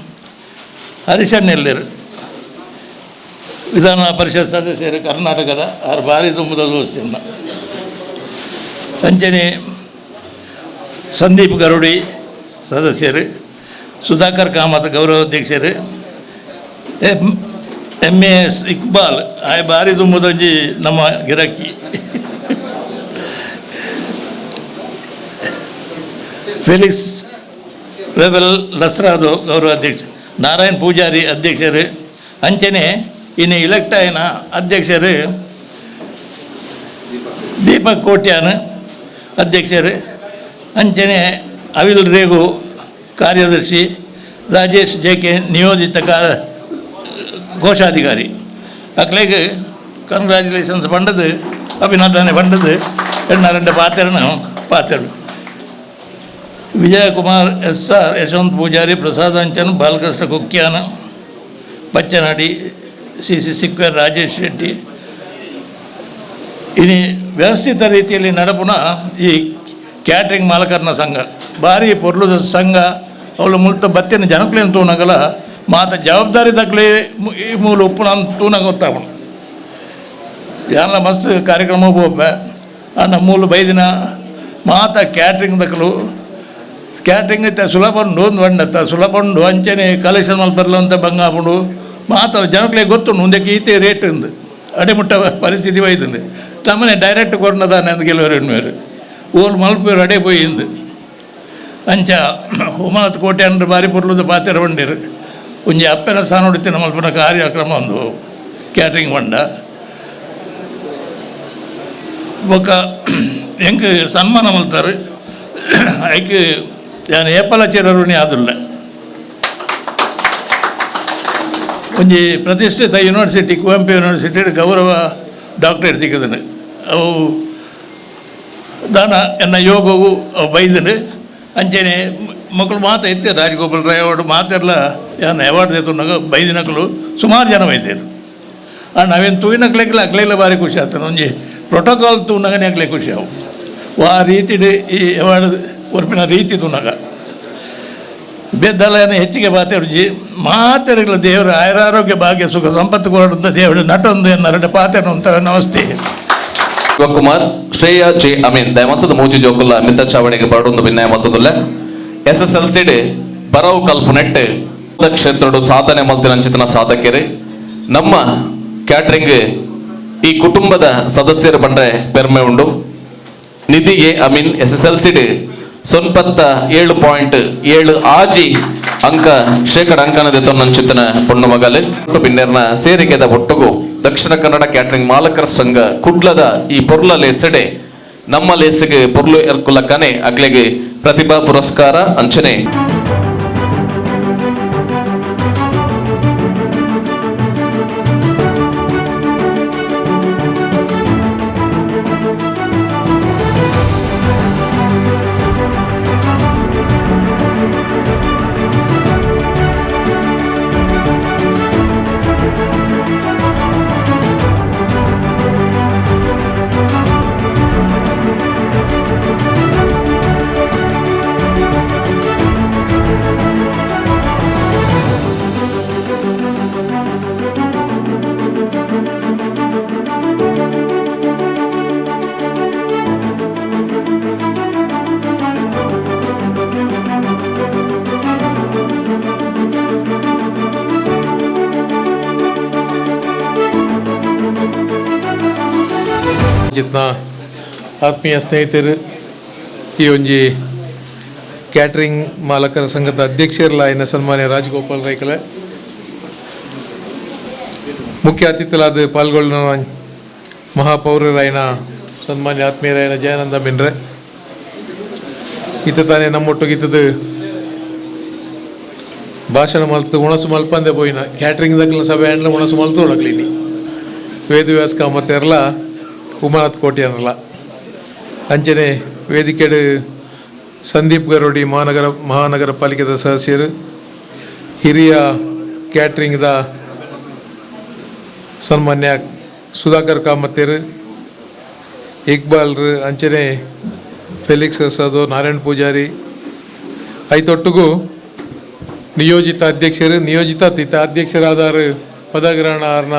ಹರಿಶಣ್ಣೆಲ್ಲರು ವಿಧಾನ ಪರಿಷತ್ ಸದಸ್ಯರು ಕರ್ನಾಟಕದ ಆರು ಭಾರಿ ತುಂಬದ ದೋಸ್ತಿನ ಅಂಚನೆ ಸಂದೀಪ್ ಗರುಡಿ ಸದಸ್ಯರು ಸುಧಾಕರ್ ಕಾಮತ್ ಗೌರವಾಧ್ಯಕ್ಷರು MS ಇಕ್ಬಾಲ್ ಆಯ್ ಭಾರಿ ತುಂಬುದೊಂಜಿ ನಮ್ಮ ಗಿರಾಕಿ ಫೆಲಿಕ್ಸ್ ರೆಬೆಲ್ ಲಸ್ರಾದು ಗೌರವಾಧ್ಯಕ್ಷ ನಾರಾಯಣ್ ಪೂಜಾರಿ ಅಧ್ಯಕ್ಷರು ಅಂಚನೆ ಇನ್ನು ಇಲೆಕ್ಟ್ ಆಯ್ನ ಅಧ್ಯಕ್ಷರು ದೀಪಕ್ ಕೋಟ್ಯಾನ್ ಅಧ್ಯಕ್ಷರು ಅಂಚನೆ ಅವಿಲ್ ರೇಗು ಕಾರ್ಯದರ್ಶಿ ರಾಜೇಶ್ JK ನಿಯೋಜಿತ ಕೋಶಾಧಿಕಾರಿ ಅಕ್ಲೆಗೆ ಕಂಗ್ರ್ಯಾಚುಲೇಷನ್ಸ್ ಪಂಡದು ಅಭಿನಂದನೆ ಪಂಡದು ಎಣ್ಣಾರಂಡ ಪಾತೆರು ವಿಜಯಕುಮಾರ್ SR ಯಶವಂತ್ ಪೂಜಾರಿ ಪ್ರಸಾದ್ ಅಂಚನ್ ಬಾಲಕೃಷ್ಣ ಕುಕ್ಯಾನ ಬಚ್ಚನಾಡಿ CC ಸಿಕ್ವೇರ್ ರಾಜೇಶ್ ಶೆಟ್ಟಿ ಇನ್ನು ವ್ಯವಸ್ಥಿತ ರೀತಿಯಲ್ಲಿ ನಡಪುನ ಈ ಕ್ಯಾಟ್ರಿಂಗ್ ಮಾಲಕರನ ಸಂಘ ಭಾರಿ ಪೊರ್ಲುದ ಸಂಘ ಅವಳು ಮುಲ್ತ ಬತ್ತಿನ ಜನಕ್ಲೇನು ತೂನಗಲ ಮಾತ ಜವಾಬ್ದಾರಿ ತಕ್ಕಲೆ ಈ ಮೂಲ ಉಪ್ಪುನ ತೂನಗ ಗೊತ್ತಾಗ ಯಾರ ಮಸ್ತ್ ಕಾರ್ಯಕ್ರಮ ಹೋಗ್ಬೆ ಅಣ್ಣ ಮೂಲ ಬೈದಿನ ಮಾತ ಕ್ಯಾಟ್ರಿಂಗ್ ದಕ್ಕಲು ಕ್ಯಾಟ್ರಿಂಗ್ ಇತ್ತ ಸುಲಭ ಉಂಡು ಒಂದು ಬಂಡತ್ತ ಸುಲಭ ಉಂಡು ಅಂಚನೆ ಕಲೆಕ್ಷನ್ ಅಲ್ಲಿ ಬರಲಂತ ಬಂಗಾಪುಂಡು ಮಾತಾಡ ಜನಕ್ಲೆ ಗೊತ್ತುಂಡು ಮುಂದಕ್ಕೆ ಈತೆ ರೇಟ್ ಉಂದು ಅಡೆಮುಟ್ಟ ಪರಿಸ್ಥಿತಿ ಒಯ್ದುಂಡು ನಮ್ಮನೆ ಡೈರೆಕ್ಟ್ ಕೊರ್ನದಾನೆ ಅಂದ್ ಕೆಲವರು ಹೆಣ್ಮೇರು ಓಲ್ ಮಲ್ಪೇರು ಅಡೆ ಪೋಯಿಂದು ಅಂಚ ಉಮಾನತ್ ಕೋಟೆ ಅಂದ್ರೆ ಬಾರಿ ಪುರ್ಲುದ ಪಾತೆರ ಬಂಡಿರು ಒಂಜಿ ಅಪ್ಪನ ಸ್ಥಾನ ಹೊಡಿತಿನ ಮಲ್ಪನ ಕಾರ್ಯಕ್ರಮ ಒಂದು ಕ್ಯಾಟ್ರಿಂಗ್ ಬಂಡ ಬೊಕ್ಕ ಹೆಂಗೆ ಸನ್ಮಾನ ಮಲ್ತಾರೆ ಐಕೆ ನಾನು ಏಪಲಚೇರರುಣಿ ಆದುಲ್ಲ ಒಂಜಿ ಪ್ರತಿಷ್ಠಿತ ಯೂನಿವರ್ಸಿಟಿ ಕುವೆಂಪು ಯೂನಿವರ್ಸಿಟಿ ಗೌರವ ಡಾಕ್ಟರೇಟ್ ಸಿಕ್ಕದನು ಅವು ದಾನ ಎನ್ನ ಯೋಗವು ಅವು ಬೈದನು ಅಂಚನೆ ಮಕ್ಕಳು ಮಾತು ಎತ್ತೆ ರಾಜಗೋಪಾಲ್ ರಾಯ್ ಅವಾರ್ಡ್ ಮಾತೆಲ್ಲ ಏನು ಅವಾರ್ಡ್ ತೆತ್ತುನಾಗ ಬೈದಿನಕಲು ಸುಮಾರು ಜನ ಬೈದೇರು ನಾವೇನು ತೂಯಿನಕ್ಲೆಲ್ಲ ಅಕ್ಲೆಲ್ಲ ಭಾರಿ ಖುಷಿ ಆಗ್ತಾನೆ ಒಂಜಿ ಪ್ರೋಟೋಕಾಲ್ ತೂನಾಗನೇ ಅಕ್ಲೆ ಖುಷಿ ಅವು ಆ ರೀತಿ ಈ ಅವಾರ್ಡ್ ಒರ್ಪಿನ ರೀತಿ ತೂನಾಗ ಬೆದ್ದಲ ಹೆಚ್ಚಿಗೆ ಪಾತೆರುಜಿ ಮಾತೆರೆಗಳ ದೇವರು ಆಯುರಾರೋಗ್ಯ ಭಾಗ್ಯ ಸುಖ ಸಂಪತ್ತು ಕೊಡುವಂಥ ದೇವರು ನಟೊಂದು ಎನ್ನರಡೆ ಪಾತೆರು ಅಂತ ನಮಸ್ತೆ ಶಿವಕುಮಾರ್ ಶ್ರೇಯಾ J ಅಮೀನ್ ದಯಮಂತದ ಮೂಜಿ ಜೋಕುಲ್ಲ ಮಿತ್ತ ಚಾವಣಿಗೆ ಬರಡೊಂದು ಭಿನ್ನಾಯ ಮತ್ತೊಂದುಲ್ಲ SSLC ಬರವು ಕಲ್ಪನೆಟ್ ಕ್ಷೇತ್ರಡು ಸಾಧನೆ ಮಲ್ತಿನಂಚಿತನ ಸಾಧಕರು ನಮ್ಮ ಕ್ಯಾಟ್ರಿಂಗ್ ಈ ಕುಟುಂಬದ ಸದಸ್ಯರು ಬಂದ್ರೆ ಪೆರ್ಮೆ ಉಂಡು ನಿಧಿ A ಅಮೀನ್ SSLC 97.7 ಆಜಿ ಅಂಕ ಶೇಕಡ ಅಂಕನದ ತೊನ್ನಂಚಿತನ ಪೊಣ್ಣು ಮಗಲು ಪಿನ್ನೆರ್ನ ಸೇರಿಕೆದ ಒಟ್ಟುಗು ದಕ್ಷಿಣ ಕನ್ನಡ ಕ್ಯಾಟ್ರಿಂಗ್ ಮಾಲಕರ ಸಂಘ ಕುಡ್ಲದ ಈ ಪೊರ್ಲ ಲೇಸಡೆ ನಮ್ಮ ಲೇಸಿಗೆ ಪೊರ್ಲು ಎರ್ಕುಲಕ್ಕನೆ ಅಗ್ಲೆಗೆ ಪ್ರತಿಭಾ ಪುರಸ್ಕಾರ ಅಂಚನೆ ಮಲ್ಪನಚಿತ್ನ ಆತ್ಮೀಯ ಸ್ನೇಹಿತರು, ಈ ಒಂಜಿ ಕ್ಯಾಟ್ರಿಂಗ್ ಮಾಲಕರ ಸಂಘದ ಅಧ್ಯಕ್ಷರಲ್ಲ ಎನ್ನ ಸನ್ಮಾನ್ಯ ರಾಜಗೋಪಾಲ್ ರೈಕಲೆ, ಮುಖ್ಯ ಅತಿಥಿಗಳಾದ ಪಾಲ್ಗೊಳ್ಳುವ ಮಹಾಪೌರರಾಯನ ಸನ್ಮಾನ್ಯ ಆತ್ಮೀಯರಾಯನ ಜಯಾನಂದ ಮಿನ್ರೆ, ಇತ್ತ ತಾನೇ ನಮ್ಮೊಟ್ಟಿಗಿತ್ತದು ಭಾಷಣ ಮಲ್ತು ಉಣಸು ಮಲ್ಪಂದೆ ಪೋಯಿನ ಕ್ಯಾಟ್ರಿಂಗ್ದಾಗಲ ಸಭೆ ಹ್ಯಾಂಡ್ಲ ಉಣಸು ಮಲ್ತು ಒಳಗ್ಲಿನಿ ವೇದವ್ಯಾಸ ಕಾಮತ್ತೆರಲ್ಲ ಉಮಾನಾಥ್ ಕೋಟ್ಯಾನರಲ್ಲ ಅಂಚನೆ ವೇದಿಕೆಡು ಸಂದೀಪ್ ಗರೋಡಿ ಮಹಾನಗರ ಪಾಲಿಕೆದ ಸದಸ್ಯರು, ಹಿರಿಯ ಕ್ಯಾಟ್ರಿಂಗ್ದ ಸನ್ಮಾನ್ಯ ಸುಧಾಕರ್ ಕಾಮತ್ತೇರು, ಇಕ್ಬಾಲ್ರು, ಅಂಚನೆ ಫೆಲಿಕ್ಸ್ ಸದೋ, ನಾರಾಯಣ್ ಪೂಜಾರಿ, ಐತೊಟ್ಟಿಗೂ ನಿಯೋಜಿತ ಅಧ್ಯಕ್ಷರು, ನಿಯೋಜಿತ ಅಧ್ಯಕ್ಷರಾದ ಪದಗ್ರಹಣ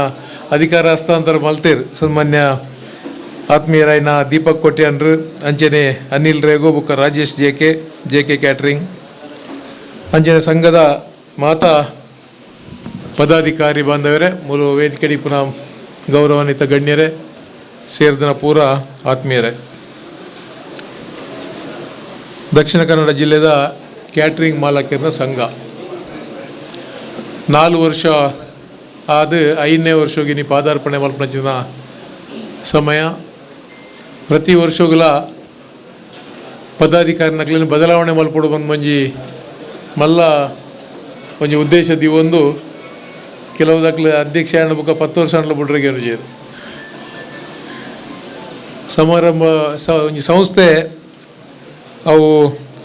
ಅಧಿಕಾರ ಹಸ್ತಾಂತರ ಮಲ್ತೇರು ಸನ್ಮಾನ್ಯ ಆತ್ಮೀಯರಾಯನ ದೀಪಕ್ ಕೊಟ್ಯಾನ್ರು, ಅಂಚನೆ ಅನಿಲ್ ರೇಗೋ ಬುಕ್ಕ ರಾಜೇಶ್ ಜೆ ಕೆ ಕ್ಯಾಟ್ರಿಂಗ್, ಅಂಚನೆ ಸಂಘದ ಮಾತಾ ಪದಾಧಿಕಾರಿ ಬಾಂಧವರೇ, ಮೂಲ ವೇದಿಕೆ ಪುನಃ ಗೌರವಾನ್ವಿತ ಗಣ್ಯರೇ, ಸೇರಿದ ಪೂರ ಆತ್ಮೀಯರೇ, ದಕ್ಷಿಣ ಕನ್ನಡ ಜಿಲ್ಲೆದ ಕ್ಯಾಟ್ರಿಂಗ್ ಮಾಲಕರ ಸಂಘ 4 ವರ್ಷ ಆದ 5ನೇ ವರ್ಷಕ್ಕೆ ನೀ ಪಾದಾರ್ಪಣೆ ಮಲ್ಪನ ಸಮಯ. ಪ್ರತಿ ವರ್ಷಗಳ ಪದಾಧಿಕಾರಿನಕ್ಲೇನು ಬದಲಾವಣೆ ಮಲ್ಪಡು ಬಂದು ಮಲ್ಲ ಒಂಜಿ ಉದ್ದೇಶದ ಒಂದು ಕೆಲವುದಕ್ಲೆ ಅಧ್ಯಕ್ಷ ಬುಕ್ಕ 10 ವರ್ಷ ಅಂಡ್ಲ ಬಿಡ್ರಿಗೆ ಅನುಜೇರು ಸಮಾರಂಭ ಒಂಜಿ ಸಂಸ್ಥೆ ಅವು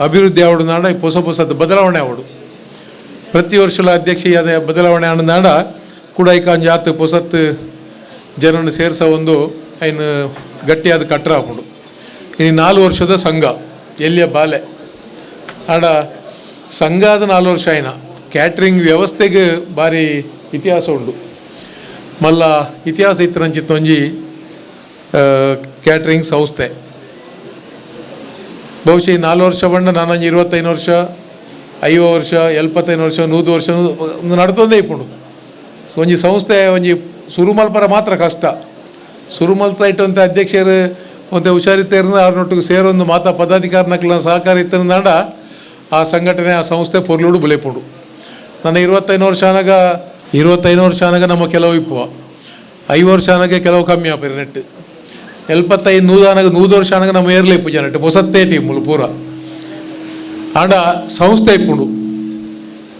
ಅಭಿವೃದ್ಧಿ ಆವಡು ನಾಡ ಹೊಸದು ಬದಲಾವಣೆ ಆವಡು ಪ್ರತಿ ವರ್ಷಲ ಅಧ್ಯಕ್ಷೀಯದ ಬದಲಾವಣೆ ಆದ ನಾಡ ಕೂಡ ಒಂಜಿ ಆತು ಹೊಸತ್ತು ಜನನ ಸೇರಿಸೋ ಒಂದು ಐನು ಗಟ್ಟಿಯಾದ ಕಟ್ಟರ ಹಾಕೊಂಡು ಇನ್ನು 4 ವರ್ಷದ ಸಂಘ ಎಲ್ಲಿಯ ಬಾಲೆ ಆಡ ಸಂಘ ಆದ 4 ವರ್ಷ ಆಯ್ನ ಕ್ಯಾಟ್ರಿಂಗ್ ವ್ಯವಸ್ಥೆಗೆ ಭಾರಿ ಇತಿಹಾಸ ಉಂಡು. ಮಲ್ಲ ಇತಿಹಾಸ ಇತ್ತರಂಚಿತ್ತು ಒಂಜಿ ಕ್ಯಾಟ್ರಿಂಗ್ ಸಂಸ್ಥೆ ಬಹುಶಃ 4 ವರ್ಷ ಬಂಡ ನಾನೊಂದು 25 ವರ್ಷ 50 ವರ್ಷ 75 ವರ್ಷ 100 ವರ್ಷ ನಡ್ತೊಂದೇ ಇಪ್ಪುಂಡು. ಸೊ ಒಂಜಿ ಸಂಸ್ಥೆ ಒಂಜಿ ಶುರು ಮಲ್ಪರ ಮಾತ್ರ ಕಷ್ಟ. ಶುರು ಮಲ್ತ ಇಟ್ಟಂಥ ಅಧ್ಯಕ್ಷರು ಒಂದು ಹುಷಾರಿತ್ತೇರಿಂದ ಅವ್ರನ್ನೊಟ್ಟಿಗೆ ಸೇರೊಂದು ಮಾತಾ ಪದಾಧಿಕಾರಿನಕ್ಲ ಸಹಕಾರ ಇತ್ತಂದಾಂಡ ಆ ಸಂಘಟನೆ ಆ ಸಂಸ್ಥೆ ಪೊರ್ಲುಡು ಬುಲೆಪುಂಡು. ನನ್ನ 25 ವರ್ಷ ಆನಾಗ ನಮ್ಮ ಕೆಲವು ಇಪ್ಪುವ 5 ವರ್ಷ ಆನಾಗೆ ಕೆಲವು ಕಮ್ಮಿ ಆಪೇರು ನೆಟ್ಟು 100 ವರ್ಷ ಆನಾಗ ನಮ್ಮ ಏರ್ಲೆ ಇಪ್ಪು ಜನ ನೆಟ್ಟು ಹೊಸತ್ತೇ ಟೀಮುಲು ಪೂರ ಆಂಡ ಸಂಸ್ಥೆ ಇಪ್ಪುಂಡು.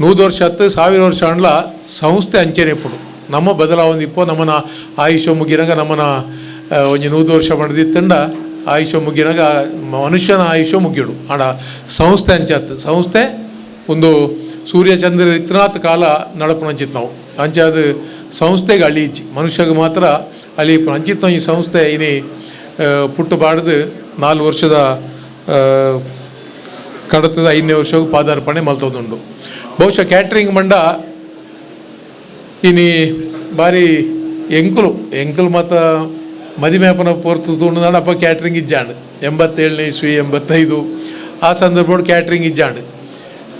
100 ವರ್ಷ 10,000 ವರ್ಷ ಆಂಡ್ಲ ಸಂಸ್ಥೆ ಅಂಚೆನೆ ಇಪ್ಪುಂಡು. ನಮ್ಮ ಬದಲಾವಣೆ ಇಪ್ಪು ನಮ್ಮನ ಆಯುಷ್ಯ ಮುಗಿನಾಗ ನಮ್ಮನ ಒಂಜಿ 100 ವರ್ಷ ಬಂದಿತ್ತಂಡ ಆಯುಷ್ಯ ಮುಗಿನಾಗ ಮನುಷ್ಯನ ಆಯುಷ್ಯ ಮುಗಿಡು ಆಡ ಸಂಸ್ಥೆ ಅಂಚಾತ್ ಸಂಸ್ಥೆ ಒಂದು ಸೂರ್ಯಚಂದ್ರ ಇತ್ತನಾತ್ ಕಾಲ ನಡಪುನಂಚಿತ್ತು ನಾವು ಅಂಚಾದ ಸಂಸ್ಥೆಗೆ ಅಳಿಯಿಚ್ಚಿ ಮನುಷ್ಯಗೆ ಮಾತ್ರ ಅಳಿಯಿಪ್ಪು ಅಂಚಿತ್ತು ಈ ಸಂಸ್ಥೆ ಇನಿ ಪುಟ್ಟು ಬಾಡ್ದು 4 ವರ್ಷದ ಕಡತದ 5ನೇ ವರ್ಷಕ್ಕೆ ಪಾದಾರ್ಪಣೆ ಮಲ್ತೋದುಂಡು. ಬಹುಶಃ ಕ್ಯಾಟ್ರಿಂಗ್ ಮಂಡ ಇನಿ ಭಾರಿ ಎಂಕುಲು ಮತ್ತು ಮದಿಮೇಪನ ಪೊರ್ತು ತುಂಡು ಅಪ್ಪ ಕ್ಯಾಟ್ರಿಂಗ್ ಇಜ್ಜಾಂಡು 87ನೇ ಇಸ್ವಿ 85 ಆ ಸಂದರ್ಭ ಕ್ಯಾಟ್ರಿಂಗ್ ಇಜ್ಜಾಂಡು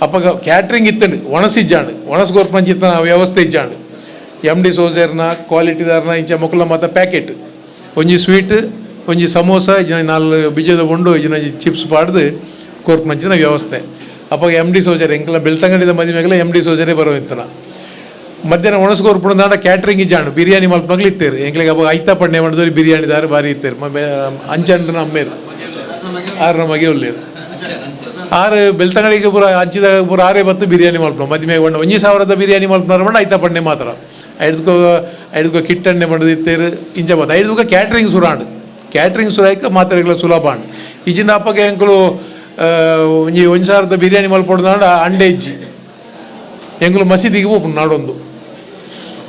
ಅಪ್ಪ ಕ್ಯಾಟ್ರಿಂಗ್ ಇತ್ತಂಡು ಒಣಸಿಜ್ಜಾಂಡು ಒಣಸ್ಗೋರ್ಪಂಚಿತ್ತ ವ್ಯವಸ್ಥೆ ಇಜ್ಜಾಂಡು MD ಸೋಜರ್ನ ಕ್ವಾಲಿಟಿದಾರನ ಇಂಚ ಮೊಕ್ಕಲ ಮತ್ತು ಪ್ಯಾಕೆಟ್ ಒಂಜಿ ಸ್ವೀಟ್ ಒಂಜಿ ಸಮೋಸ ಇಜಿನ 4 ಬೀಜದ ಉಂಡು ಇಜಿನ ಚಿಪ್ಸ್ ಪಾಡ್ದು ಕೋರ್ಪಂಚಿನ ವ್ಯವಸ್ಥೆ ಅಪ್ಪ MD ಸೋಜರ್ ಎಂಕಲ ಬೆಳ್ತಂಗಡಿದ ಮದಿಮೆಗಲ MD ಸೋಜರೇ ಬರೋ ಇಂತನ ಮಧ್ಯಾಹ್ನ ಒಣಸ್ಕೋರ್ಪುಣದಾಂಡ ಕ್ಯಾಟ್ರಿಂಗ್ ಇಜ್ಜಾಂಡು ಬಿರಿಯಾನಿ ಮಲ್ಪನಗ್ಲು ಇತ್ತೇರು ಎಂಕ್ಲಿಗೆ ಅಪ್ಪ ಐತ ಪಣ್ಣೆ ಮಾಡಿದವ್ರು ಬಿರಿಯಾನಿ ದಾರ ಭಾರಿ ಇತ್ತೇರು ಅಂಚಂಡ್ರನ ಅಮ್ಮೇರು 6 ಮಗೆ ಉಳ್ಳೇರು 6 ಬೆಳ್ತಂಗಡಿಗೆ ಪೂರ ಹಂಚಿದ ಪೂರ 6 ಬತ್ತು ಬಿರಿಯಾನಿ ಮಲ್ಪನ ಮದುವೆ ಬಣ್ಣ 1,000 ಬಿರಿಯಾನಿ ಮಲ್ಪನಾರ ಬಣ್ಣ ಐತ ಪಣ್ಣೆ ಮಾತ್ರ ಐದಕ್ಕೋ ಕಿಟ್ಟಣ್ಣೆ ಮಾಡೋದು ಇತ್ತೇರು ಇಂಚ ಬತ್ತು 5 ಕ್ಯಾಟ್ರಿಂಗ್ ಸುರಾಂಡು ಕ್ಯಾಟ್ರಿಂಗ್ ಸುರಾಯ್ಕ ಮಾತ್ರೆಗಳ ಸುಲಭ ಅಂಡು ಇಜಿನ ಅಪ್ಪಗೆ ಎಂಕಲು 1,000 ಬಿರಿಯಾನಿ ಮಲ್ಪೊಡ್ದಾಂಡ ಅಂಡೆ ಇಜ್ಜಿ ಎಂಕಲು ಮಸೀದಿಗೆ ಹೋಗ್ನು ನಾಡೊಂದು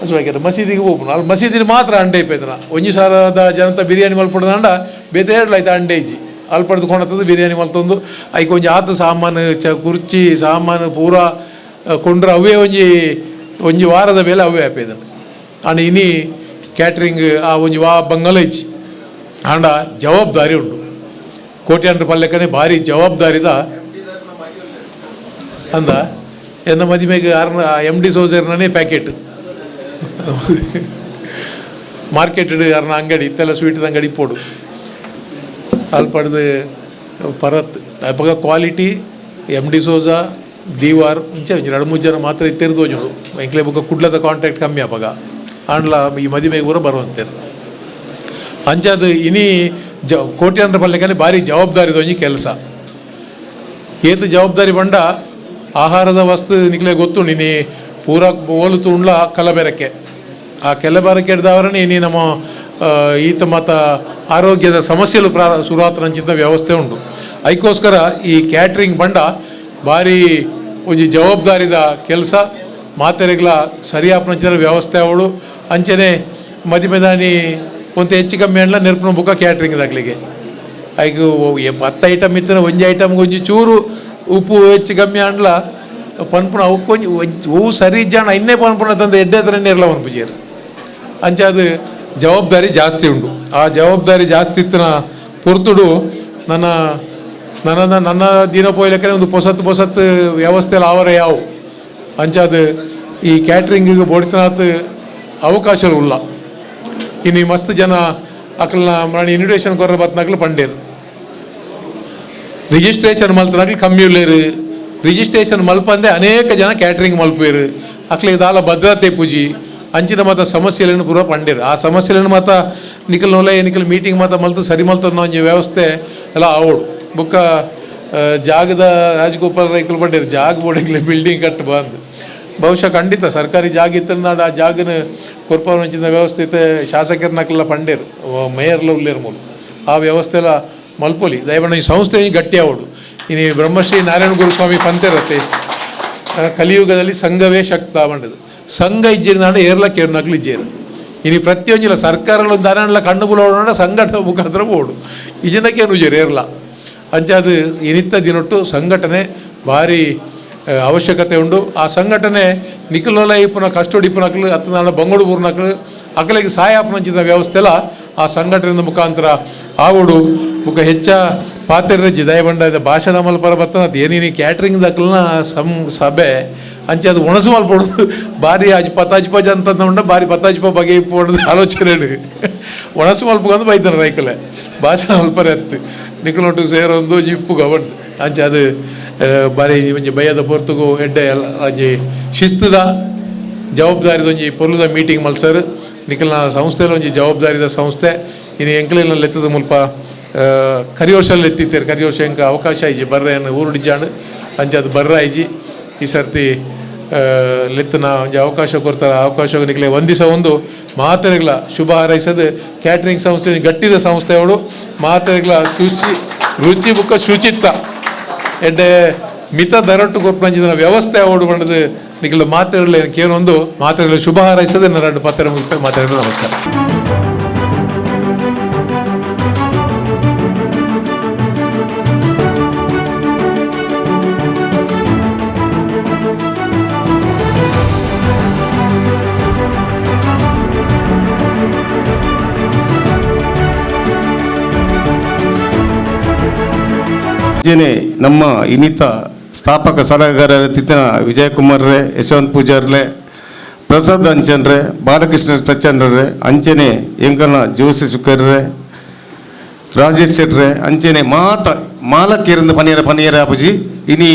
ಅಸುವಾಗ್ಯದ ಮಸೀದಿಗೆ ಹೋಗ್ನು ಅಲ್ಲಿ ಮಸೀದಿನ ಮಾತ್ರ ಅಂಡೆ ಇಪ್ಪೈತನ 1,000 ಜನತ ಬಿರಿಯಾನಿ ಮಲ್ಪೊಡ್ದಾಂಡ ಬೇತೇರ್ಲ ಆಯ್ತು ಅಂಡೆ ಇಜ್ಜಿ ಅಲ್ಲಿ ಪಡೆದು ಕೊಂಡತ್ತದು ಬಿರಿಯಾನಿ ಮಲ್ತೊಂದು ಐಕ ಒಂಜಿ ಆತು ಸಾಮಾನು ಕುರ್ಚಿ ಸಾಮಾನು ಪೂರ ಕೊಂಡ್ರೆ ಅವೇ ಒಂಜಿ ವಾರದ ಮೇಲೆ ಅವೇ ಆಪೇದನು ಆಂಡ ಇನಿ ಕ್ಯಾಟ್ರಿಂಗ್ ಆ ಒಂಜಿ ಬಂಗಲ ಇಚ್ಚಿ ಆಂಡ ಜವಾಬ್ದಾರಿ ಉಂಡು ಕೋಟ್ಯಾಂಡ್ರ ಪಲ್ಲೆಕ್ಕನೆ ಭಾರಿ ಜವಾಬ್ದಾರಿದ ಅಂದ ಎನ್ನ ಮದಿಮೆಗೆ MD ಸೋಜರ್ನೇ ಪ್ಯಾಕೆಟ್ ಮಾರ್ಕೆಟೆಡ್ ಯಾರನ್ನ ಅಂಗಡಿ ಇತ್ತೆಲ್ಲ ಸ್ವೀಟದ ಅಂಗಡಿ ಪೋಡು ಅಲ್ಪಡ್ದು ಪರತ್ ಅಪಗ ಕ್ವಾಲಿಟಿ MD ಸೋಜಾ ದೀವಾರ್ ಇಂಚೆ 2-3 ಜನ ಮಾತ್ರ ಇತ್ತಿರ್ದು ಜೋಡು ಎಂಕ್ಲೆ ಬುಕ್ಕ ಕುಡ್ಲದ ಕಾಂಟ್ಯಾಕ್ಟ್ ಕಮ್ಮಿ ಅಪಗ ಆಂಡ್ಲ ಈ ಮದುವೆಗೆ ಕೂಡ ಬರುವಂತೇರು ಅಂಚದು ಇನಿ ಕೋಟ್ಯಾಂತರ ಪಲ್ಲೆಕಲ್ಲಿ ಭಾರಿ ಜವಾಬ್ದಾರಿದ ಒಂಜಿ ಕೆಲಸ ಏತು ಜವಾಬ್ದಾರಿ ಬಂಡ ಆಹಾರದ ವಸ್ತು ನಿಕ್ಲೆ ಗೊತ್ತು ನೀನು ಪೂರ ಓಲುತು ಉಂಡ್ಲ ಕಲಬೆರಕೆ ಆ ಕೆಲಬೆರಕೆ ಹಿಡ್ದವರೇ ಇನಿ ನಮ್ಮ ಈತ ಮಾತ ಆರೋಗ್ಯದ ಸಮಸ್ಯೆಲು ಶುರುವಾತನಂಚಿತ ವ್ಯವಸ್ಥೆ ಉಂಟು ಅದಕ್ಕೋಸ್ಕರ ಈ ಕ್ಯಾಟ್ರಿಂಗ್ ಬಂಡ ಭಾರಿ ಒಂಜಿ ಜವಾಬ್ದಾರಿದ ಕೆಲಸ ಮಾತೆರೆಗ್ಲ ಸರಿಯಾಪನಂಚಿನ ವ್ಯವಸ್ಥೆ ಅವಳು ಅಂಚನೆ ಮದಿಮೆದಾನಿ ಒಂದು ಹೆಚ್ಚು ಕಮ್ಮಿ ಅಂಡ್ಲ ನೆರ್ಪನ ಬುಕ್ಕ ಕ್ಯಾಟ್ರಿಂಗ್ ದಾಗ್ಲಿಗೆ ಐದು 10 ಐಟಮ್ ಇತ್ತನ ಒಂಜಿ ಐಟಮ್ಗೆ ಒಂಜಿ ಚೂರು ಉಪ್ಪು ಹೆಚ್ಚು ಕಮ್ಮಿ ಅಂಡ್ಲ ಪನ್ಪುಣ ಅವಕ್ಕೊಂಜಿ ಹೂವು ಸರಿ ಜಾಣ ಇನ್ನೇ ಪನ್ಪುಣ ತಂದು ಎಡ್ಡೆ ಹತ್ರನೇ ಇರಲ್ಲ ಪನ್ಪುಜೇರು ಅಂಚೆ ಅದು ಜವಾಬ್ದಾರಿ ಜಾಸ್ತಿ ಉಂಟು ಆ ಜವಾಬ್ದಾರಿ ಜಾಸ್ತಿ ಇತ್ತಿನ ಪೊರ್ತುಡು ನನ್ನ ದಿನ ಪೋಯ್ಲಕ್ಕೆ ಒಂದು ಹೊಸತ್ ವ್ಯವಸ್ಥೆಯಲ್ಲಿ ಆವರ ಯಾವು ಅಂಚಾದ ಈ ಕ್ಯಾಟ್ರಿಂಗಿಗೆ ಬೋಡ್ತನಾತ್ ಅವಕಾಶಗಳು ಇಲ್ಲ ಇನ್ನು ಮಸ್ತ್ ಜನ ಅಕ್ಲನ್ನ ಮಾಡಿ ಇನ್ವಿಟೇಷನ್ ಕೊರ ಬತ್ನಾಗ್ಲು ಪಂಡೇರು ರಿಜಿಸ್ಟ್ರೇಷನ್ ಮಲ್ತನಾಗ್ಲಿ ಕಮ್ಮಿ ಉಳ್ಳೇರು ರಿಜಿಸ್ಟ್ರೇಷನ್ ಮಲ್ಪಂದೆ ಅನೇಕ ಜನ ಕ್ಯಾಟ್ರಿಂಗ್ ಮಲ್ಪೇರು ಅಕ್ಲಿಗೆ ದಾಲ ಭದ್ರತೆ ಪೂಜಿ ಅಂಚಿನ ಮಾತ ಸಮಸ್ಯೆಗಳನ್ನು ಪೂರ ಪಂಡೇರು ಆ ಸಮಸ್ಯೆಗಳನ್ನು ಮಾತ ನಿಖಲ್ ನೋಲೆ ನಿಖಲ್ ಮೀಟಿಂಗ್ ಮಾತ ಮಲ್ತು ಸರಿ ಮಲ್ತದ ಒಂಜಿ ವ್ಯವಸ್ಥೆ ಎಲ್ಲ ಆವೋಡು ಬುಕ್ಕ ಜಾಗದ ರಾಜಗೋಪಾಲ್ ರೈತರು ಪಂಡೇರು ಜಾಗ ಬೋಡಿಂಗ್ಲೆ ಬಿಲ್ಡಿಂಗ್ ಕಟ್ಟು ಬಂದು ಬಹುಶಃ ಖಂಡಿತ ಸರ್ಕಾರಿ ಜಾಗ ಇತ್ತಂದ ಆ ಜಾಗನ ಕೊರ್ಪಂಚಿನ ವ್ಯವಸ್ಥೆ ಇತ್ತು ಶಾಸಕರನ್ನಕ್ಕೆಲ್ಲ ಪಂಡೇರು ಮೇಯರ್ಲ ಉಳ್ಳೇರು ಮೂಲ ಆ ವ್ಯವಸ್ಥೆ ಎಲ್ಲ ಮಲ್ಪೊಲಿ ದಯಮಾಡಿ ಈ ಸಂಸ್ಥೆ ಗಟ್ಟಿ ಆವಡು ಇನ್ನು ಬ್ರಹ್ಮಶ್ರೀ ನಾರಾಯಣ ಗುರುಸ್ವಾಮಿ ಪಂತೇರತ್ತೆ ಕಲಿಯುಗದಲ್ಲಿ ಸಂಘವೇ ಶಕ್ತ ಬಂಡದು ಸಂಘ ಇಜ್ಜಿನಾಡ ಏರ್ಲ ಕೇರ್ನಕ್ಲು ಇಜ್ಜೇರು ಇನ್ನು ಪ್ರತಿಯೊಂದಿಲ್ಲ ಸರ್ಕಾರಗಳು ದಾರಾಣಲ ಕಣ್ಣು ಬುಲೋಡ ಸಂಘಟನೆ ಮುಖಾಂತರ ಬೋಡು ಇಜನಕ್ಕೆ ನುಜೇರು ಏರ್ಲ ಅಂಚಾದು ಇನಿತ್ತ ದಿನೊಟ್ಟು ಸಂಘಟನೆ ಭಾರಿ ಅವಶ್ಯಕತೆ ಉಂಡು ಆ ಸಂಘಟನೆ ನಿಖಲೋಲ ಇಪ್ಪನ ಕಷ್ಟೋಡಿ ಇಪ್ಪನಕ್ಲು ಹತ್ತು ಬಂಗೋಡು ಪೂರ್ನಕ್ಲು ಅಕಲಿಗೆ ಸಹಾಯ ಅಪ್ಪನಂಚಿದ ವ್ಯವಸ್ಥೆ ಎಲ್ಲ ಆ ಸಂಘಟನೆಯ ಮುಖಾಂತರ ಆವಡು ಮುಖ ಹೆಚ್ಚ ಪಾತ್ರೆ ದಯಬಂಡ ಭಾಷಣ ಮಲ್ಪರ ಬತ್ತನ ಏನೇನು ಕ್ಯಾಟ್ರಿಂಗ್ ದಕ್ಲನ ಸಭೆ ಅಂಚೆ ಅದು ಒಣಸು ಮಲ್ಪಡೋದು ಭಾರಿ ಪತಾಜ್ಪಜ್ ಅಂತ ಉಂಡ ಭಾರಿ ಪತಾಜ್ಪ ಬಗೆ ಇಪ್ಪೊಡೋದು ಆಲೋಚನೆ ಒಣಸು ಮಲ್ಪಂದು ಬೈತಾನೆ ರೈಕಲೆ ಭಾಷಣ ಮಲ್ಪರ ಎತ್ತು ನಿಖಲೊಟ್ಟು ಸೇರೊಂದು ಜಿಪ್ಪು ಗವಂಡು ಅಂಚೆ ಅದು ಬಾರಿ ಒಂಜಿ ಭಯದ ಪೊರ್ತುಗು ಎಡ್ಡೆ ಒಂಜಿ ಶಿಸ್ತುದ ಜವಾಬ್ದಾರಿದ ಒಂಜಿ ಪೊರ್ಲುದ ಮೀಟಿಂಗ್ ಮಲ್ಸರ್ ನಿಖಲ್ನ ಸಂಸ್ಥೆಯಲ್ಲಿ ಒಂಜಿ ಜವಾಬ್ದಾರಿದ ಸಂಸ್ಥೆ ಇನ್ನು ಎಂಕ್ಲೆಲ್ಲ ಲೆತ್ತದ ಮುಲ್ಪ ಕರಿಯೋರ್ಷಲ್ಲಿ ಎತ್ತಿತ್ತೇರು ಕರಿಯೋರ್ಷ ಎಂಕ ಅವಕಾಶ ಐಜಿ ಬರ್ರೆಯನ್ನು ಊರುಡಿಜಾಂಡು ಅಂಚೆ ಅದು ಬರ್ರ ಐಜಿ ಈ ಸರ್ತಿ ಲೆತ್ತನ ಒಂಜಿ ಅವಕಾಶ ಕೊಡ್ತಾರೆ ಅವಕಾಶ ನಿಖಲೆ ಒಂದಿಸ ಒಂದು ಮಾತೆರೆಗ್ಲ ಶುಭ ಹಾರೈಸದು ಕ್ಯಾಟ್ರಿಂಗ್ ಸಂಸ್ಥೆ ಗಟ್ಟಿದ ಸಂಸ್ಥೆ ಅವಳು ಮಾತೆರೆಗ್ಲ ರುಚಿ ಬುಕ್ಕ ಶುಚಿತ್ವ ಎಡ್ಡೆ ಮಿತ ದರಟ್ಟು ಕೊರ್ಪಂಚಿನ ವ್ಯವಸ್ಥೆ ಅವಡು ಬಂಡದು ನಿಖಲ ಮಾತೆರಲಿ ಕೇನೊಂದು ಮಾತೆರಲಿ ಶುಭ ಹಾರೈಸದೆ ನರಡು ಪತ್ತರ ಮುಗಿತ ಮಾತಾಡಲು ನಮಸ್ಕಾರ. ನಮ್ಮ ಇನ್ನಿತ ಸ್ಥಾಪಕ ಸಲಹೆಗಾರರ ತಿತ್ತಿನ ವಿಜಯಕುಮಾರ್ರೆ ಯಶವಂತ್ ಪೂಜಾರ್ಲೆ ಪ್ರಸಾದ್ ಅಂಚನ್ರೆ ಬಾಲಕೃಷ್ಣ ಪ್ರಚಂಡ್ರೆ ಅಂಚನೆ ಎಂಕನ ಜೋಸಿ ಸುಕರ್ರೆ ರಾಜೇಶ್ ಶೆಟ್ರೆ ಅಂಚನೆ ಮಾಲಕೇರಿಂದ ಪನಿಯರ ಅಪ್ಪುಜಿ ಇನಿ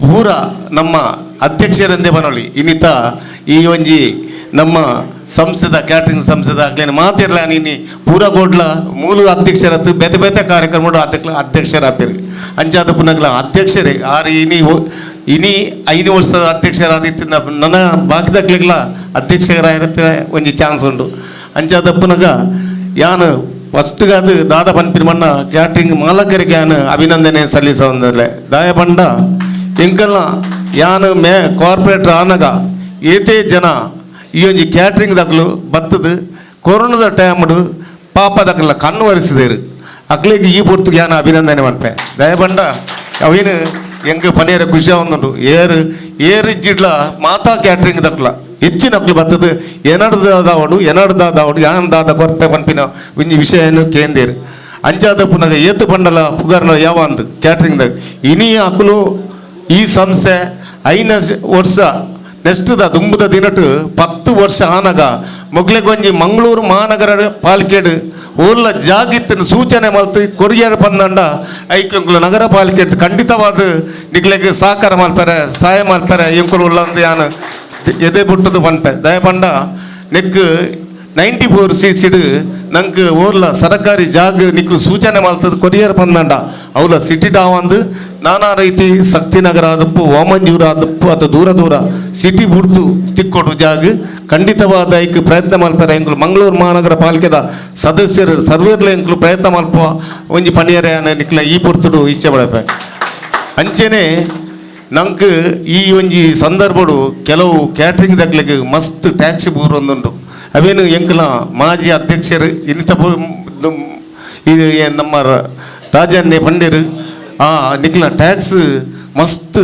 ಪೂರ ನಮ್ಮ ಅಧ್ಯಕ್ಷರಂದೇ ಬನೋಳಿ ಇನ್ನಿತ ಈ ಒಂಜಿ ನಮ್ಮ ಸಂಸ್ಥೆದ ಕ್ಯಾಟ್ರಿಂಗ್ ಸಂಸ್ಥೆದ ಆಗ್ಲೇನು ಮಾತಿರ್ಲ ನೀನು ಪೂರ ಗೋಡ್ಲ ಮೂಲ ಅಧ್ಯಕ್ಷರತ್ತು ಬೇತೆ ಬೇತೆ ಕಾರ್ಯಕ್ರಮ ಅಧ್ಯಕ್ಷರಾಗ್ತೀರಿ ಅಂಚಾದ ಪುನಗ್ಲ ಅಧ್ಯಕ್ಷರೇ ಆರು ಇನಿ 5 ವರ್ಷದ ಅಧ್ಯಕ್ಷರಾದಿತ್ತು ನನ್ನ ಬಾಕಿದಾಗ್ಲಿಗ್ಲ ಅಧ್ಯಕ್ಷರಾಗಿರ್ತೀರ ಒಂಜಿ ಚಾನ್ಸ್ ಉಂಟು ಅಂಚಾದ ಪುನಗ ಯಾನು ಫಸ್ಟ್ಗಾದ ದಾದ ಪನ್ಪಿನ ಮಣ್ಣ ಕ್ಯಾಟ್ರಿಂಗ್ ಮಾಲಕರಿಗೆ ಯಾನು ಅಭಿನಂದನೆ ಸಲ್ಲಿಸೋದಲ್ಲೇ ದಾಯ ಬಂಡ ಎಂಕಲ್ನ ಯಾನು ಕಾರ್ಪೊರೇಟರ್ ಆನಗ ಏತೇ ಜನ ಈ ಒಂಜಿ ಕ್ಯಾಟ್ರಿಂಗ್ ದಕ್ಲು ಬತ್ತದು ಕೊರೋನಾದ ಟೈಮ್ಡು ಪಾಪ ದಕ್ಲ ಕಣ್ಣು ಒರೆಸಿದೇರು ಅಕ್ಲಿಗೆ ಈ ಪೂರ್ತಿ ಯಾನ ಅಭಿನಂದನೆ ಮಾಡ್ಪೆ ದಯಬಂಡ ಅವೇನು ಹೆಂಗೆ ಪನೇರ ಖುಷಿ ಆಗುಂಡು ಏರಿಜ್ಜಿಡ್ಲ ಮಾತಾ ಕ್ಯಾಟ್ರಿಂಗ್ ದಕ್ಲ ಹೆಚ್ಚಿನಕ್ಲು ಬತ್ತದು ಎನಡ್ದಾದವಡು ಯಾನದಾದ ಕೊರ್ಪೆ ಪನ್ಪಿನ ಒಂಜಿ ವಿಷಯನು ಕೇಂದೇರು ಅಂಚಾದ ಪುನಗ ಏತು ಪಂಡಲ ಪುಗಾರ್ನ ಯಾವ ಅಂದು ಕ್ಯಾಟ್ರಿಂಗ್ದಾಗ ಇನಿ ಅಕ್ಲು ಈ ಸಂಸ್ಥೆ 5 ವರ್ಷ ನೆಕ್ಸ್ಟ್ದ ದುಂಬುದ ದಿನಟ್ಟು 10 ವರ್ಷ ಆನಗ ಮೊಗ್ಲೆಗೊಂಜಿ ಮಂಗಳೂರು ಮಹಾನಗರ ಪಾಲಿಕೆಡು ಓಲ್ಲ ಜಾಗಿತ್ತಿನ ಸೂಚನೆ ಮಲ್ತು ಕೊರಿಯರ್ ಬಂದಂಡ ಐಕ್ಯಂಕುಲು ನಗರ ಪಾಲಿಕೆ ಖಂಡಿತವಾದ ನಿಗ್ಲೆಗೆ ಸಹಕಾರ ಮಲ್ಪೆರೆ ಸಹಾಯ ಮಲ್ಪೆರೆ ಎಂಕುಲು ಉಲ್ಲಂದು ಯಾನು ಎದೆ ಬಿಟ್ಟದು ಪನ್ಪೆ ದಯಪಂಡ ನೆಕ್ 94 ಸಿಸಿಡ್ ನಂಗೆ ಓರ್ಲ ಸರಕಾರಿ ಜಾಗ ನಿಕ್ಲು ಸೂಚನೆ ಮಲ್ತದ ಕೊರಿಯರ್ ಬಂದಂಡ ಅವಲ ಸಿಟಿ ಟಾವಂದು ನಾನಾ ರೀತಿ ಶಕ್ತಿನಗರ ಆದಪ್ಪು ಓಮಂಜೂರು ಆದಪ್ಪು ಅದು ದೂರ ದೂರ ಸಿಟಿ ಬಿಡ್ತು ತಿಕ್ಕೊಡು ಜಾಗ ಖಂಡಿತವಾದ ಐಕ್ ಪ್ರಯತ್ನ ಮಲ್ಪೆರೆ ಎಂಕುಲು ಮಂಗಳೂರು ಮಹಾನಗರ ಪಾಲಿಕೆದ ಸದಸ್ಯರು ಸರ್ವೇರ್ಲ ಎಂಕುಲು ಪ್ರಯತ್ನ ಮಲ್ಪ ಒಂಜಿ ಪಣಿಯರೆ ನಿಕ್ಲ ಈ ಪುರ್ತುಡು ಇಚ್ಛೆ ಪಡಪೆ ಅಂಚೆನೆ ನಂಗೆ ಈ ಒಂಜಿ ಸಂದರ್ಭಡು ಕೆಲವು ಕ್ಯಾಟ್ರಿಂಗ್ ದಕ್ಲಿಗೆ ಮಸ್ತ್ ಟ್ಯಾಕ್ಸ್ ಬೂರೊಂದುಂಡು ಅವೇನು ಎಂಕಲ ಮಾಜಿ ಅಧ್ಯಕ್ಷರು ಇನ್ನಿತ ಇದು ನಮ್ಮ ರಾಜನ್ನೇ ಪಂಡಿರು ನಿಕ್ಲ ಟ್ಯಾಕ್ಸ್ ಮಸ್ತ್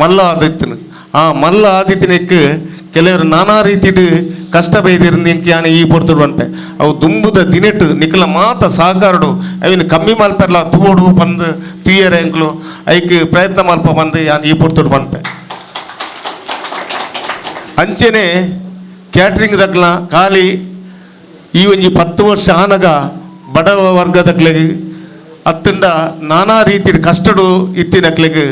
ಮಲ್ಲ ಆದಿತ್ತನು ಆ ಮಲ್ಲ ಆದಿತ್ತಿನಕ್ಕೆ ಕೆಲವರು ನಾನಾ ರೀತಿಡ್ ಕಷ್ಟ ಬೈದಿருந்து ಇಂಕ ಯಾನು ಈ ಪೊರ್ತುಡು ಅನ್ಪೆ ಅವು ದುಂಬುದ ದಿನೆಟ್ಟು ನಿಕ್ಲ ಮಾತ ಸಹಕಾರಡು ಅವಿನ ಕಮ್ಮಿ ಮಲ್ಪೆಲ್ಲ ತೂಡು ಬಂದು ತುಯ್ಯರ ಎಂಕ್ಲು ಐಕ್ ಪ್ರಯತ್ನ ಮಲ್ಪ ಬಂದು ಯಾನು ಈ ಪೊರ್ತುಡು ಪನ್ಪೆ ಅಂಚೆನೆ ಕ್ಯಾಟ್ರಿಂಗ್ ದಕ್ಲ ಖಾಲಿ ಈ ಒಂಜಿ 10 ವರ್ಷ ಆನಗ ಬಡವ ವರ್ಗದಕ್ಲೆಗೆ ಅತ್ತಂಡ ನಾನಾ ರೀತಿ ಕಷ್ಟಡು ಇತ್ತಿನಕ್ಲೆಗೆ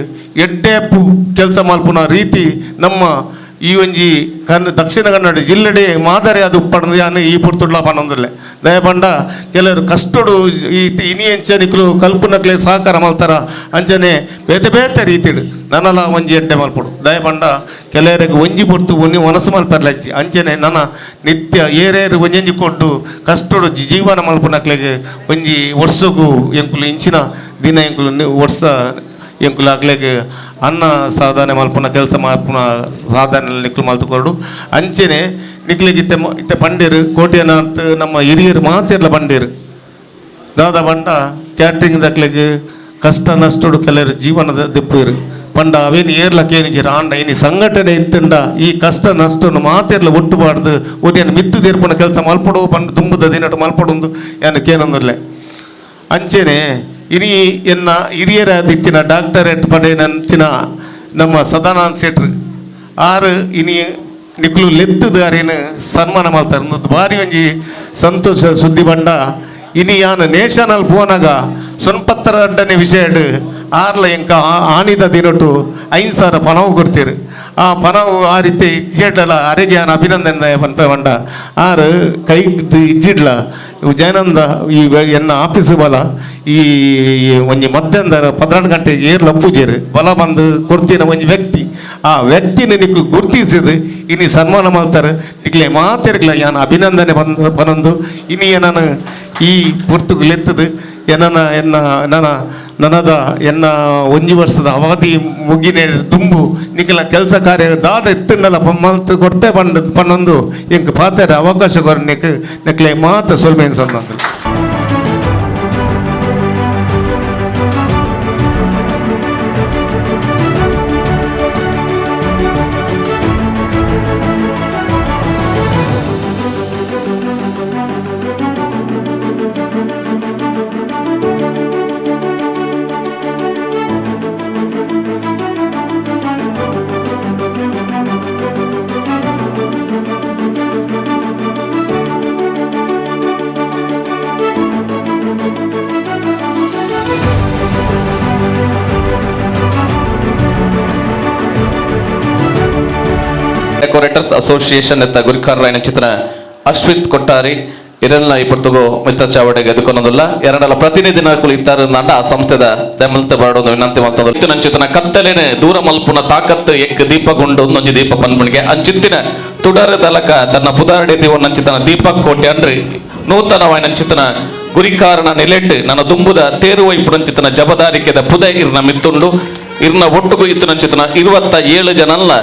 ಎಡ್ಡೆಪ್ಪು ಕೆಲಸ ಮಲ್ಪುನ ರೀತಿ ನಮ್ಮ ಈ ಒಂಜಿ ದಕ್ಷಿಣ ಕನ್ನಡ ಜಿಲ್ಲೆಡೆ ಮಾದರಿ ಅದು ಉಪ್ಪಡ್ದು ಯಾನು ಈ ಪುರ್ತುಡ್ಲ ಪನ್ನೊಂದುಲ್ಲೆ ದಯಪಂಡ ಕೆಲವರು ಕಷ್ಟಡು ಈ ಇನಿ ಎಂಚನಿಕ್ಲು ಕಲ್ಪನಕ್ಲೆ ಸಹಕಾರ ಮಲ್ತಾರ ಅಂಚನೆ ಬೇತೆ ಬೇತೆ ರೀತಿಡು ನನ್ನಲ ಒಂಜಿ ಎಡ್ಡೆ ಮಲ್ಪಡು ದಯಪಂಡ ಕೆಲವರಿಗೆ ಒಂಜಿ ಪೊರ್ತು ಒನ್ನಿ ಒನಸು ಮಲ್ಪರ್ಲಚ್ಚಿ ಅಂಚನೆ ನನ್ನ ನಿತ್ಯ ಏರೇರು ಒಂಜಿ ಕೊಟ್ಟು ಕಷ್ಟಡು ಜೀವನ ಮಲ್ಪನಕ್ಲೆಗೆ ಒಂಜಿ ವರ್ಷಗೂ ಎಂಕುಲು ಇಂಚಿನ ದಿನ ಎಂಕುಲು ವರ್ಷ ಎಂಕುಲು ಆಗ್ಲೆಗೆ ಅನ್ನ ಸಾಧನೆ ಮಲ್ಪುನ ಕೆಲಸ ಮಲ್ಪುನ ಸಾಧನೆ ನಿಕ್ಲು ಮಲ್ತುಕೊರಡು ಅಂಚೆನೆ ನಿಕ್ಲಿಗೆ ಇತ್ತೆ ಪಂಡೇರು ಕೋಟೆನಾಥ್ ನಮ್ಮ ಹಿರಿಯರು ಮಾತಿರ್ಲ ಪಂಡೇರು ದಾದ ಪಂಡ ಕ್ಯಾಟ್ರಿಂಗ್ ದಕ್ಲೆಗೆ ಕಷ್ಟ ನಷ್ಟಡು ಕೆಲವರು ಜೀವನದ ದಿಪ್ಪುರು ಪಂಡ ಅವೇನು ಏರ್ಲಕ್ಕೇನಿಜಿರ ಆಂಡ ಇನಿ ಸಂಘಟನೆ ಇತ್ತಂಡ ಈ ಕಷ್ಟ ನಷ್ಟವನ್ನು ಮಾತಿರ್ಲ ಒಟ್ಟುಬಾರ್ದು ಒದೇನು ಮಿತ್ತು ತೀರ್ಪುನ ಕೆಲಸ ಮಲ್ಪಡು ಪಂಡ ತುಂಬುದ ದಿನಟು ಮಲ್ಪಡೊಂದು ಏನು ಕೇನೊಂದುಲ್ಲೆ ಅಂಚೆನೆ ಇನಿ ಎನ್ನ ಹಿರಿಯರ ದಿತ್ತಿನ ಡಾಕ್ಟರೇಟ್ ಪಡೆಯನಂಚಿನ ನಮ್ಮ ಸದಾನಂದ ಸೇಟ್ರು ಆರು ಇನಿ ನಿಕ್ಲು ಲೆತ್ತದಾರೇನು ಸನ್ಮಾನ ಮಾಡ್ತಾರೆ ಭಾರಿ ಒಂಜಿ ಸಂತೋಷ ಸುದ್ದಿ ಬಂಡ ಇನಿ ಯಾನು ನೇಷನಲ್ ಫೋನಾಗ ಸೊನ್ಪತ್ತರ ಅಡ್ಡನೆ ವಿಷಯಡ್ ಆರ್ಲ ಎಂಕ ಆಣಿದ ದಿನಟು 5,000 ಪನವು ಕೊಡ್ತೀರು ಆ ಪನವು ಆ ರೀತಿ ಇಜ್ಜೆಡ್ಡಲ ಅರೆಗೆ ಯಾನು ಅಭಿನಂದನೆ ಪನ್ಪೆ ಬಂಡ ಆರು ಕೈ ಇಜ್ಜಿಡ್ಲ ಜಯನಂದ ಈ ಎನ್ನ ಆಫೀಸ್ ಬಲ ಈ ಒಂಜಿ ಮಧ್ಯಾಹ್ನ 12 ಗಂಟೆಗೆ ಏರ್ಲ ಪೂಜೆರು ಬಲ ಬಂದು ಕೊಡ್ತಿನ ಒಂಜಿ ವ್ಯಕ್ತಿ ಆ ವ್ಯಕ್ತಿನ ನಿಕ್ಲು ಗುರ್ತಿಸಿದು ಇನಿ ಸನ್ಮಾನ ಮಾಡ್ತಾರೆ ನಿಕ್ಲೆ ಮಾತಿರ್ಗ್ಲ ಯಾನು ಅಭಿನಂದನೆ ಬಂದು ಇನಿ ಏನನ ಈ ಪುರ್ತುಗು ಲೆತ್ತದು ಏನನ ನನದ ಎನ್ನ ಒಂಜಿ ವರ್ಷದ ಅವಧಿ ಮುಗಿನೆ ತುಂಬು ನಿಖಲ ಕೆಲಸ ಕಾರ್ಯ ದಾದ ಎತ್ತಂಡಲ ಮಲ್ತು ಕೊಟ್ಟೆ ಪನ್ನೊಂದು ಎಂಕ್ ಪಾತೆರ ಅವಕಾಶ ಕೊರ ನೆಕ್ಲೆ ಮಾತ ಸೊಲ್ಮೇನ್ ಸಂದ ಡೆಕೋರೇಟರ್ಸ್ ಅಸೋಸಿಯೇಷನ್ ಎತ್ತ ಗುರಿಕಾರರಾಯನ ಚಿತ್ರ ಅಶ್ವಿತ್ ಕೊಟ್ಟಾರಿ ಇರಲ್ಲ ಇಪ್ಪತ್ತುಗೋ ಮಿತ್ರ ಚಾವಡೆಗೆ ಅದಕ್ಕೊಂದಲ್ಲ ಎರಡಲ್ಲ ಪ್ರತಿನಿಧಿನಗಳು ಇತ್ತಾರೆ ನಂಡ ಆ ಸಂಸ್ಥೆದ ದೆಮಲ್ತ ಬಾಡೋದು ವಿನಂತಿ ಮಾಡ್ತಂದು ಇತ್ತಿನ ಚಿತ್ರ ಕತ್ತಲೇನೆ ದೂರ ಮಲ್ಪುನ ತಾಕತ್ತು ಎಕ್ ದೀಪಗೊಂಡು ಒಂದೊಂದು ದೀಪ ಪನ್ಮಣಿಗೆ ಅಂಚಿತ್ತಿನ ತುಡರ ದಲಕ ತನ್ನ ಪುದಾರಡಿ ನಂಚಿತನ ದೀಪಕ್ ಕೋಟೆ ಅನ್ರಿ ನೂತನವಾಯಿನ ಚಿತ್ರ ಗುರಿಕಾರನ ನೆಲೆಟ್ಟು ನನ್ನ ದುಂಬುದ ತೇರುವೈಪುರಂಚಿತನ ಜಬದಾರಿಕೆದ ಪುದ ಇರ್ನ ಮಿತ್ತುಂಡು ಇರ್ನ ಒಟ್ಟುಗು ಇತ್ತು ನಂಚಿತನ 27 ಜನಲ್ಲ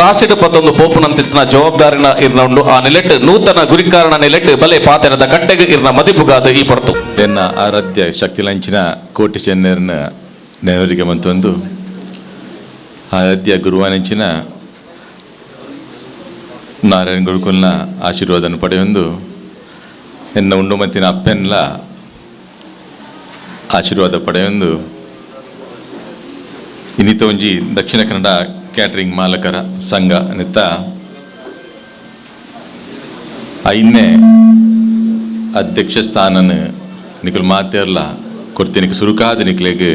ರಾಸಿಡ್ ಪತ್ತೊಂದು ಪೋಪುನಂತಿನ ಜವಾಬ್ದಾರಿನ ಇರ್ನ ಉಂಡು ಆ ನೆಲೆಟ್ಟು ನೂತನ ಗುರಿಕಾರನ ನೆಲೆಟ್ಟು ಬಲೆ ಪಾತೆರದ ಕಟ್ಟೆಗೆ ಇರ್ನ ಮದಿಪುಗಾದ ಈ ಪಡ್ತು ಎನ್ನ ಆರಾಧ್ಯ ಶಕ್ತಿ ಲಂಚಿನ ಕೋಟಿ ಚೆನ್ನರ್ನ ನೆನವರಿಗೆ ಬಂತೊಂದು ಆರಾಧ್ಯ ಗುರುವಾನಿಂಚಿನ ನಾರಾಯಣ ಗುರುಕುಲ್ನ ಆಶೀರ್ವಾದನ ಪಡೆಯೊಂದು ಎನ್ನ ಉಂಡು ಮತ್ತಿನ ಅಪ್ಪೆನ್ಲ ಆಶೀರ್ವಾದ ಪಡೆಯೊಂದು ಇನ್ನಿತ ಒಂಜಿ ದಕ್ಷಿಣ ಕನ್ನಡ ಕ್ಯಾಟ್ರಿಂಗ್ ಮಾಲಕರ ಸಂಘ ನಿತ್ತ ಐನ್ನೆ ಅಧ್ಯಕ್ಷ ಸ್ಥಾನನ ನಿಖಲ್ ಮಾತೇರ್ಲ ಕೊಡ್ತೀನಿ ಸುರುಕಾದ ನಿಕ್ಲೆಗೆ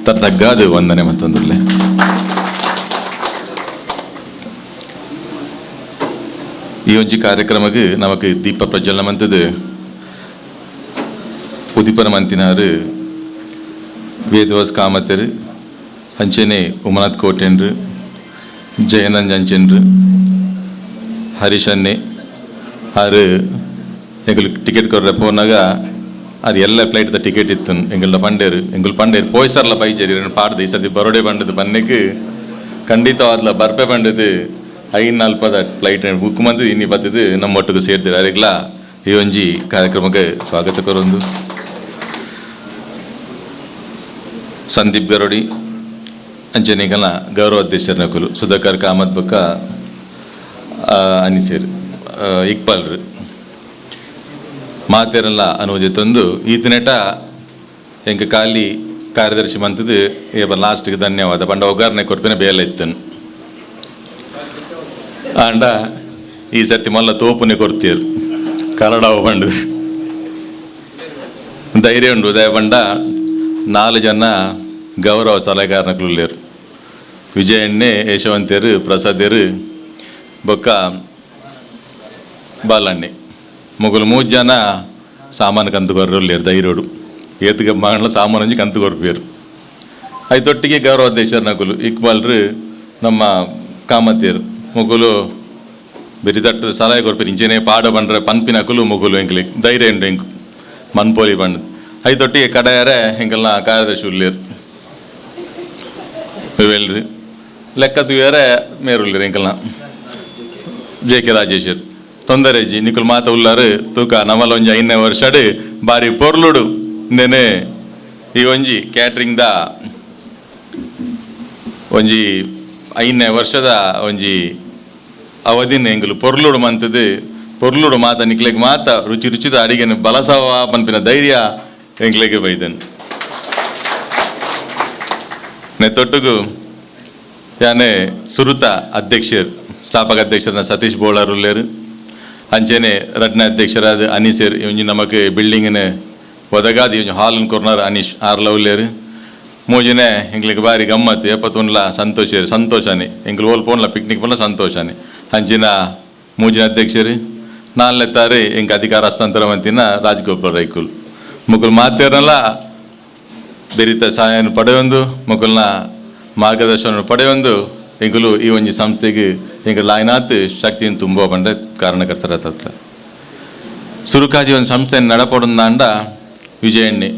ತಗ್ಗಾದ ವಂದನೆ ಮತ್ತೊಂದಿರಲಿ. ಈ ಒಂಜಿ ಕಾರ್ಯಕ್ರಮಕ್ಕೆ ನಮಕ್ ದೀಪ ಪ್ರಜ್ವಲನ ಮಂತದ ಉದಿಪನ ಮಂತಿನಾರು ವೇದವಾಸ್ ಕಾಮತರು ಅಂಚೆನೆ ಉಮನಾಥ್ ಕೋಟೆನ್ರು ಜಯನಂದ್ ಅಂಚೆನ್ರು ಹರೀಶ್ ಅನ್ನೆ ಆರು எங்களுக்கு டிக்கெட் கொர்ற போனாக அது எல்லா ஃப்ளைட் டிக்கெட் இத்துன் எங்கள்ட பண்டேரு போய்ಸರ್ಲ ಬೈಜೇರಿ ಪಾಡ್ದು ಈ ಸರ್ತಿ ಬರೋಡೆ ಬಂಡದು ಬನ್ನೆಗೆ ಖಂಡಿತವಾದ್ಲ ಬರ್ಪೆ ಬಂಡದು 5:40 ಫ್ಲೈಟ್ ಬುಕ್ ಮಂತು ಇನ್ನಿ ಬತ್ತದು ನಮ್ಮ ಒಟ್ಟಿಗೆ ಸೇರ್ತೀರಿ ಅರೆಗ್ಲ ಈ ಒಂಜಿ ಕಾರ್ಯಕ್ರಮಕ್ಕೆ ಸ್ವಾಗತ ಕೊರೊಂದು. ಸಂದೀಪ್ ಗರೋಡಿ ಅಂಚೆನಿಗಲ ಗೌರವ ಅಧ್ಯಕ್ಷರ ನಕುಲು ಸುಧಾಕರ್ ಕಾಮತ್ ಬಕ್ಕ ಅನಿಸೇರು ಇಕ್ಬಾಲ್ರು ಮಾತೇರಲ್ಲ ಅನ್ನೋದು ತಂದು ಈತನೆಟ ಎಂಕ ಖಾಲಿ ಕಾರ್ಯದರ್ಶಿ ಮಂತದ್ದು ಏಬ ಲಾಸ್ಟ್ಗೆ ಧನ್ಯವಾದ ಪಂಡ ಒಗ್ಗರಣೆ ಕೊರ್ಪಿನ ಬೇಲೆ ಇತ್ತನು ಆಂಡ ಈ ಸರ್ತಿ ಮಲ್ಲ ತೋಪುನೆ ಕೊಡ್ತೀರು ಕನ್ನಡವು ಬಂಡು ಧೈರ್ಯ ಉಂಡು ಉದಯ ಬಂಡ 4 ಜನ ಗೌರವ ಸಲಹೆಗಾರನಕುಲ್ಲೇರು ವಿಜಯಣ್ಣೆ ಯಶವಂತರು ಪ್ರಸಾದರು ಬೊಕ್ಕ ಬಾಲಣ್ಣೆ ಮುಗುಲು 3 ಜನ ಸಾಮಾನು ಕಂತು ಕೊರ್ರಲ್ಲೇರು ಧೈರ್ಯೋಡು ಏತುಗೆ ಮಗಳ ಸಾಮಾನು ಕಂತು ಕೊರ್ಪೇರು ಐತೊಟ್ಟಿಗೆ ಗೌರವ ಅಧ್ಯಕ್ಷರ ನಕುಲು ಇಕ್ಬಾಲ್ರು ನಮ್ಮ ಕಾಮತೇರು ಮುಗುಲು ಬೆರಿದಟ್ಟು ಸಲಹೆ ಕೊರ್ಪೇರು ಇಂಚೆನೆ ಪಾಡ ಬಂಡ್ರೆ ಪನ್ಪಿನ ನಕುಲು ಮುಗುಲು ಎಂಕ್ಲಿ ಧೈರ್ಯ ಉಂಡು ಎಂಕು ಮನ್ಪೋಲಿ ಬಂಡು ಐತೊಟ್ಟಿಗೆ ಕಡೆಯರೆ ಎಂಕಲ್ನ ಕಾರ್ಯದರ್ಶಿ ಉಳ್ಳೇರು ಇವೆಲ್ರಿ ಲೆಕ್ಕ ತುಯ್ಯಾರೆ ಮೇರುಳ್ಳೇರು ಎಂಕಲ್ನ ಜೆ.ಕೆ. ರಾಜೇಶ್ವರ್ ತೊಂದರೆಜಿ ನಿಕುಲ್ ಮಾತ ಉಲ್ಲಾರು ತೂಕ ನಮ್ಮಲ್ಲ ಒಂಜಿ 5ನೇ ವರ್ಷಡ್ ಬಾರಿ ಪೊರ್ಲುಡು ಇಂದೇನೆ ಈ ಒಂಜಿ ಕ್ಯಾಟ್ರಿಂಗ್ದ ಒಂಜಿ 5ನೇ ವರ್ಷದ ಒಂಜಿ ಅವಧಿನ ಎಂಗುಲು ಪೊರ್ಲುಡು ಮಂತದು ಪೊರ್ಲುಡು ಮಾತ ನಿಕ್ಲೆಗ್ ಮಾತ ರುಚಿ ರುಚಿದ ಅಡಿಗೆನ ಬಲಸವ ಪನ್ಪಿನ ಧೈರ್ಯ ಎಂಕ್ಲೆಗೆ ಬೈದನು ನೆತ್ತೊಟ್ಟಿಗೂ ಯಾನೆ ಸುರುತ ಅಧ್ಯಕ್ಷರು ಸ್ಥಾಪಕ ಅಧ್ಯಕ್ಷರನ್ನ ಸತೀಶ್ ಬೋಳಾರುಲ್ಲೇರು ಅಂಚೆನೆ ರಡ್ನ ಅಧ್ಯಕ್ಷರಾದ ಅನೀಸೇರ್ ಇವಂಜಿ ನಮಕ್ ಬಿಲ್ಡಿಂಗಿನ ಒದಗಾದ ಇವಂಜಿ ಹಾಲನ್ ಕೊರ್ನಾರ್ ಅನೀಶ್ ಆರ್ಲವುಲ್ಲೇರು ಮೂಜಿನೆ ಎಂಗ್ಲಿಗೆ ಬಾರಿ ಗಮ್ಮತ್ತು ಎಪ್ಪತ್ತೊಂದ್ಲ ಸಂತೋಷನೇ ಎಂಗ್ಲು ಓಲ್ ಪೋನ್ಲ ಪಿಕ್ನಿಕ್ ಪೋನ್ಲ ಸಂತೋಷನೇ ಅಂಚಿನ ಮೂಜಿನ ಅಧ್ಯಕ್ಷರು 4ನೇ ತಾರೆ ಎಂಕ್ ಅಧಿಕಾರ ಹಸ್ತಾಂತರ ಮಂತಿನ ರಾಜಗೋಪಾಲ್ ರೈಕುಲ್ ಮುಕುಲ್ ಮಾತೇರಲ್ಲ ಬೆರಿತ ಸಹಾಯನ ಪಡೆಯೊಂದು ಮುಕುಲ್ನ ಮಾರ್ಗದರ್ಶನ ಪಡೆಯೊಂದು ಎಂಕುಲು ಈ ಒಂಜಿ ಸಂಸ್ಥೆಗೆ ಎಂಕ ಲಾಯ್ನಾತ್ ಶಕ್ತಿಯನ್ನು ತುಂಬೋ ಬಂಡ ಕಾರಣಕರ್ತರತ್ತ ಸುರುಕಾಜಿ ಒಂದು ಸಂಸ್ಥೆಯನ್ನು ನಡಪಡೊಂದಾಂಡ ವಿಜಯಣ್ಣೆ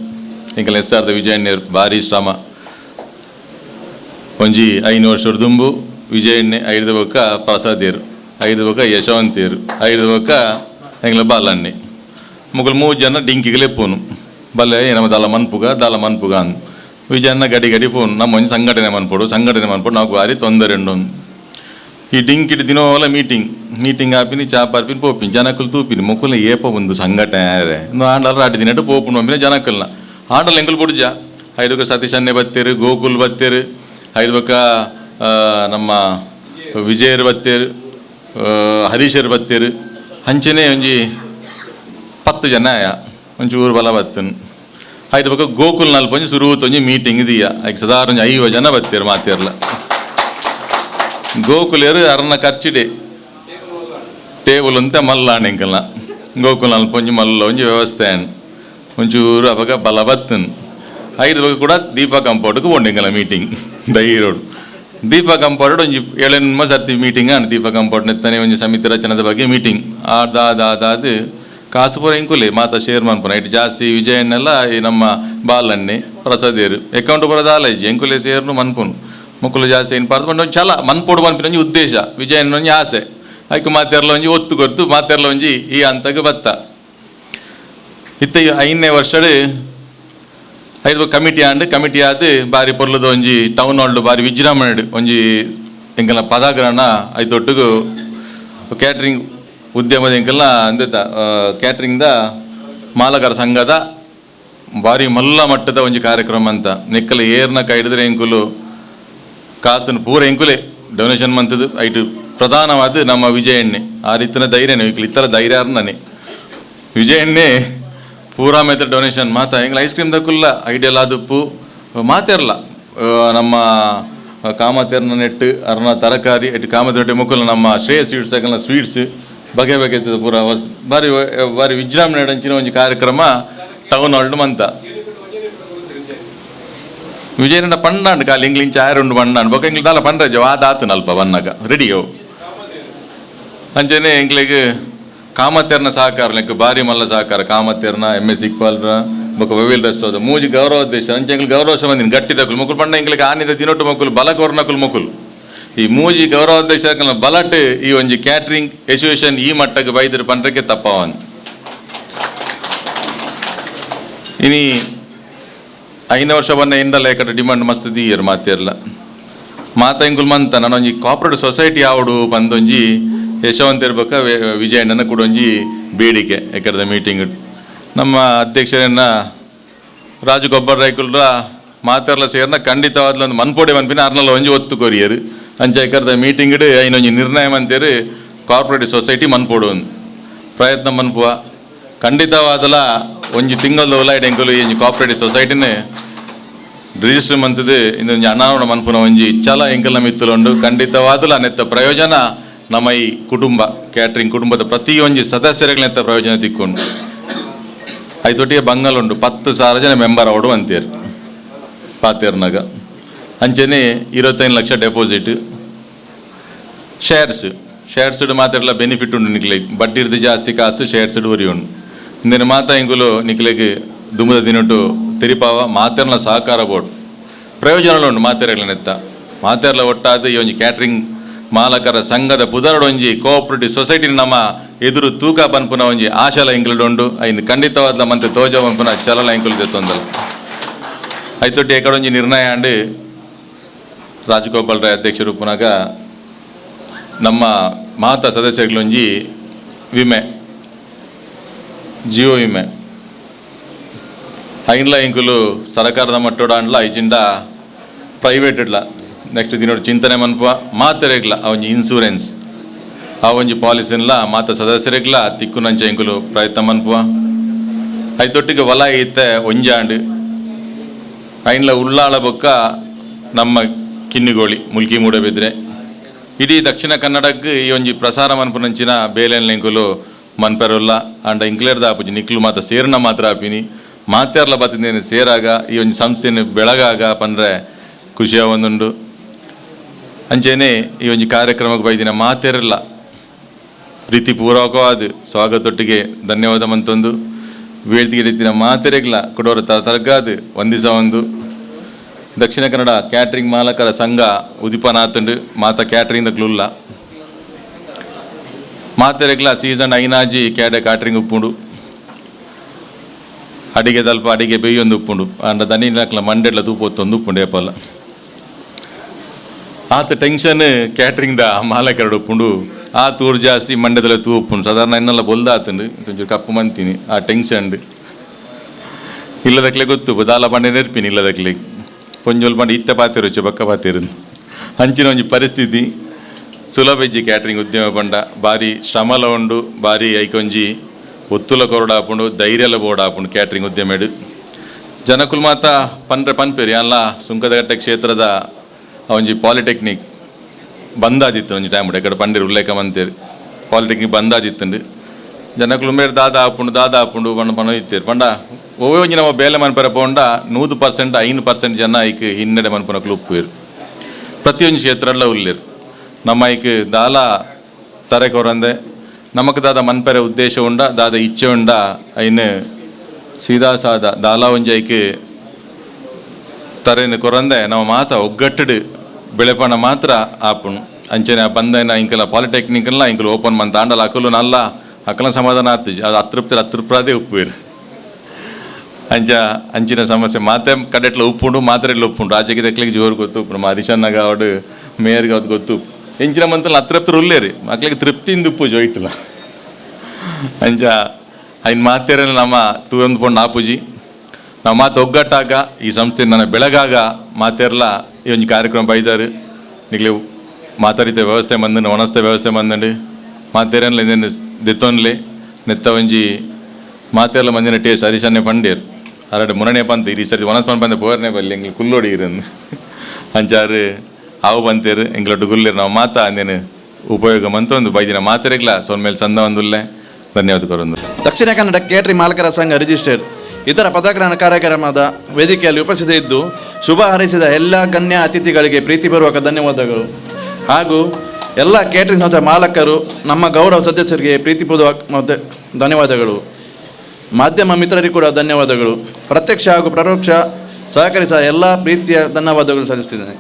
ಎಂಕಲ ಹೆಸರಾದ ವಿಜಯಣ್ಣೆ ಭಾರಿ ಶ್ರಮ ಒಂಜಿ 5 ವರ್ಷದ ದುಂಬು ವಿಜಯಣ್ಣೆ 5 ಬೊಕ್ಕ ಪ್ರಸಾದೇರು 5 ಬೊಕ್ಕ ಯಶವಂತೇರು 5 ಬೊಕ್ಕ ಎಂಗ್ಲ ಬಾಲಣ್ಣೆ ಮುಗಲ್ 3 ಜನ ಡಿಂಕಿಗಲೇ ಪೋನು ಬಲ್ಲೆ ನಮ್ಮ ದಾಲ ಮನ್ಪುಗ ಅಂದ್ ವಿಜಯಣ್ಣ ಗಡಿ ಫೋನ್ ನಮ್ಮ ಒಂಜಿ ಸಂಘಟನೆ ಮನ್ಪೊಡು ನಾವು ಭಾರಿ ತೊಂದರೆ ಉಂಡು ಈ ಡಿಂಕಿಡ್ ದಿನೋಲ ಮೀಟಿಂಗ್ ಆಪಿನಿ ಚಾಪಾರ್ಪಿನಿ ಪೋಪಿನಿ ಜನಕ್ಕಲು ತೂಪಿನಿ ಮುಕ್ಕುಲ ಏಪ ಒಂದು ಸಂಘಟನೆ ಆಂಡಲ್ ರಾಟಿ ದಿನಟ್ಟು ಪೋಪುನು ಮಮ್ಮಿನ ಜನಕ್ಕಲ್ನ ಆಂಡಲ್ ಎಂಕಲ್ ಬುಡ್ಜ 5 ಬೊಕ್ಕ ಸತೀಶ್ ಅನ್ನೆ ಬತ್ತೇರು ಗೋಕುಲ್ ಬತ್ತೇರು 5 ಬೊಕ್ಕ ನಮ್ಮ ವಿಜಯರು ಬತ್ತೇರು ಹರೀಶರು ಬತ್ತೇರು ಹಂಚನೆ ಒಂಜಿ 10 ಜನ ಒಂಚೂರು ಬಲ ಬತ್ತನು 5 ಬೊಕ್ಕ ಗೋಕುಲ್ ನಲ್ಪ ಒಂಜಿ ಸುರುವತ್ತು ಒಂಜಿ ಮೀಟಿಂಗ್ ದಿಯ ಐಕ್ ಸದಾರ ಒಂಜಿ 5 ಜನ ಬತ್ತೇರು ಮಾತೇರ್ಲ ಗೋಕುಲೇರು ಅರ್ನ ಖರ್ಚಿಡೆ ಟೇಬಲ್ ಅಂತ ಮಲ್ಲಾಣ ಎಂಕಲ್ನ ಗೋಕುಲ್ ನಲ್ಪ ಒಂಜಿ ಮಲ್ಲ ಒಂಜಿ ವ್ಯವಸ್ಥೆ ಒಂಚೂರು ಅವಾಗ ಬಲ ಬತ್ತನು 5 ಬೊಕ್ಕ ಕೂಡ ದೀಪಾ ಕಂಪೌಂಡ್ಗೆ ಪೋಂಡೆಂಕಲ್ಲ ಮೀಟಿಂಗ್ ಧೈರ್ಯೋಡು ದೀಪಾ ಕಂಪೌಂಡ್ ಒಂಜಿ 7 ಸರ್ತಿ ಮೀಟಿಂಗ್ ಅನ್ ದೀಪಾ ಕಂಪೌಂಡ್ ನೆತ್ತನೆ ಒಂಜಿ ಸಮಿತಿ ರಚನದ ಬಗ್ಗೆ ಮೀಟಿಂಗ್ ಆದಾದು ಕಾಸು ಪೂರ ಇಂಕುಲೆ ಮಾತಾ ಶೇರ್ ಮನ್ಪುನ ಇಟ್ಟು ಜಾಸ್ತಿ ವಿಜಯನ್ನೆಲ್ಲ ಈ ನಮ್ಮ ಬಾಲಣ್ಣೆ ಪ್ರಸಾದೇರು ಅಕೌಂಟ್ ಬರೋದು ಆಲೈಜಿ ಎಂಕುಲೆ ಸೇರ್ನು ಮನ್ಪುನು ಮುಕ್ಕುಲು ಜಾಸ್ತಿ ಏನು ಪಾರ್ದು ಒಂದು ಛಲ ಮನ್ಪೊಡು ಮನ್ಪಿನ ಒಂಜಿ ಉದ್ದೇಶ ವಿಜಯನ್ ಒಂಜಿ ಆಸೆ ಆಯ್ಕೆ ಮಾತೆರ್ಲ ಒಂಜಿ ಒತ್ತು ಕೊರ್ತು ಮಾತೆರ್ಲ ಒಂಜಿ ಈ ಹಂತಕ್ಕೆ ಬತ್ತ ಇತ್ತ 5ನೇ ವರ್ಷಡ್ 5 ಕಮಿಟಿ ಆದ್ ಬಾರಿ ಪೊರ್ಲದ ಒಂಜಿ ಟೌನ್ ಹಾಲ್ಡ್ ಬಾರಿ ವಿಜೃಂಭಣೆ ಒಂಜಿ ಎಂಕಲ್ನ ಪದಾಗ್ರಹಣ ಐತೊಟ್ಟಿಗೂ ಕ್ಯಾಟ್ರಿಂಗ್ ಉದ್ಯಮದ ಎಂಕಲ್ನ ಅಂದೆತ ಕ್ಯಾಟ್ರಿಂಗ್ದ ಮಾಲಕರ ಸಂಘದ ಭಾರಿ ಮಲ್ಲ ಮಟ್ಟದ ಒಂಜಿ ಕಾರ್ಯಕ್ರಮ ಅಂತ ನೆಕ್ಕಲ ಏರ್ನ ಕೈಡಿದ್ರೆ ಎಂಕುಲು ಕಾಸನ್ನು ಪೂರ ಎಂಕುಲೆ ಡೊನೇಷನ್ ಮಂತದ್ದು ಐಟು ಪ್ರಧಾನವಾದ ನಮ್ಮ ವಿಜಯಣ್ಣೆ ಆ ರೀತಿಯ ಧೈರ್ಯನೇ ಇಕ್ಲಿ ಇತ್ತರ ಧೈರ್ಯ ನನೆ ವಿಜಯಣ್ಣೆ ಪೂರಾ ಮೆಥಡ್ ಡೊನೇಷನ್ ಮಾತಾ ಎಂಗ್ಲ ಐಸ್ ಕ್ರೀಮ್ ದಕ್ಕುಲ್ಲ ಐಡಿಯಲ್ ಆದುಪ್ಪು ಮಾತೇರ್ಲ ನಮ್ಮ ಕಾಮತೆರ್ನ ನೆಟ್ಟು ಅರ್ನ ತರಕಾರಿ ಎಟ್ಟು ಕಾಮತೆ ಮುಕ್ಕುಲ್ಲ ನಮ್ಮ ಶ್ರೇಯ ಸ್ವೀಟ್ಸ್ ತಗಲ ಸ್ವೀಟ್ಸ್ ಬಗೆ ಬಗೆ ಪೂರ ಬಾರಿ ಬಾರಿ ವಿಜೃಂಭಣೆ ನಡಂಚಿನ ಒಂದು ಕಾರ್ಯಕ್ರಮ ಟೌನ್ ಹಾಲ್ ಮಂತ ವಿಜಯನಡ ಪಂಡಾಂಡು ಕಾಲಿ ಇಂಗ್ಲಿಂಚ ಆಯರುಂಡು ಪಂಡಾಂಡು ಬೊಕ್ಕ ಇಂಗ್ಲಿ ದಾಲ ಪಂಡ್ರಜ ಆತು ನಲ್ಪ ಬನ್ನಗ ರೆಡಿಯೋ ಅಂಚನೆ ಇಂಗ್ಲಿಗೆ ಕಾಮತೆರ್ನ ಸಹಕಾರ ಲೆಕ್ಕ ಬಾರಿ ಮಲ್ಲ ಸಹಕಾರ ಕಾಮತೆರ್ನ MS ಇಕ್ಬಾಲ್ರ ಬೊಕ್ಕ ವವೀಲ್ ದಸ್ತೋದ ಮೂಜಿ ಗೌರವಾಧ್ಯಕ್ಷ ಅಂಚೆ ಇಂಗ್ಲಿ ಗೌರವ ಸಂಬಂಧಿನ ಗಟ್ಟಿ ತಗುಲು ಮುಕ್ಕುಲು ಪಂಡ ಇಂಗ್ಲಿಗೆ ಆನಿದ ದಿನೊಟ್ಟು ಮಕ್ಕಳು ಬಲ ಕೊರ್ನಕುಲು ಮುಕ್ಕುಲು ಈ ಮೂಜಿ ಗೌರವಾಧ್ಯಕ್ಷ ಬಲಟ್ ಈ ಒಂಜಿ ಕ್ಯಾಟ್ರಿಂಗ್ ಎಸೋಸಿಯೇಷನ್ ಈ ಮಟ್ಟಕ್ಕೆ ಬೈದರು ಪಂಡ್ರಕ್ಕೆ ತಪ್ಪವನ್ ಇನಿ 5 ವರ್ಷ ಬನ್ನ ಎಂಡಲ್ಲ ಯಾಕಡೆ ಡಿಮಾಂಡ್ ಮಸ್ತ್ ದೀಯರು ಮಾತೇರ್ಲ ಮಾತ ಇಂಗುಲ್ ಮಂತ ನಾನೊಂಜಿ ಕೋಆಪರೇಟಿವ್ ಸೊಸೈಟಿ ಆವಡು ಬಂದೊಂಜಿ ಯಶವಂತ ಇರ್ಬೇಕ ವಿಜಯಣ್ಣನ ಕೊಡೊಂಜಿ ಬೇಡಿಕೆ ಯಾಕಡೆ ಮೀಟಿಂಗ್ ನಮ್ಮ ಅಧ್ಯಕ್ಷರನ್ನ ರಾಜು ಗೊಬ್ಬರ ರೈಕುಲ್ರ ಮಾತೇರ್ಲ ಸೇರ್ನ ಖಂಡಿತವಾದ್ಲ ಒಂದು ಮನ್ಪೋಡೆ ಮನ್ಪಿನ ಅರ್ನಲ್ಲ ಒಂಜಿ ಒತ್ತು ಕೊರಿಯರು ಅಂಚಾಯ್ಕರ್ದ ಮೀಟಿಂಗ್ ಐನೊಂಜಿ ನಿರ್ಣಯ ಮಂತೇರು ಕಾರ್ಪೊರೇಟಿವ್ ಸೊಸೈಟಿ ಮನ್ಪೋಡು ಪ್ರಯತ್ನ ಮನ್ಪುವ ಖಂಡಿತವಾದಲ ಒಂಜಿ ತಿಂಗಳದ ಎಂಕಲು ಈ ಕೋಆಪರೇಟಿವ್ ಸೊಸೈಟಿನ ರಿಜಿಸ್ಟರ್ ಮಂತದ್ದು ಇಂದೊಂಜಿ ಅನಾವರಣ ಮನ್ಪುನ ಒಂಜಿ ಛಲ ಎಂಕಲ್ನ ಮಿತ್ತುಲುಂಡು ಖಂಡಿತವಾದಲ ನೆತ್ತ ಪ್ರಯೋಜನ ನಮ್ಮ ಈ ಕುಟುಂಬ ಕ್ಯಾಟ್ರಿಂಗ್ ಕುಟುಂಬದ ಪ್ರತಿ ಒಂಜಿ ಸದಸ್ಯರುಗಳನ್ನೆತ್ತ ಪ್ರಯೋಜನ ತಿಕ್ಕೊಂಡು ಐದೊಟ್ಟಿಗೆ ಬಂಗಲುಂಡು 10,000 ಜನ ಮೆಂಬರ್ ಅವಡು ಅಂತೇರು ಪಾತೇರ್ನಾಗ ಅಂಚೆನೆ 25 ಲಕ್ಷ ಡೆಪಾಸಿಟ್ ಶೇರ್ಸ್ ಮಾತಾಡಲ ಬೆನಿಫಿಟ್ ಉಂಡು ನಿಕ್ಲೆಗ್ ಬಡ್ಡಿ ಇರ್ದು ಜಾಸ್ತಿ ಕಾಸು ಶೇರ್ಸ್ ಉರಿ ಉಂಡು ಇಂದಿನ ಮಾತಾ ಇಂಗುಲು ನಿಕ್ಲೆಗ್ ದುಂಬದ ದಿನಟ್ಟು ತಿರಿಪಾವ ಮಾತೇರ್ನ ಸಹಕಾರ ಬೋರ್ಡ್ ಪ್ರಯೋಜನಗಳು ಮಾತೇರಗಳನ್ನೆತ್ತ ಮಾತೇರ್ಲ ಒಟ್ಟಾದ ಈ ಒಂಜಿ ಕ್ಯಾಟ್ರಿಂಗ್ ಮಾಲಕರ ಸಂಘದ ಪುದರಡೊಂಜಿ ಕೋಆಪರೇಟಿವ್ ಸೊಸೈಟಿ ನಮ್ಮ ಎದುರು ತೂಕ ಪನ್ಪುನ ಒಂಜಿ ಆಶಲ ಇಂಕ್ಲುಡು ಐದು ಖಂಡಿತವಾದ ಮತ್ತೆ ತೋಜ ಪನ್ಪುನ ಚಲಲ ಇಂಕ್ಲು ತೊಂದಲ ಐತೊಟ್ಟಿ ಎಕಡೊಂಜಿ ನಿರ್ಣಯ ಅಂಡು ರಾಜಗೋಪಾಲ್ ರಾಯ್ ಅಧ್ಯಕ್ಷರು ಪುನಗ ನಮ್ಮ ಮಾತಾ ಸದಸ್ಯಗಳೊಂಜಿ ವಿಮೆ ಜೀವ ವಿಮೆ ಐನ್ಲ ಇಂಕುಲು ಸರ್ಕಾರದ ಮಟ್ಟೋಡ ಅಂಡ್ಲ ಐಚಿಂದ ಪ್ರೈವೇಟ್ ಇಡ್ಲ ನೆಕ್ಸ್ಟ್ ದಿನೋಡು ಚಿಂತನೆ ಮನ್ಪುವ ಮಾತೆರೆಗ್ಲ ಅವೊಂಜಿ ಇನ್ಸೂರೆನ್ಸ್ ಆ ಒಂಜಿ ಪಾಲಿಸಿನ್ಲ ಮಾತ ಸದಸ್ಯರೆಗ್ಲ ತಿಕ್ಕುನಂಚ ಇಂಕುಲು ಪ್ರಯತ್ನ ಮನ್ಪುವ ಐತೊಟ್ಟಿಗೆ ಹೊಲ ಇತ್ತೆ ಒಂಜಾಂಡು ಐನ್ಲ ಉಳ್ಳಾಳ ಬೊಕ್ಕ ನಮ್ಮ ಕಿನ್ನಿಗೋಳಿ ಮುಲ್ಕಿ ಮೂಡಬಿದ್ರೆ ಇಡೀ ದಕ್ಷಿಣ ಕನ್ನಡಕ್ಕೆ ಈ ಒಂಜಿ ಪ್ರಸಾರ ಮನ್ಪುನಂಚಿನ ಬೇಲೆನ್ ಲಿಂಕುಲು ಮನ್ಪೆರುಲ್ಲ ಅಂಡ ಇಂಕ್ಲೇರ್ದ ಆಪುಜಿ ನಿಕ್ಲು ಮಾತ ಸೇರ್ನ ಮಾತ್ರ ಆಪಿನಿ ಮಾತಾರ್ಲ ಬತ್ತಿದ್ದೇನೆ ಸೇರಾಗ ಈ ಒಂಜಿ ಸಂಸ್ಥೆನ ಬೆಳಗಾಗ ಪಂಡ್ರೆ ಖುಷಿಯ ಒಂದುಂಡು ಅಂಚೆನೆ ಈ ಒಂಜಿ ಕಾರ್ಯಕ್ರಮಕ್ಕೆ ಬೈದಿನ ಮಾತೇರಿಲ್ಲ ಪ್ರೀತಿ ಪೂರ್ವಕವಾದ ಸ್ವಾಗತೊಟ್ಟಿಗೆ ಧನ್ಯವಾದ ಮಂತೊಂದು ವೇದಿಕೆ ರೀತಿಯ ಮಾತೆರೆಗ್ಲ ಕೊಡೋರ ತರ್ಗಾದು ಒಂದಿಸ ಒಂದು ದಕ್ಷಿಣ ಕನ್ನಡ ಕ್ಯಾಟ್ರಿಂಗ್ ಮಾಲಕರ ಸಂಘ ಉದಿಪನಾತಂಡು ಮಾತ ಕ್ಯಾಟ್ರಿಂಗ್ ದಕ್ಲುಲ್ಲ ಮಾತೆರೆಗ್ಲ ಸೀಸನ್ ಐನಾಜಿ ಕ್ಯಾಟ್ರಿಂಗ್ ಉಪ್ಪುಂಡು ಅಡಿಗೆ ತಲ್ಪ ಅಡಿಗೆ ಬೇಯೊಂದು ಉಪ್ಪುಂಡು ಅಂಡ ದನಿನಕ್ಲ ಮಂಡೆಡ್ಲ ತೂಪೊತ್ತೊಂದು ಉಪ್ಪುಂಡು ಏಪಲ್ಲ ಆತ ಟೆನ್ಷನ್ ಕ್ಯಾಟ್ರಿಂಗ್ದ ಮಾಲಕರಡು ಉಪ್ಪುಂಡು ಆ ತೂರು ಜಾಸ್ತಿ ಮಂಡ್ಯದಲ್ಲ ತೂ ಉಪ್ಪುಂಡು ಸಾಧಾರಣ ಇನ್ನೆಲ್ಲ ಬೊಲ್ದಾತಂಡು ಒಂಚೂರು ಕಪ್ಪು ಮಂತೀನಿ ಆ ಟೆನ್ಷನ್ ಇಲ್ಲದಕ್ಲೆ ಗೊತ್ತು ದಾಲ ಪಂಡೆ ನೆರ್ಪಿನಿ ಇಲ್ಲದಕ್ಲೆ ಕೊಂಜೋಲ್ ಪಂಡ ಇತ್ತ ಪಾತಿರು ಬಕ್ಕ ಪಾತಿರು ಹಂಚಿನ ಒಂಜಿ ಪರಿಸ್ಥಿತಿ ಸುಲಭ ಇಜ್ಜಿ ಕ್ಯಾಟ್ರಿಂಗ್ ಉದ್ಯಮ ಪಂಡ ಬಾರಿ ಶ್ರಮಲ ಉಂಡು ಬಾರಿ ಐಕೊಂಜಿ ಒತ್ತುಲ ಕೊರಡಾಪುಂಡು ಧೈರ್ಯಲ ಬೋಡಾಪುಂಡು ಕ್ಯಾಟ್ರಿಂಗ್ ಉದ್ಯಮೆಡು ಜನಕುಲ್ ಮಾತ ಪಂಡ್ರೆ ಪನ್ಪೇರಿ ಅಲ್ಲ ಸುಂಕದಗಟ್ಟೆ ಕ್ಷೇತ್ರದ ಒಂಜಿ ಪಾಲಿಟೆಕ್ನಿಕ್ ಬಂದಾದಿತ್ತು ಒಂಜಿ ಟೈಮ್ ಎಕಡೆ ಪಂಡಿರು ಉಲ್ಲೇಖ ಮಂತೇರಿ ಪಾಲಿಟೆಕ್ನಿಕ್ ಬಂದಾದಿತ್ತುಂಡು ಜನಕುಲು ಮೇಡ್ ದಾದ ಆಪುಂಡು ಪಂಡ ಪಣ ಇತ್ತೇರು ಪಂಡ ಒಂಜಿ ನಮ್ಮ ಬೇಲೆ ಮನ್ಪರ ಪೋಂಡ 100% 5% ಜನ ಐಕ್ ಹಿನ್ನಡೆ ಮನ್ಪನಕ್ಲು ಉಪ್ಪುವೇರು ಪ್ರತಿಯೊಂದು ಕ್ಷೇತ್ರಲ್ಲ ಉಲ್ಲೇರು ನಮ್ಮ ಐಕ್ ದಾಲ ತರೆ ಕೊರಂದೆ ನಮಕ್ ದಾದ ಮನ್ಪರೆ ಉದ್ದೇಶ ಉಂಡ ದಾದ ಇಚ್ಛೆ ಉಂಡ ಐನ್ ಸೀದಾ ಸಾದ ದಾಲ ಒಂಜಿ ಐಕ್ ತರೇನು ಕೊರಂದೆ ನಮ್ಮ ಮಾತ ಒಗ್ಗಟ್ಟು ಬೆಳೆಪಣ ಮಾತ್ರ ಆಪುಣು ಅಂಚನೆ ಬಂದೈನ ಇಂಕಲ ಪಾಲಿಟೆಕ್ನಿಕ್ಲ ಇಂಕಲು ಓಪನ್ ಮಂತ ಆಂಡಲ ಅಕಲು ನಲ್ಲ ಅಕಲ ಸಮಾಧಾನ ಆತುಜಿ ಅದು ಅತೃಪ್ತರಾದೇ ಉಪ್ಪುವೇರು ಅಂಚಿನ ಸಮಸ್ಯೆ ಮಾತೆ ಕಡೆಟ್ಲ ಉಪ್ಪುಂಡು ಮಾತ್ರೆಡ್ಲ ಉಪ್ಪುಂಡು ಆಚೆಗೆ ತೆಕ್ಲಿಗೆ ಜೋರು ಗೊತ್ತು ಉಪ್ಪು ನಮ್ಮ ಹರಿಶನ್ನಾಗ ಅವಡು ಮೇಯರ್ಗೆ ಅವ್ದು ಗೊತ್ತು ಎಂಚಿನ ಮಂತಲ್ಲಿ ಅತೃಪ್ತರು ಉಳ್ಳೇರಿ ಮಕ್ಳಿಗೆ ತೃಪ್ತಿಯಿಂದ ಉಪ್ಪು ಜೋಯ್ತಲ್ಲ ಅಂಚ ಐನ್ ಮಾತೇರಲ್ಲ ನಮ್ಮ ತೂಂದು ಪೊಂಡು ಆಪುಜಿ ನಾವು ಮಾತು ಒಗ್ಗಟ್ಟಾಗ ಈ ಸಂಸ್ಥೆ ನನ್ನ ಬೆಳಗಾಗ ಮಾತೇರ್ಲ ಈ ಒಂಜಿ ಕಾರ್ಯಕ್ರಮ ಬೈದಾರು ನಿಗ್ಲಿ ಮಾತಾಡಿದ ವ್ಯವಸ್ಥೆ ಬಂದನು ಒಣಸ್ತೆ ವ್ಯವಸ್ಥೆ ಬಂದಂಡು ಮಾತೇರನ್ಲ ಇದನ್ನು ದೆತ್ತೊನ್ಲೆ ನೆತ್ತ ಒಂಜಿ ಮಾತೆಲ್ಲ ಮಂದಿನ ಟೇಸ್ಟ್ ಹರಿಶನ್ನೇ ಪಂಡೇರು ಅರಡು ಮುರಣೆ ಪಂತ ಈ ಸರಿ ಒನಸ್ಪನ್ ಪಂದೆ ಪೋರ್ನೆ ಬಲ್ಲಿ ಎಂಗ್ಲು ಕುಲ್ಲೋಡಿ ಇರನ್ನು ಅಂಚಾರು ಅವು ಬಂತೇರು ಎಂಗ್ಲೊಟ್ಟು ಗುಲ್ಲೇರು ನಾವು ಮಾತಾ ಅಂದೇನು ಉಪಯೋಗ ಮಂತ ಒಂದು ಬೈದಿನ ಮಾತೆರೆಗ್ಲ ಸೊನ್ ಮೇಲೆ ಸಂದ ಒಂದುಲ್ಲೆ ಧನ್ಯವಾದ ಕೊರೊಂದು. ದಕ್ಷಿಣ ಕನ್ನಡ ಕೇಟರಿಂಗ್ ಮಾಲಕರ ಸಂಘ ರಿಜಿಸ್ಟರ್ಡ್ ಇತರ ಪದಗ್ರಹಣ ಕಾರ್ಯಕ್ರಮದ ವೇದಿಕೆಯಲ್ಲಿ ಉಪಸ್ಥಿತಿದ್ದು ಶುಭ ಹಾರೈಸಿದ ಎಲ್ಲ ಗಣ್ಯ ಅತಿಥಿಗಳಿಗೆ ಪ್ರೀತಿಪೂರ್ವಕ ಧನ್ಯವಾದಗಳು ಹಾಗೂ ಎಲ್ಲ ಕೇಟರಿಂಗ್ ಸಂಸ್ಥೆ ಮಾಲಕರು ನಮ್ಮ ಗೌರವ ಸದಸ್ಯರಿಗೆ ಪ್ರೀತಿಪೂರ್ವಕ ಧನ್ಯವಾದಗಳು. ಮಾಧ್ಯಮ ಮಿತ್ರರಿಗೂ ಕೂಡ ಧನ್ಯವಾದಗಳು. ಪ್ರತ್ಯಕ್ಷ ಹಾಗೂ ಪರೋಕ್ಷ ಸಹಕರಿಸಿದ ಎಲ್ಲ ಪ್ರೀತಿಯ ಧನ್ಯವಾದಗಳು ಸಲ್ಲಿಸ್ತಿದ್ದೇನೆ.